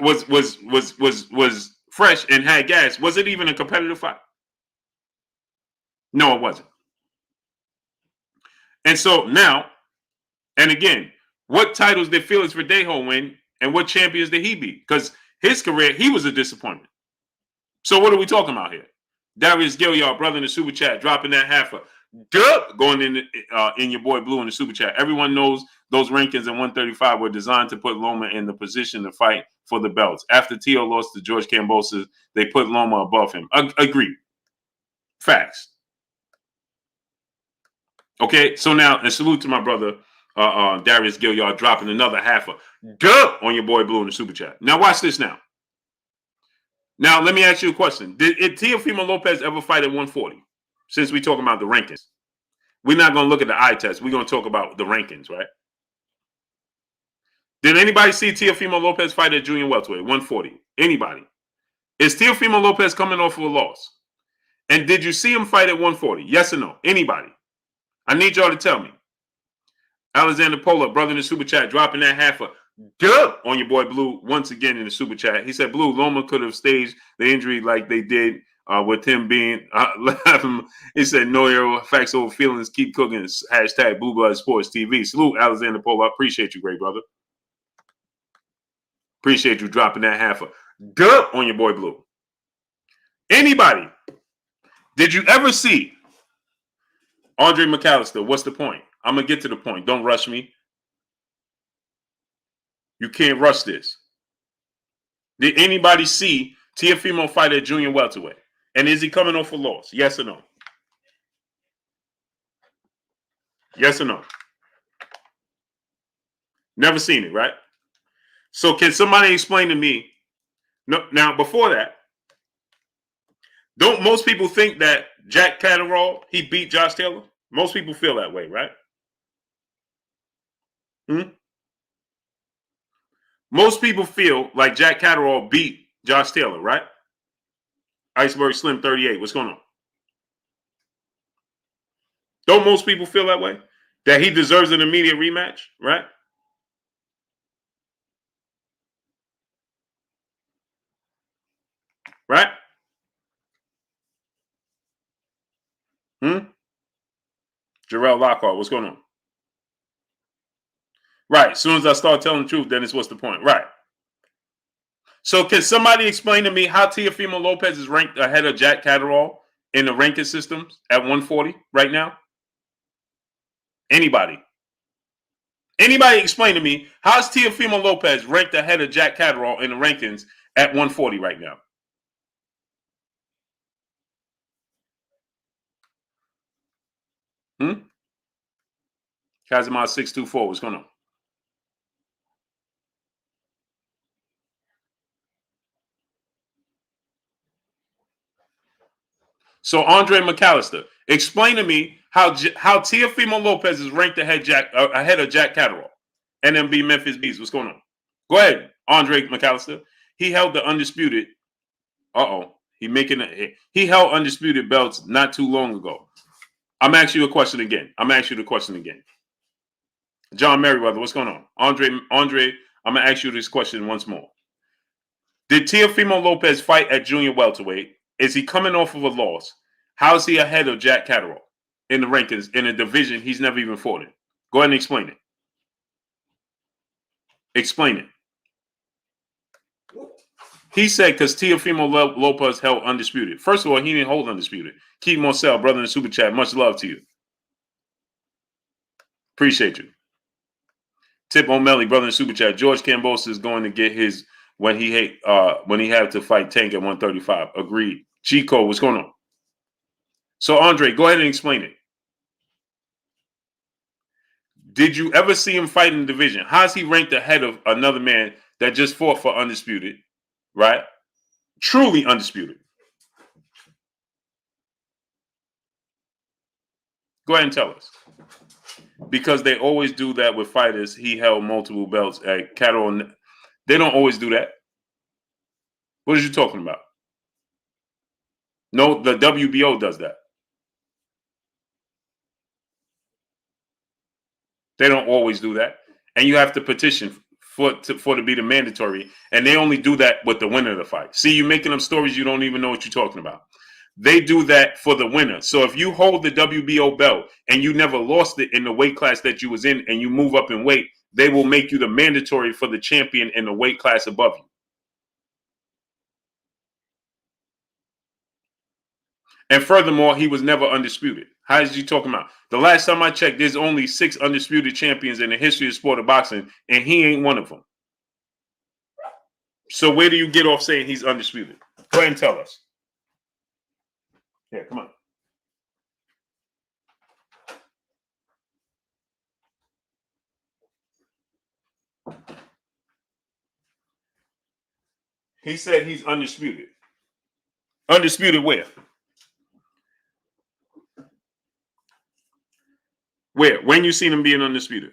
was fresh and had gas? Was it even a competitive fight? No, it wasn't. And so now, and again, what titles did Felix Verdejo win, and what champions did he beat? Because his career, he was a disappointment. So what are we talking about here? Darius Gilliard, brother in the super chat, dropping that half a dub going in your boy Blue in the super chat. Everyone knows those rankings in 135 were designed to put Loma in the position to fight for the belts. After Tio lost to George Kambosos, they put Loma above him. Agreed. Facts. Okay, so now, and salute to my brother Darius Gilliard dropping another half a dub on your boy Blue in the super chat. Now watch this now. Now let me ask you a question. Did Teofimo Lopez ever fight at 140? Since we're talking about the rankings. We're not going to look at the eye test. We're going to talk about the rankings, right? Did anybody see Teofimo Lopez fight at junior welterweight, 140? Anybody? Is Teofimo Lopez coming off of a loss? And did you see him fight at 140? Yes or no? Anybody? I need y'all to tell me. Alexander Pola, brother in the super chat, dropping that half a dub on your boy Blue once again in the super chat. He said, Blue, Loma could have staged the injury like they did with him being he said, no hero, facts over feelings, keep cooking. Hashtag Blue Blood Sports TV. Salute, Alexander Pola. I appreciate you, great brother. Appreciate you dropping that half a dub on your boy Blue. Anybody, did you ever see Andre McAllister? What's the point? I'm going to get to the point. Don't rush me. You can't rush this. Did anybody see Teofimo fight at junior welterweight? And is he coming off a loss? Yes or no? Yes or no? Never seen it, right? So can somebody explain to me? No, now, before that, don't most people think that Jack Catterall, he beat Josh Taylor? Most people feel that way, right? Most people feel like Jack Catterall beat Josh Taylor, right? Iceberg Slim 38. What's going on? Don't most people feel that way? That he deserves an immediate rematch, right? Right? Jarrell Lockhart, what's going on? Right. As soon as I start telling the truth, then it's what's the point? Right. So can somebody explain to me how Teofimo Lopez is ranked ahead of Jack Catterall in the ranking systems at 140 right now? Anybody? Anybody explain to me how's Teofimo Lopez ranked ahead of Jack Catterall in the rankings at 140 right now? Kazima 624, what's going on? So Andre McAllister, explain to me how Teofimo Lopez is ranked ahead of Jack Catterall, NMB Memphis Bees. What's going on? Go ahead, Andre McAllister. He held the undisputed. He held undisputed belts not too long ago. I'm asking you a question again. John Merriweather, what's going on? Andre, I'm gonna ask you this question once more. Did Teofimo Lopez fight at junior welterweight? Is he coming off of a loss? How's he ahead of Jack Catterall in the rankings in a division he's never even fought in? Go ahead and explain it. Explain it. He said because Teofimo Lopez held undisputed. First of all, he didn't hold undisputed. Keith Marcel, brother in the super chat, much love to you. Appreciate you. Tip O'Malley, brother in the super chat. George Kambosos is going to get his when he had to fight Tank at 135. Agreed. Chico, what's going on? So Andre, go ahead and explain it. Did you ever see him fight in the division? How's he ranked ahead of another man that just fought for undisputed, right? Truly undisputed. Go ahead and tell us. Because they always do that with fighters. He held multiple belts at Cattle. They don't always do that. What are you talking about? No, the WBO does that. They don't always do that. And you have to petition for to be the mandatory. And they only do that with the winner of the fight. See, you're making up stories you don't even know what you're talking about. They do that for the winner. So if you hold the WBO belt and you never lost it in the weight class that you was in and you move up in weight, they will make you the mandatory for the champion in the weight class above you. And furthermore, he was never undisputed. How is you talking about? The last time I checked, there's only 6 undisputed champions in the history of sport of boxing, and he ain't one of them. So where do you get off saying he's undisputed? Go ahead and tell us. Yeah, come on. He said he's undisputed. Undisputed where? Where? When you seen him being undisputed?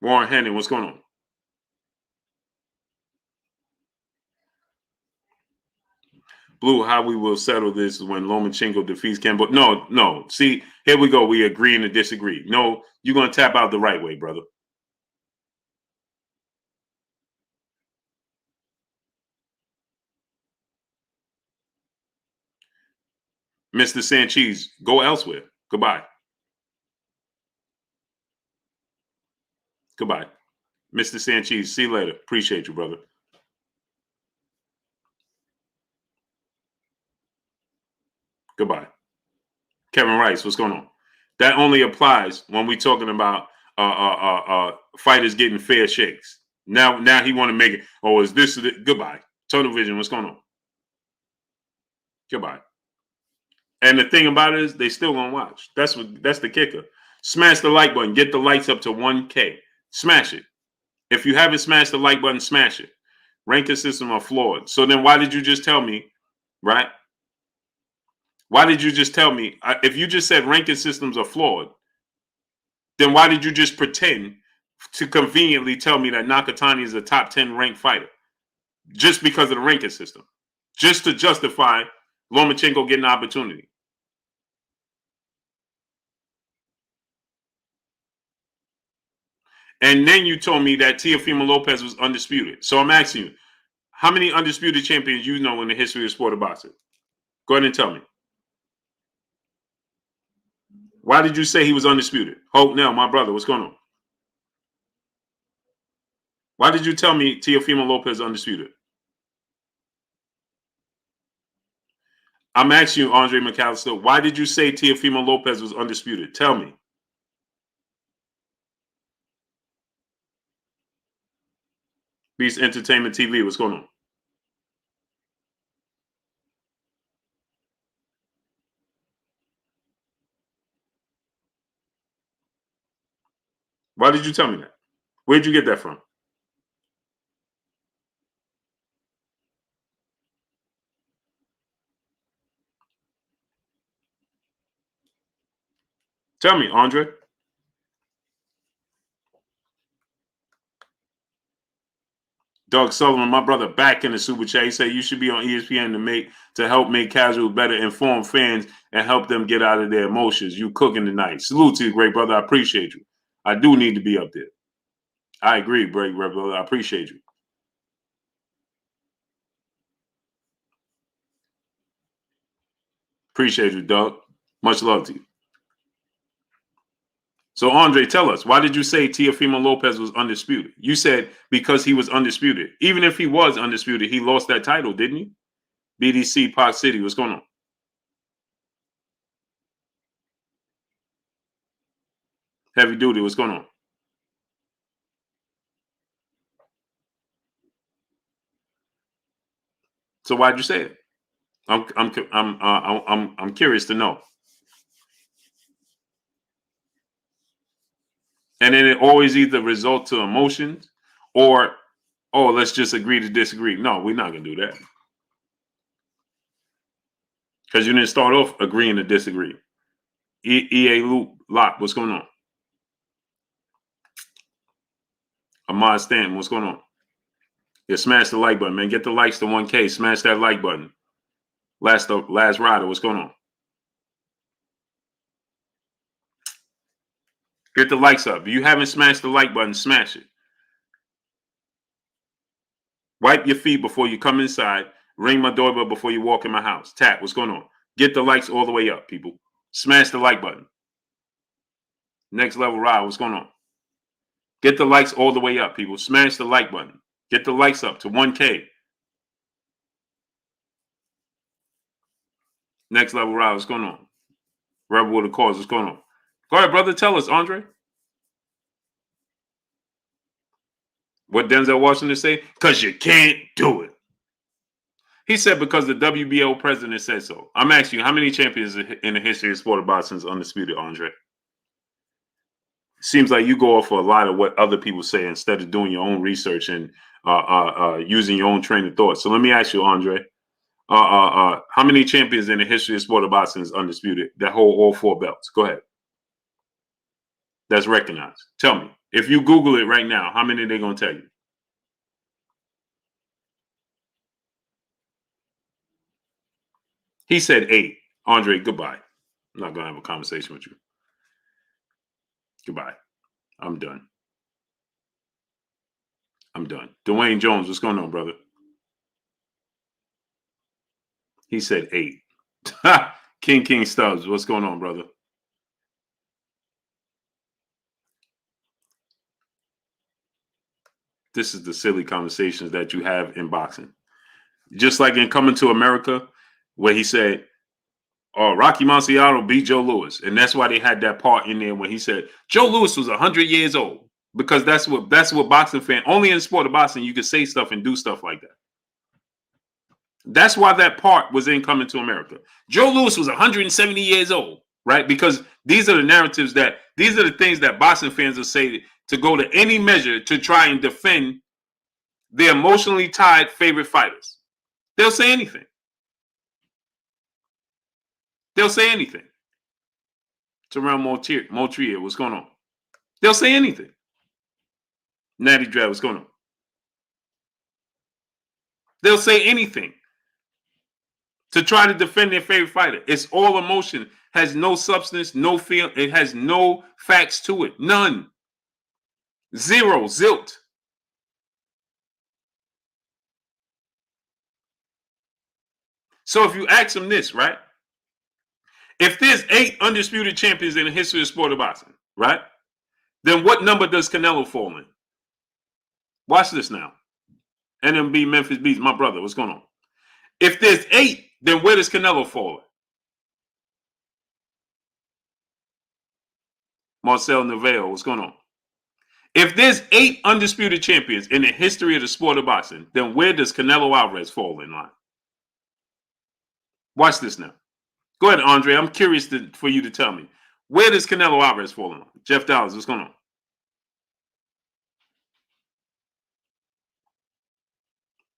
Warren Henry, what's going on? Blue, how we will settle this is when Lomachenko defeats Kambosos. No. See, here we go. We agree and to disagree. No, you're going to tap out the right way, brother. Mr. Sanchez, go elsewhere. Goodbye. Goodbye. Mr. Sanchez, see you later. Appreciate you, brother. Goodbye. Kevin Rice, what's going on? That only applies when we're talking about fighters getting fair shakes. Now he want to make it. Oh, is this? Goodbye. Tunnel vision, what's going on? Goodbye. And the thing about it is, they still gonna watch. That's the kicker. Smash the like button. Get the likes up to 1K. Smash it. If you haven't smashed the like button, smash it. Ranking system are flawed. So then why did you just tell me, right? Why did you just tell me, if you just said ranking systems are flawed, then why did you just pretend to conveniently tell me that Nakatani is a top 10 ranked fighter? Just because of the ranking system. Just to justify Lomachenko getting an opportunity. And then you told me that Teofimo Lopez was undisputed. So I'm asking you, how many undisputed champions you know in the history of sport of boxing? Go ahead and tell me. Why did you say he was undisputed? Hope now, my brother, what's going on? Why did you tell me Teofimo Lopez is undisputed? I'm asking you, Andre McAllister, why did you say Teofimo Lopez was undisputed? Tell me. Beast Entertainment TV, what's going on? Why did you tell me that? Where'd you get that from? Tell me, Andre. Doug Sullivan, my brother, back in the super chat. He said you should be on ESPN to help make casual better informed fans and help them get out of their emotions. You cooking tonight. Salute to you, great brother. I appreciate you. I do need to be up there. I agree, great brother. I appreciate you. Appreciate you, Doug. Much love to you. So, Andre, tell us, why did you say Teofimo Lopez was undisputed? You said because he was undisputed. Even if he was undisputed, he lost that title, didn't he? BDC, Park City, what's going on? Heavy Duty, what's going on? So why'd you say it? I'm curious to know. And then it always either result to emotions or, oh, let's just agree to disagree. No, we're not gonna do that. Because you didn't start off agreeing to disagree. EA Loop Lock, what's going on? Ahmad Stanton, what's going on? Yeah, smash the like button, man. Get the likes to 1K. Smash that like button. Last rider, what's going on? Get the likes up. If you haven't smashed the like button, smash it. Wipe your feet before you come inside. Ring my doorbell before you walk in my house. Tap, what's going on? Get the likes all the way up, people. Smash the like button. Next level ride, what's going on? Get the likes all the way up, people. Smash the like button. Get the likes up to 1K. Next level ride, what's going on? Rebel with a cause, what's going on? Go ahead, brother. Tell us, Andre. What Denzel Washington say? Because you can't do it. He said because the WBO president said so. I'm asking you, how many champions in the history of sport of boxing is undisputed, Andre? Seems like you go off for a lot of what other people say instead of doing your own research and using your own train of thought. So let me ask you, Andre, how many champions in the history of sport of boxing is undisputed that hold all 4 belts? Go ahead. That's recognized. Tell me. If you Google it right now, how many are they going to tell you? He said 8. Andre, goodbye. I'm not going to have a conversation with you. Goodbye. I'm done. I'm done. Dwayne Jones, what's going on, brother? He said 8. King Stubbs, what's going on, brother? This is the silly conversations that you have in boxing. Just like in Coming to America, where he said, oh, Rocky Marciano beat Joe Louis. And that's why they had that part in there when he said Joe Louis was 100 years old. Because that's what boxing fans, only in the sport of boxing, you can say stuff and do stuff like that. That's why that part was in Coming to America. Joe Louis was 170 years old, right? Because these are the narratives these are the things that boxing fans will say to go to any measure to try and defend their emotionally tied favorite fighters. They'll say anything. They'll say anything. Terrell Motrier, what's going on? They'll say anything. Natty Drab, what's going on? They'll say anything to try to defend their favorite fighter. It's all emotion, has no substance, no feel. It has no facts to it. None. Zero, zilt. So if you ask them this, right? If there's 8 undisputed champions in the history of sport of boxing, right? Then what number does Canelo fall in? Watch this now. NMB Memphis Beats, my brother, what's going on? If there's 8, then where does Canelo fall in? Marcel Neveo, what's going on? If there's 8 undisputed champions in the history of the sport of boxing, then where does Canelo Alvarez fall in line? Watch this now. Go ahead, Andre. I'm curious for you to tell me. Where does Canelo Alvarez fall in line? Jeff Dallas, what's going on?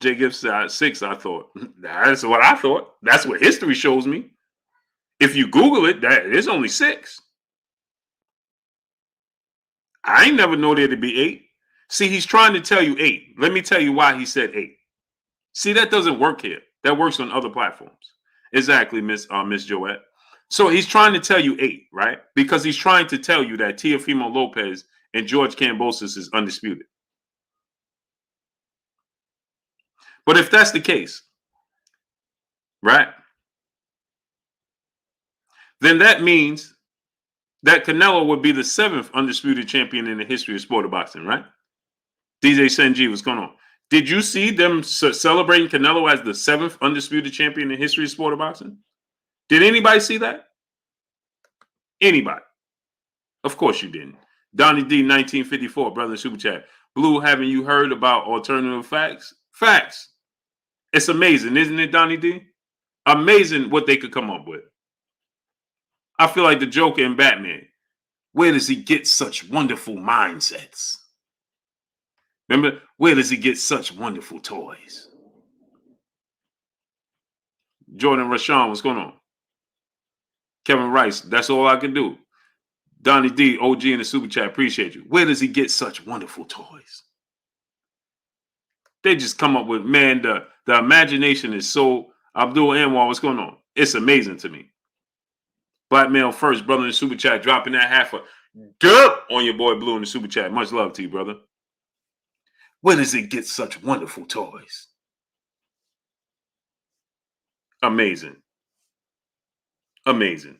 Jay Gibbs said 6, I thought. That's what I thought. That's what history shows me. If you Google it, there's only 6. I ain't never know there to be 8. See, he's trying to tell you 8. Let me tell you why he said 8. See, that doesn't work here. That works on other platforms. Exactly, Miss Joette. So he's trying to tell you 8, right? Because he's trying to tell you that Teofimo Lopez and George Kambosos is undisputed. But if that's the case, right, then that means that Canelo would be the 7th undisputed champion in the history of sport of boxing, right? DJ Senji, what's going on? Did you see them celebrating Canelo as the 7th undisputed champion in the history of sport of boxing? Did anybody see that? Anybody? Of course you didn't. Donnie D, 1954, brother super chat. Blue, haven't you heard about alternative facts? Facts. It's amazing, isn't it, Donnie D? Amazing what they could come up with. I feel like the Joker in Batman. Where does he get such wonderful mindsets? Remember, where does he get such wonderful toys? Jordan Rashawn, what's going on? Kevin Rice, that's all I can do. Donnie D, OG in the super chat, appreciate you. Where does he get such wonderful toys? They just come up with, man, the imagination is so. Abdul Anwar, what's going on? It's amazing to me. Black male first, brother in the super chat, dropping that half a dub on your boy Blue in the super chat. Much love to you, brother. Where does it get such wonderful toys? Amazing. Amazing.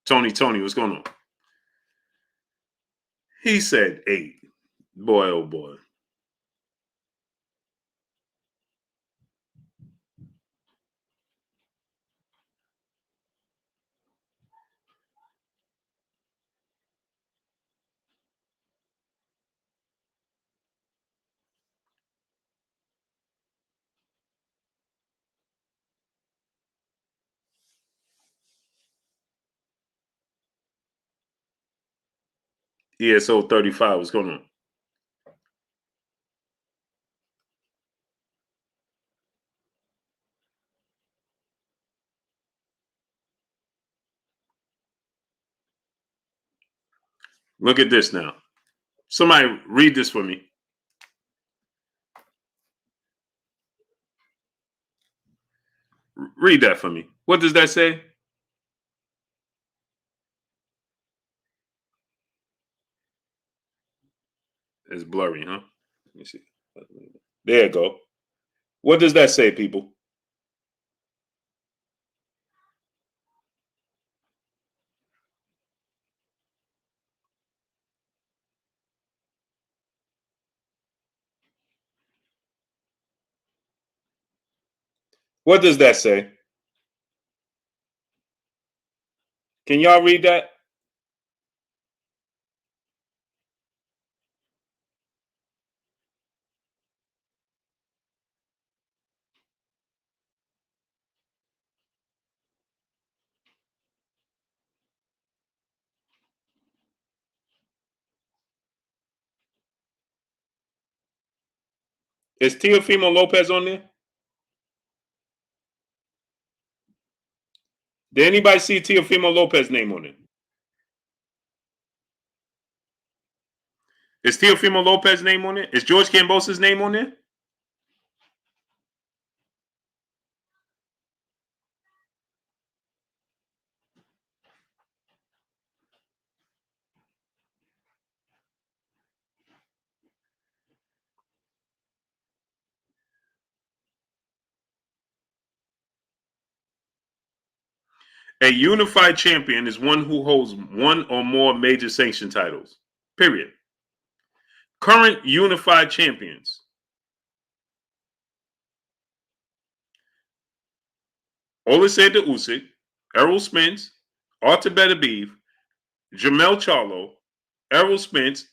Tony, what's going on? He said 8. Boy, oh boy. ESO 35, what's going on? Look at this now. Somebody read this for me. Read that for me. What does that say? It's blurry, huh? Let me see. There you go. What does that say, people? What does that say? Can y'all read that? Is Teofimo Lopez on there? Did anybody see Teofimo Lopez name on it? Is Teofimo Lopez name on it? Is George Kambosos' name on there? A unified champion is one who holds one or more major sanction titles. Period. Current unified champions. Oliseda Usyk, Errol Spence, Artur Beterbiev, Jamel Charlo, Errol Spence,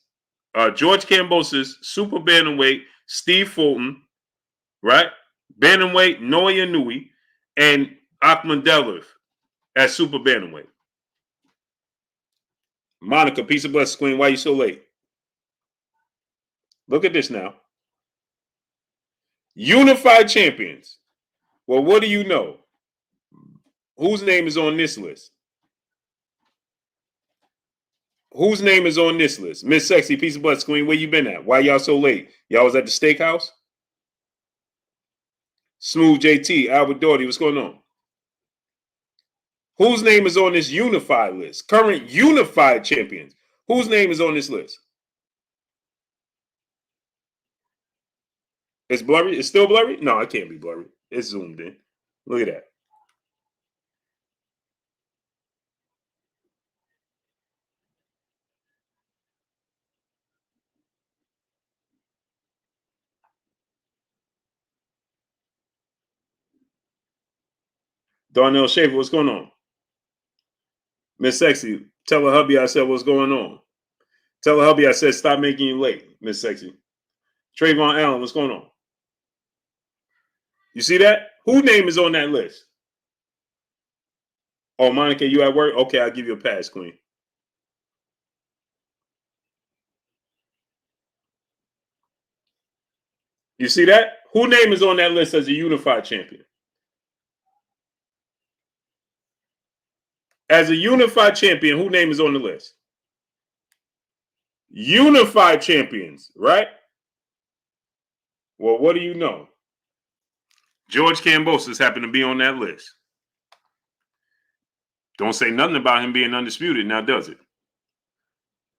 George Kambosos, Super Bantamweight, Steve Fulton, right? Bantamweight, Noah Inoue, and Akhmadaliev at Super Bantamweight. Monica, peace and blessings, Queen. Why you so late? Look at this now. Unified champions. Well, what do you know? Whose name is on this list? Whose name is on this list? Miss Sexy, peace and blessings, Queen. Where you been at? Why y'all so late? Y'all was at the steakhouse? Smooth JT, Albert Doherty, what's going on? Whose name is on this unified list? Current unified champions. Whose name is on this list? It's blurry. It's still blurry? No, it can't be blurry. It's zoomed in. Look at that. Darnell Schaefer, what's going on? Miss Sexy, tell her hubby I said what's going on. Tell her hubby I said stop making you late, Miss Sexy. Trayvon Allen, what's going on? You see that? Whose name is on that list? Oh, Monica, you at work? Okay, I'll give you a pass, Queen. You see that? Who name is on that list as a unified champion? As a unified champion, who name is on the list? Unified champions, right? Well, what do you know? George Kambosos happened to be on that list. Don't say nothing about him being undisputed now, does it?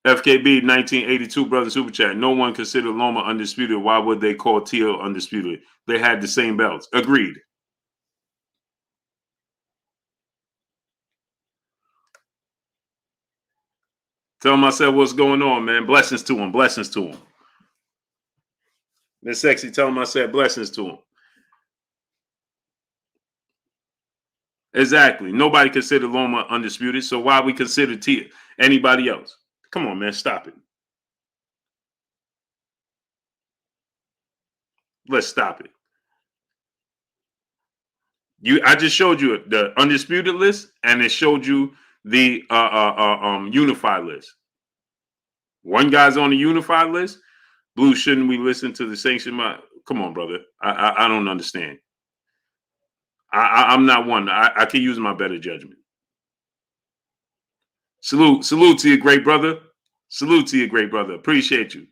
FKB 1982 brother super chat. No one considered Loma undisputed. Why would they call Tio undisputed? They had the same belts. Agreed. Tell him I said what's going on, man. Blessings to him. Blessings to him. Miss Sexy, tell him I said blessings to him. Exactly. Nobody considered Loma undisputed, so why we consider Tia anybody else? Come on, man. Stop it. Let's stop it. I just showed you the undisputed list, and it showed you the unified list. One guy's on the unified list. Blue, shouldn't we listen to the sanction? Come on, brother. I don't understand. I'm not one. I can use my better judgment. Salute to you, great brother. Salute to you, great brother. Appreciate you.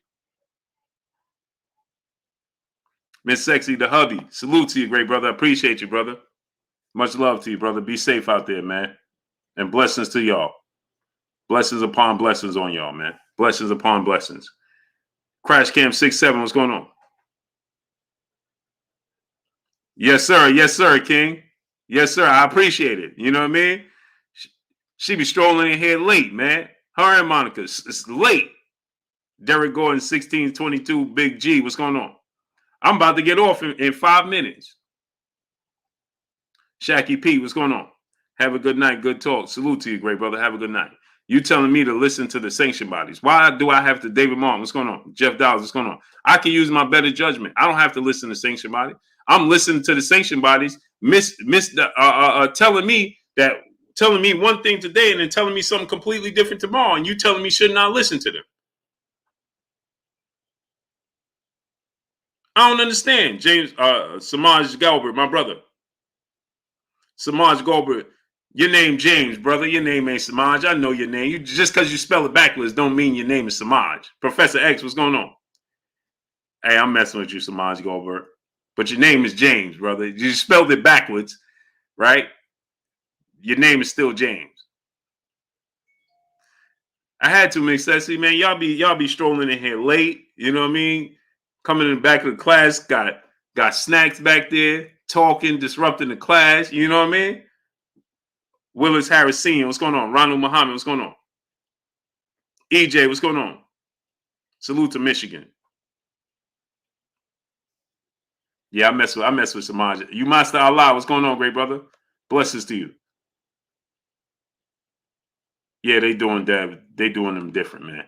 Miss Sexy, the hubby. Salute to you, great brother. Appreciate you, brother. Much love to you, brother. Be safe out there, man. And blessings to y'all. Blessings upon blessings on y'all, man. Blessings upon blessings. Crash Cam 67, what's going on? Yes, sir. Yes, sir, King. Yes, sir. I appreciate it. You know what I mean? She be strolling in here late, man. Her and Monica. It's late. Derek Gordon, 1622, Big G. What's going on? I'm about to get off in 5 minutes. Shacky P, what's going on? Have a good night. Good talk. Salute to you, great brother. Have a good night. You telling me to listen to the sanction bodies. Why do I have to? David Martin, what's going on? Jeff Dowles, what's going on? I can use my better judgment. I don't have to listen to sanction body. I'm listening to the sanction bodies telling me one thing today and then telling me something completely different tomorrow, and you telling me should not listen to them. I don't understand. James Samaj Galbert, my brother. Samaj Galbert, your name James, brother. Your name ain't Samaj. I know your name. You just because you spell it backwards don't mean your name is Samaj. Professor X, what's going on? Hey, I'm messing with you, Samaj Galbert. But your name is James, brother. You spelled it backwards, right? Your name is still James. I had to, Miss Ceci, man. Y'all be strolling in here late. You know what I mean? Coming in the back of the class, got snacks back there, talking, disrupting the class. You know what I mean? Willis Harris Sr., what's going on? Ronald Muhammad, what's going on? EJ, what's going on? Salute to Michigan. Yeah, I mess with Samaj. You Master Allah, what's going on, great brother? Blessings to you. Yeah, they doing them different, man.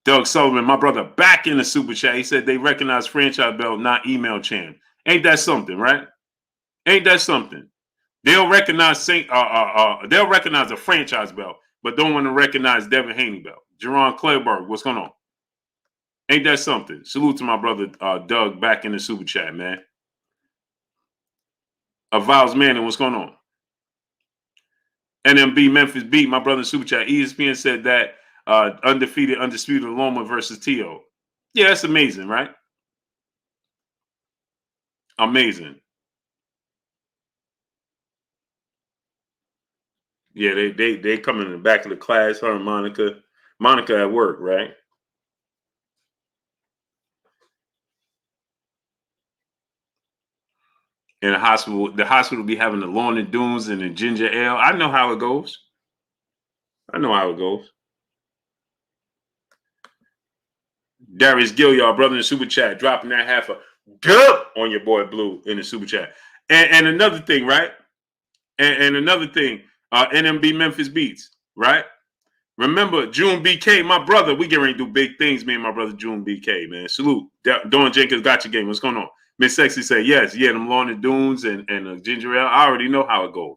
Doug Sullivan, my brother, back in the super chat. He said they recognize franchise belt, not email champ. Ain't that something, right? Ain't that something? They'll recognize a franchise belt, but don't want to recognize Devin Haney belt. Jerron Claiborne, what's going on? Ain't that something? Salute to my brother Doug back in the super chat, man. Viles Manning, what's going on? NMB Memphis Beat, my brother in super chat. ESPN said that undisputed Loma versus Tio. Yeah, that's amazing, right? Amazing. Yeah, they come in the back of the class. Her and Monica at work, right? In the hospital be having the lawn and dunes and the ginger ale. I know how it goes. Darius Gilliard, brother in the super chat, dropping that half a dub on your boy Blue in the super chat. And another thing, right? And another thing, NMB Memphis Beats, right? Remember, June BK, my brother, we get ready to do big things, me and my brother June BK, man. Salute. Dawn Jenkins got your game. What's going on? Miss Sexy say, yes, yeah, them lawn and dunes and ginger ale. I already know how it goes.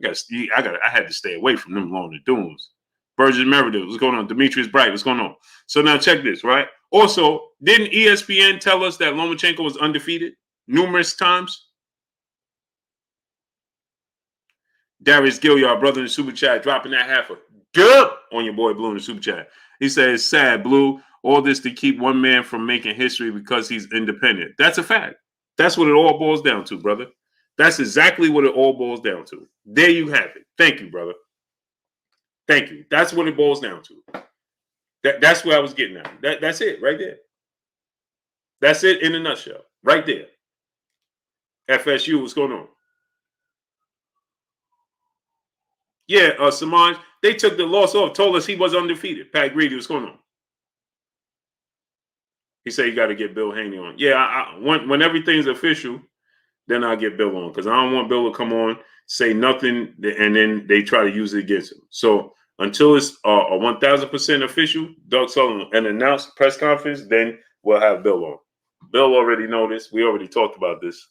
I had to stay away from them lawn and dunes. Virgin Meredith, what's going on? Demetrius Bright, what's going on? So now check this, right? Also, didn't ESPN tell us that Lomachenko was undefeated numerous times? Darius Gilliard, brother in the super chat, dropping that half a dub on your boy Blue in the super chat. He says, sad, Blue, all this to keep one man from making history because he's independent. That's a fact. That's what it all boils down to, brother. That's exactly what it all boils down to. There you have it. Thank you, brother. Thank you. That's what it boils down to. That's what I was getting at. That's it right there. That's it in a nutshell. Right there. FSU, what's going on? Yeah, Samaj, they took the loss off, told us he was undefeated. Pat Greedy, what's going on? He said you got to get Bill Haney on. Yeah, when everything's official, then I'll get Bill on because I don't want Bill to come on, say nothing, and then they try to use it against him. So until it's a 1,000% official, Doug Sullivan, and announced press conference, then we'll have Bill on. Bill already know this. We already talked about this.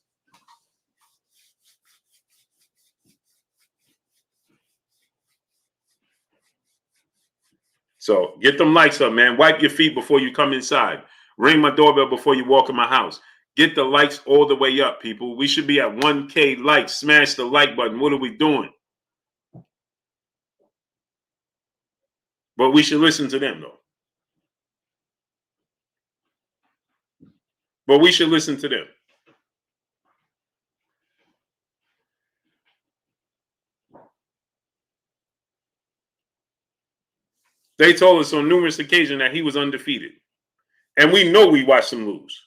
So get them likes up, man. Wipe your feet before you come inside. Ring my doorbell before you walk in my house. Get the likes all the way up, people. We should be at 1K likes. Smash the like button. What are we doing? But we should listen to them, though. But we should listen to them. They told us on numerous occasions that he was undefeated. And we know we watched him lose.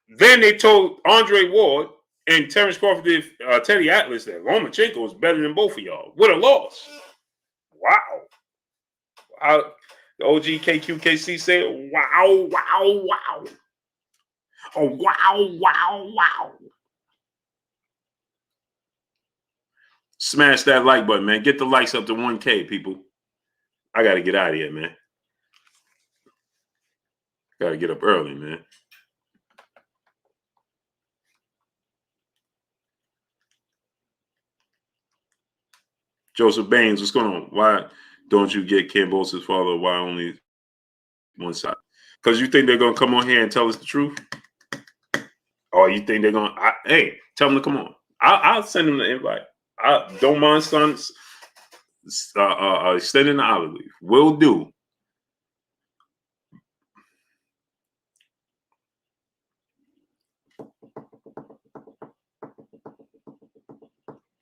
Then they told Andre Ward and Terrence Crawford, Teddy Atlas, that Lomachenko was better than both of y'all with a loss. Wow. The OG KQKC said, wow, wow, wow. Oh, wow, wow, wow. Smash that like button, man. Get the likes up to 1K, people. I got to get out of here, man. Got to get up early, man. Joseph Baines, what's going on? Why don't you get Kambosos' father? Why only one side? Because you think they're going to come on here and tell us the truth? Or you think they're going to, hey, tell them to come on. I'll send them the invite. I don't mind extending the olive leaf. Will do.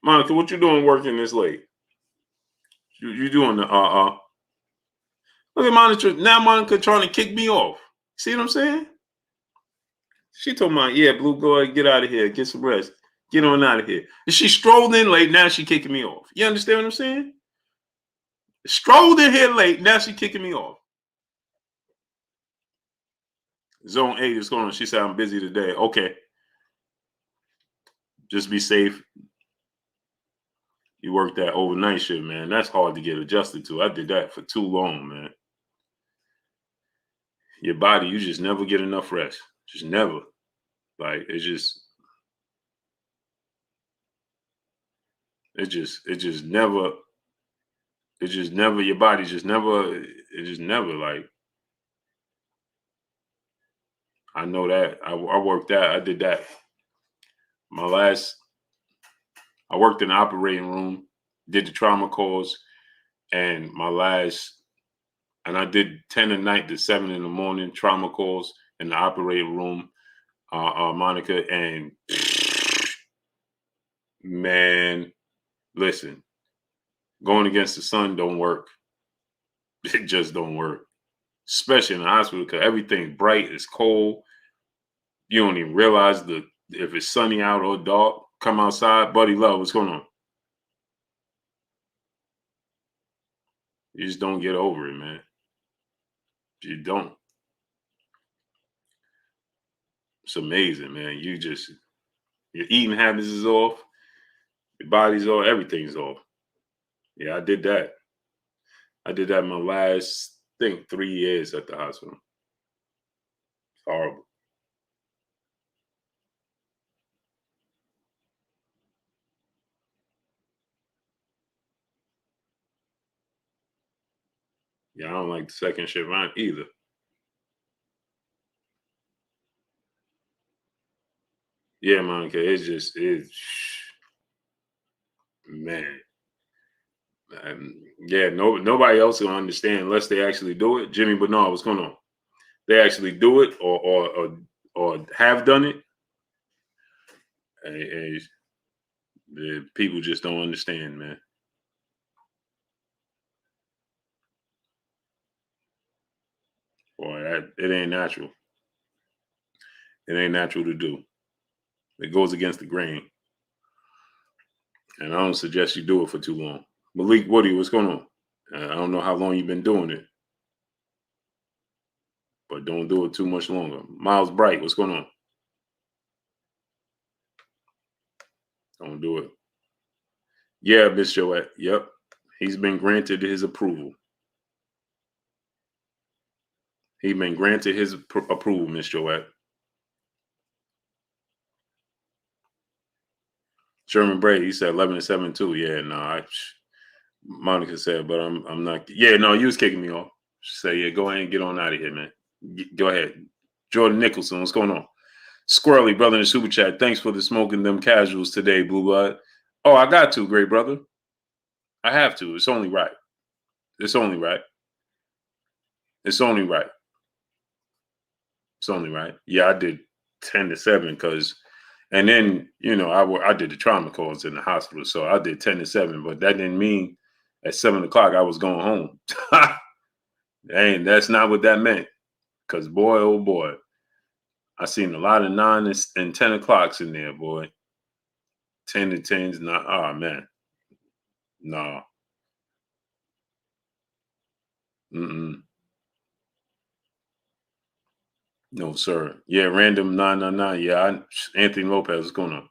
Monica, what you doing working this late? You doing the Look at Monica now. Monica trying to kick me off. See what I'm saying? She told me, yeah, Blue, go ahead, get out of here, get some rest, get on out of here. And she strolled in late. Now she kicking me off. You understand what I'm saying? Strolled in here late. Now she kicking me off. Zone 8 is going on. She said, I'm busy today. Okay. Just be safe. You work that overnight shift, man. That's hard to get adjusted to. I did that for too long, man. Your body, you just never get enough rest. Just never. Like, it just never, your body just never, like, I know that. I worked that. I did that. I worked in the operating room, did the trauma calls, and I did 10 at night to 7 in the morning trauma calls in the operating room, Monica, and man, listen, going against the sun don't work. It just don't work, especially in the hospital because everything's bright, it's cold. You don't even realize if it's sunny out or dark. Come outside, buddy love, what's going on? You just don't get over it, man. You don't. It's amazing, man. Your eating habits is off, your body's off, everything's off. Yeah, I did that. I did that my last, I think, 3 years at the hospital. It's horrible. Yeah, I don't like the second shift either. Yeah, Monica, it's man. Yeah, nobody else will understand unless they actually do it. Jimmy Bernard, what's going on? They actually do it or have done it. And the people just don't understand, man. Boy, it ain't natural. It ain't natural to do. It goes against the grain. And I don't suggest you do it for too long. Malik Woody, what's going on? I don't know how long you've been doing it, but don't do it too much longer. Miles Bright, what's going on? Don't do it. Yeah, Miss Joette. Yep. He's been granted his approval. He's been granted his approval, Miss Joette. Sherman Brady, he said 11-7 too. Yeah, no, Monica said, but I'm not. Yeah, no, you was kicking me off. She said, yeah, go ahead and get on out of here, man. Go ahead. Jordan Nicholson, what's going on? Squirrely, brother in the super chat. Thanks for the smoking them casuals today, Blue Blood. Oh, I got to, great brother. I have to. It's only right. It's only right. It's only right. It's only right. Yeah, I did 10-7 because, and then I did the trauma calls in the hospital, so I did 10-7, but that didn't mean at 7 o'clock I was going home. That's not what that meant. Because boy, oh boy, I seen a lot of 9 and 10 o'clocks in there, boy. 10-10s, not. Oh man, no. Mm-mm. No, sir. Yeah, random 999. Yeah, Anthony Lopez is gonna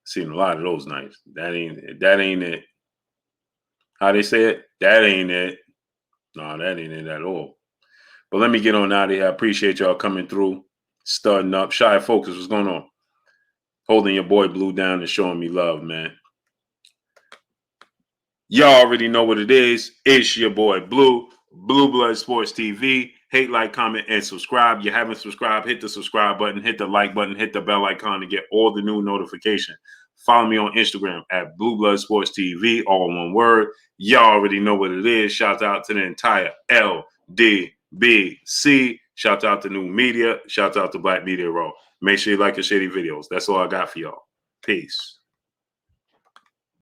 seen a lot of those nights. That ain't it. How they say it? That ain't it. No, that ain't it at all. But let me get on out of here. I appreciate y'all coming through, starting up. Shy Focus, what's going on? Holding your boy Blue down and showing me love, man. Y'all already know what it is. It's your boy Blue, Blue Blood Sports TV. Hate, like, comment, and subscribe. You haven't subscribed, hit the subscribe button, hit the like button, hit the bell icon to get all the new notifications. Follow me on Instagram at Blue Blood Sports TV, all one word. Y'all already know what it is. Shout out to the entire LDBC. Shout out to New Media. Shout out to Black Media Raw. Make sure you like and share these videos. That's all I got for y'all. Peace.